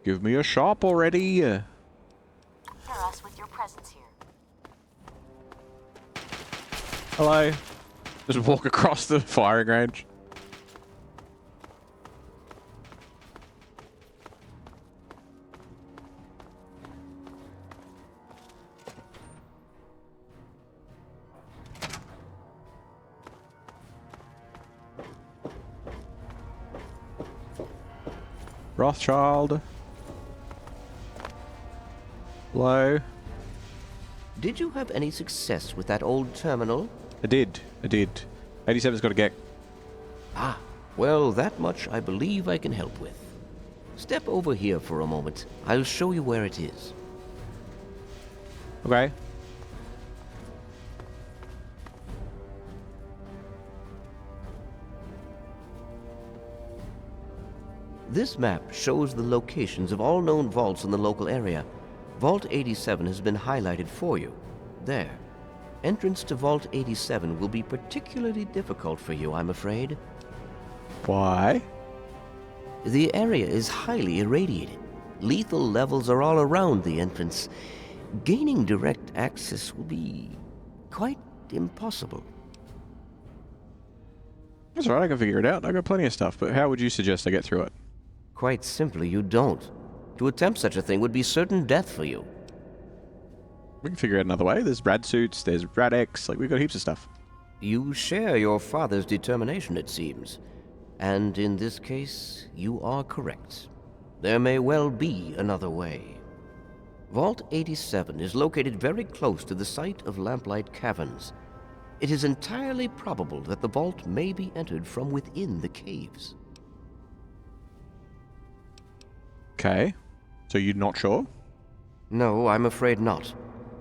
Give me a shop already. Honor us with your presence here. Hello. Just walk across the firing range. Rothschild. Hello. Did you have any success with that old terminal? I did. 87's got a gek. Ah, well, that much I believe I can help with. Step over here for a moment. I'll show you where it is. Okay. This map shows the locations of all known vaults in the local area. Vault 87 has been highlighted for you. There. Entrance to Vault 87 will be particularly difficult for you, I'm afraid. Why? The area is highly irradiated. Lethal levels are all around the entrance. Gaining direct access will be quite impossible. That's all right, I can figure it out. I got plenty of stuff, but how would you suggest I get through it? Quite simply, you don't. To attempt such a thing would be certain death for you. We can figure out another way. There's rad suits, there's rad-X, like we've got heaps of stuff. You share your father's determination, it seems. And in this case, you are correct. There may well be another way. Vault 87 is located very close to the site of Lamplight Caverns. It is entirely probable that the vault may be entered from within the caves. Okay. So you're not sure? No, I'm afraid not.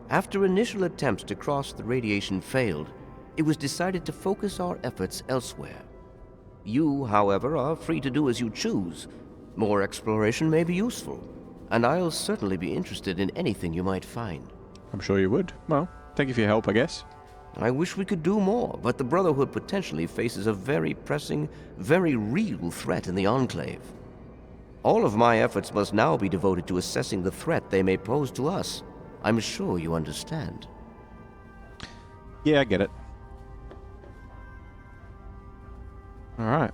After initial attempts to cross the radiation failed, it was decided to focus our efforts elsewhere. You, however, are free to do as you choose. More exploration may be useful, and I'll certainly be interested in anything you might find. I'm sure you would. Well, thank you for your help, I guess. I wish we could do more, but the Brotherhood potentially faces a very pressing, very real threat in the Enclave. All of my efforts must now be devoted to assessing the threat they may pose to us. I'm sure you understand. Yeah, I get it. Alright.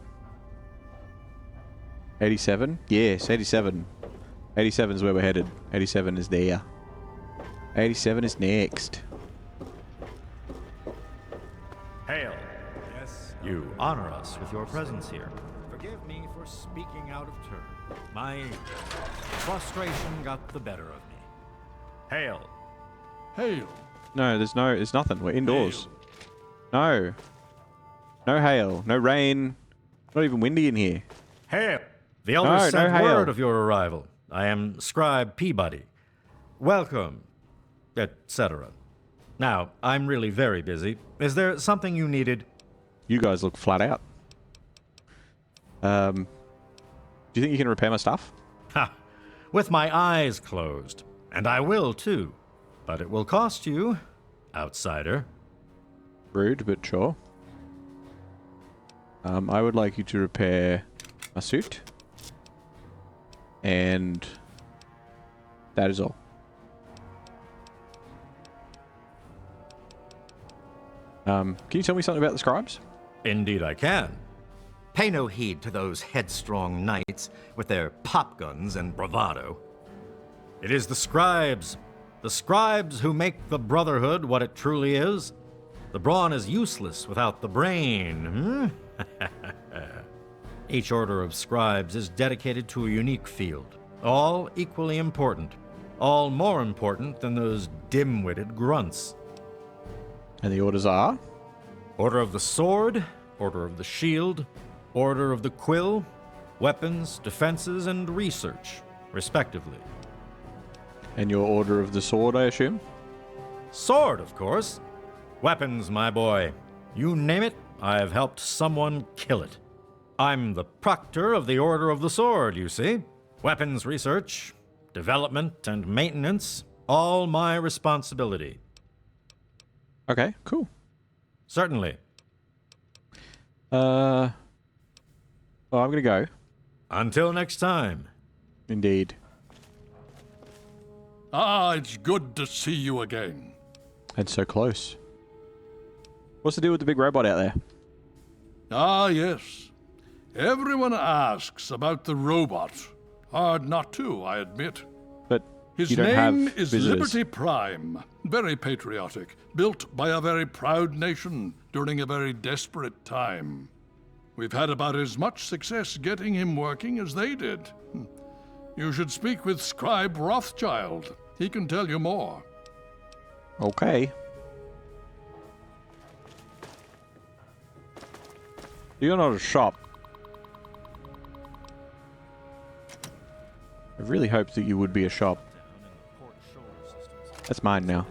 87? Yes, 87. 87 is where we're headed. 87 is there. 87 is next. Hail. Yes. You honor us with your presence here. Forgive me for speaking out of turn. My frustration got the better of me. Hail. Hail. No, it's nothing. We're indoors. No. No hail. No rain. Not even windy in here. Hail. The elders sent word of your arrival. I am Scribe Peabody. Welcome, etc. Now, I'm really very busy. Is there something you needed? You guys look flat out. Do you think you can repair my stuff? Ha! With my eyes closed. And I will, too. But it will cost you, outsider. Rude, but sure. I would like you to repair my suit. And that is all. Can you tell me something about the scribes? Indeed I can. Pay no heed to those headstrong knights with their pop guns and bravado. It is the scribes who make the Brotherhood what it truly is. The brawn is useless without the brain, Each order of scribes is dedicated to a unique field, all equally important, all more important than those dim-witted grunts. And the orders are? Order of the Sword, Order of the Shield, Order of the Quill, Weapons, Defenses, and Research, respectively. And your Order of the Sword, I assume? Sword, of course. Weapons, my boy. You name it, I have helped someone kill it. I'm the proctor of the Order of the Sword, you see. Weapons research, development, and maintenance, all my responsibility. Okay, cool. Certainly. Well, I'm gonna go. Until next time. Indeed. Ah, it's good to see you again. And so close. What's the deal with the big robot out there? Ah, yes. Everyone asks about the robot. Hard not to, I admit. But his you don't name have is visitors. Liberty Prime. Very patriotic. Built by a very proud nation during a very desperate time. We've had about as much success getting him working as they did. You should speak with Scribe Rothschild. He can tell you more. Okay. You're not a shop. I really hoped that you would be a shop. That's mine now.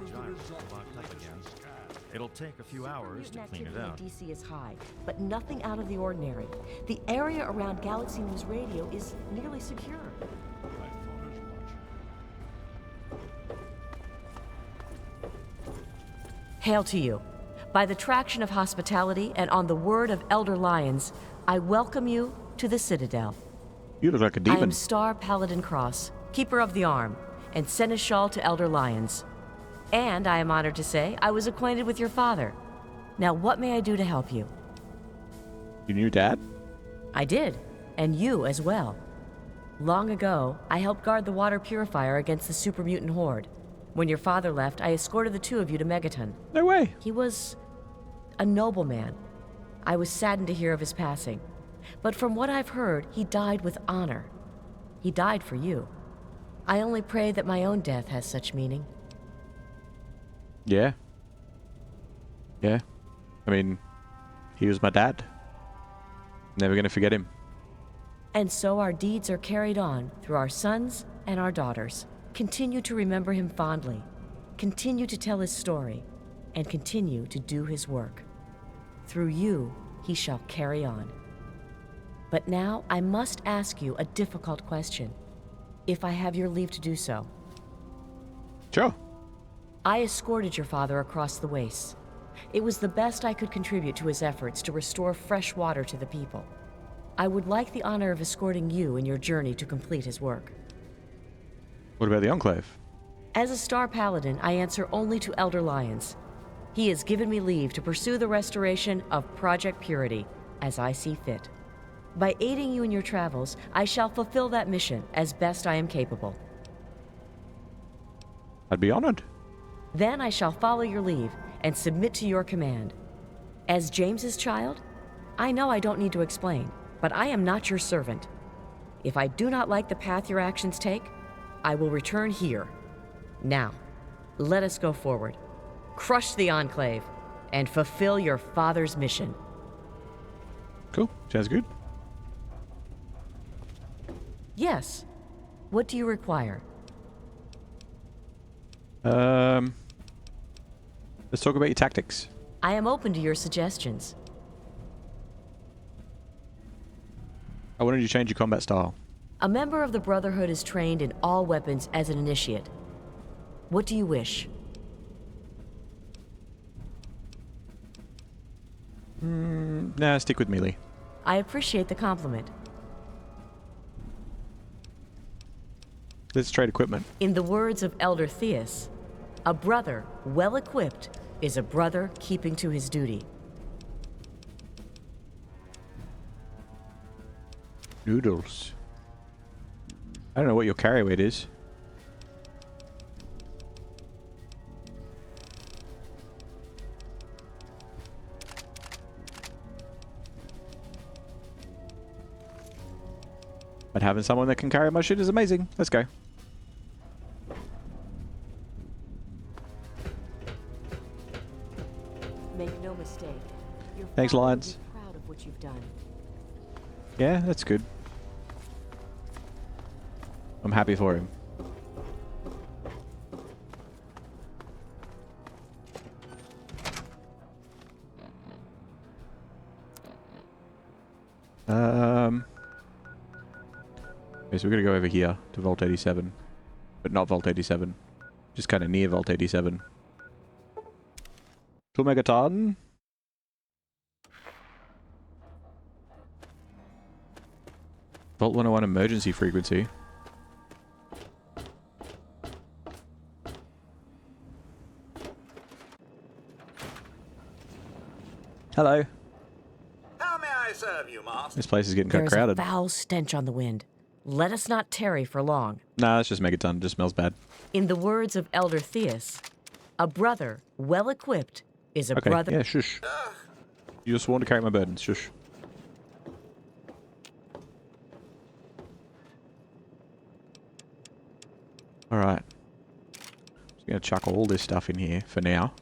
It'll take a few hours to clean it Activity out. in DC is high, but nothing out of the ordinary. The area around Galaxy News Radio is nearly secure. Hail to you. By the traction of hospitality and on the word of Elder Lyons, I welcome you to the Citadel. You look like a I demon. am Star Paladin Cross, Keeper of the Arm, and Seneschal to Elder Lyons. And I am honored to say I was acquainted with your father. Now, what may I do to help you? You knew Dad? I did, and you as well. Long ago, I helped guard the water purifier against the super mutant horde. When your father left, I escorted the two of you to Megaton. No way. He was a noble man. I was saddened to hear of his passing. But from what I've heard, he died with honor. He died for you. I only pray that my own death has such meaning. Yeah. Yeah. I mean, he was my dad. Never gonna forget him. And so our deeds are carried on through our sons and our daughters. Continue to remember him fondly. Continue to tell his story. And continue to do his work. Through you, he shall carry on. But now I must ask you a difficult question, if I have your leave to do so. Sure. I escorted your father across the wastes. It was the best I could contribute to his efforts to restore fresh water to the people. I would like the honor of escorting you in your journey to complete his work. What about the Enclave? As a Star Paladin, I answer only to Elder Lyons. He has given me leave to pursue the restoration of Project Purity, as I see fit. By aiding you in your travels, I shall fulfill that mission as best I am capable. I'd be honored. Then I shall follow your leave and submit to your command. As James's child, I know I don't need to explain, but I am not your servant. If I do not like the path your actions take, I will return here. Now, let us go forward. Crush the Enclave and fulfill your father's mission. Cool. Sounds good. Yes. What do you require? Let's talk about your tactics. I am open to your suggestions. I wanted you to change your combat style. A member of the Brotherhood is trained in all weapons as an initiate. What do you wish? Nah, stick with melee. I appreciate the compliment. Let's trade equipment. In the words of Elder Theus, a brother well equipped is a brother keeping to his duty. Noodles. I don't know what your carry weight is. But having someone that can carry my shit is amazing. Let's go. Make no mistake. Your Thanks, father will Lions. be proud of what you've done. Yeah, that's good. I'm happy for him. Okay, so we're gonna go over here to Vault 87. But not Vault 87. Just kind of near Vault 87. 2 megaton. Vault 101 emergency frequency. Hello. How may I serve you, Master? This place is getting kind of There's crowded. a foul stench on the wind. Let us not tarry for long. Nah, it's just megaton. It just smells bad. In the words of Elder Theus, a brother well equipped is a Okay, brother. yeah, shush. You just want to carry my burdens. Shush. Alright. Just gonna chuck all this stuff in here for now.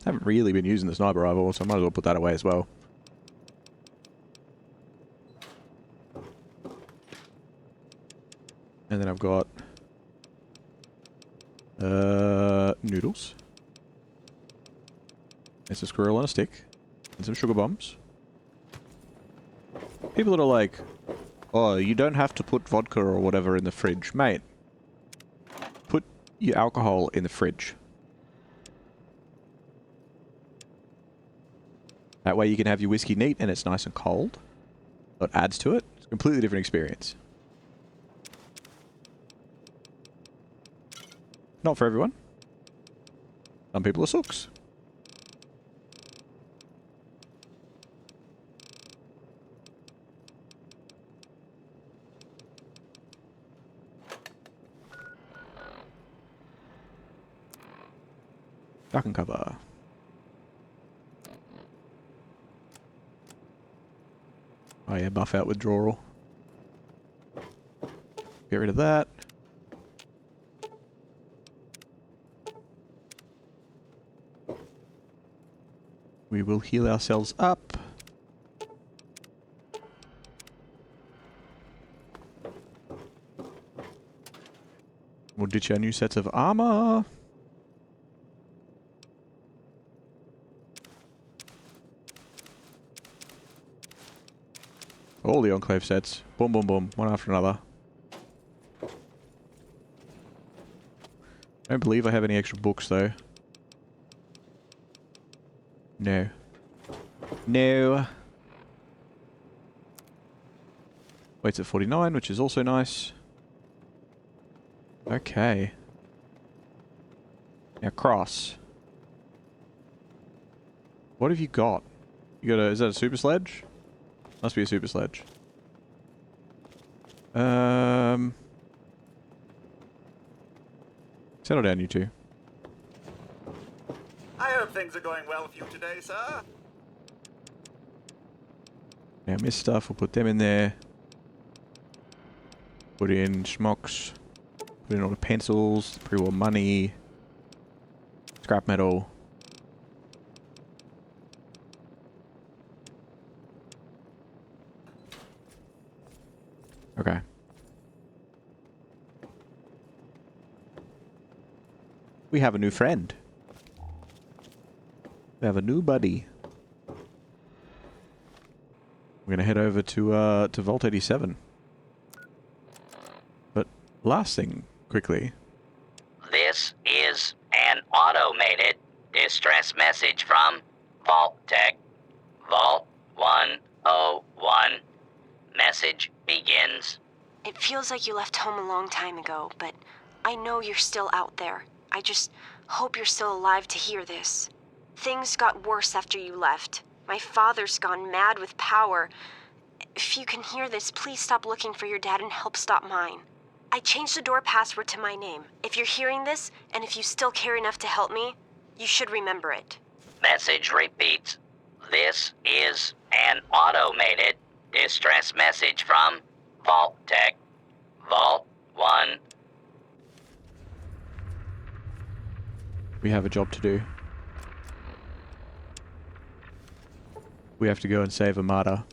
Haven't really been using the sniper rifle, so I might as well put that away as well. And then I've got noodles. It's a squirrel on a stick. And some sugar bombs. People that are like, oh, you don't have to put vodka or whatever in the fridge. Mate, put your alcohol in the fridge. That way you can have your whiskey neat and it's nice and cold. It adds to it. It's a completely different experience. Not for everyone. Some people are sooks. Duck and cover. Oh yeah, buff out withdrawal. Get rid of that. We will heal ourselves up. We'll ditch our new sets of armor. All the Enclave sets. Boom, boom, boom. One after another. I don't believe I have any extra books, though. No. No. Waits at 49, which is also nice. Okay. Now, cross. What have you got? You got a... Is that a super sledge? Must be a super sledge. Settle down, you two. I hope things are going well for you today, sir. Now, missed stuff. We'll put them in there. Put in schmucks. Put in all the pencils, pre-war money, scrap metal. Okay. We have a new friend. We have a new buddy. We're gonna head over to Vault 87. But last thing, quickly. This is an automated distress message from Vault Tech. Vault 101. Message begins. It feels like you left home a long time ago, but I know you're still out there. I just hope you're still alive to hear this. Things got worse after you left. My father's gone mad with power. If you can hear this, please stop looking for your dad and help stop mine. I changed the door password to my name. If you're hearing this, and if you still care enough to help me, you should remember it. Message repeats. This is an automated distress message from Vault Tech. Vault 1. We have a job to do. We have to go and save Armada.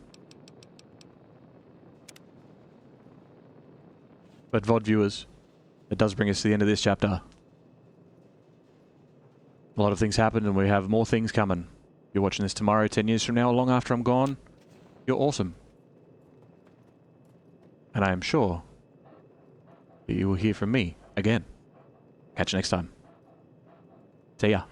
But VOD viewers, it does bring us to the end of this chapter. A lot of things happened and we have more things coming. You're watching this tomorrow, 10 years from now, long after I'm gone. You're awesome. And I am sure that you will hear from me again. Catch you next time. See ya.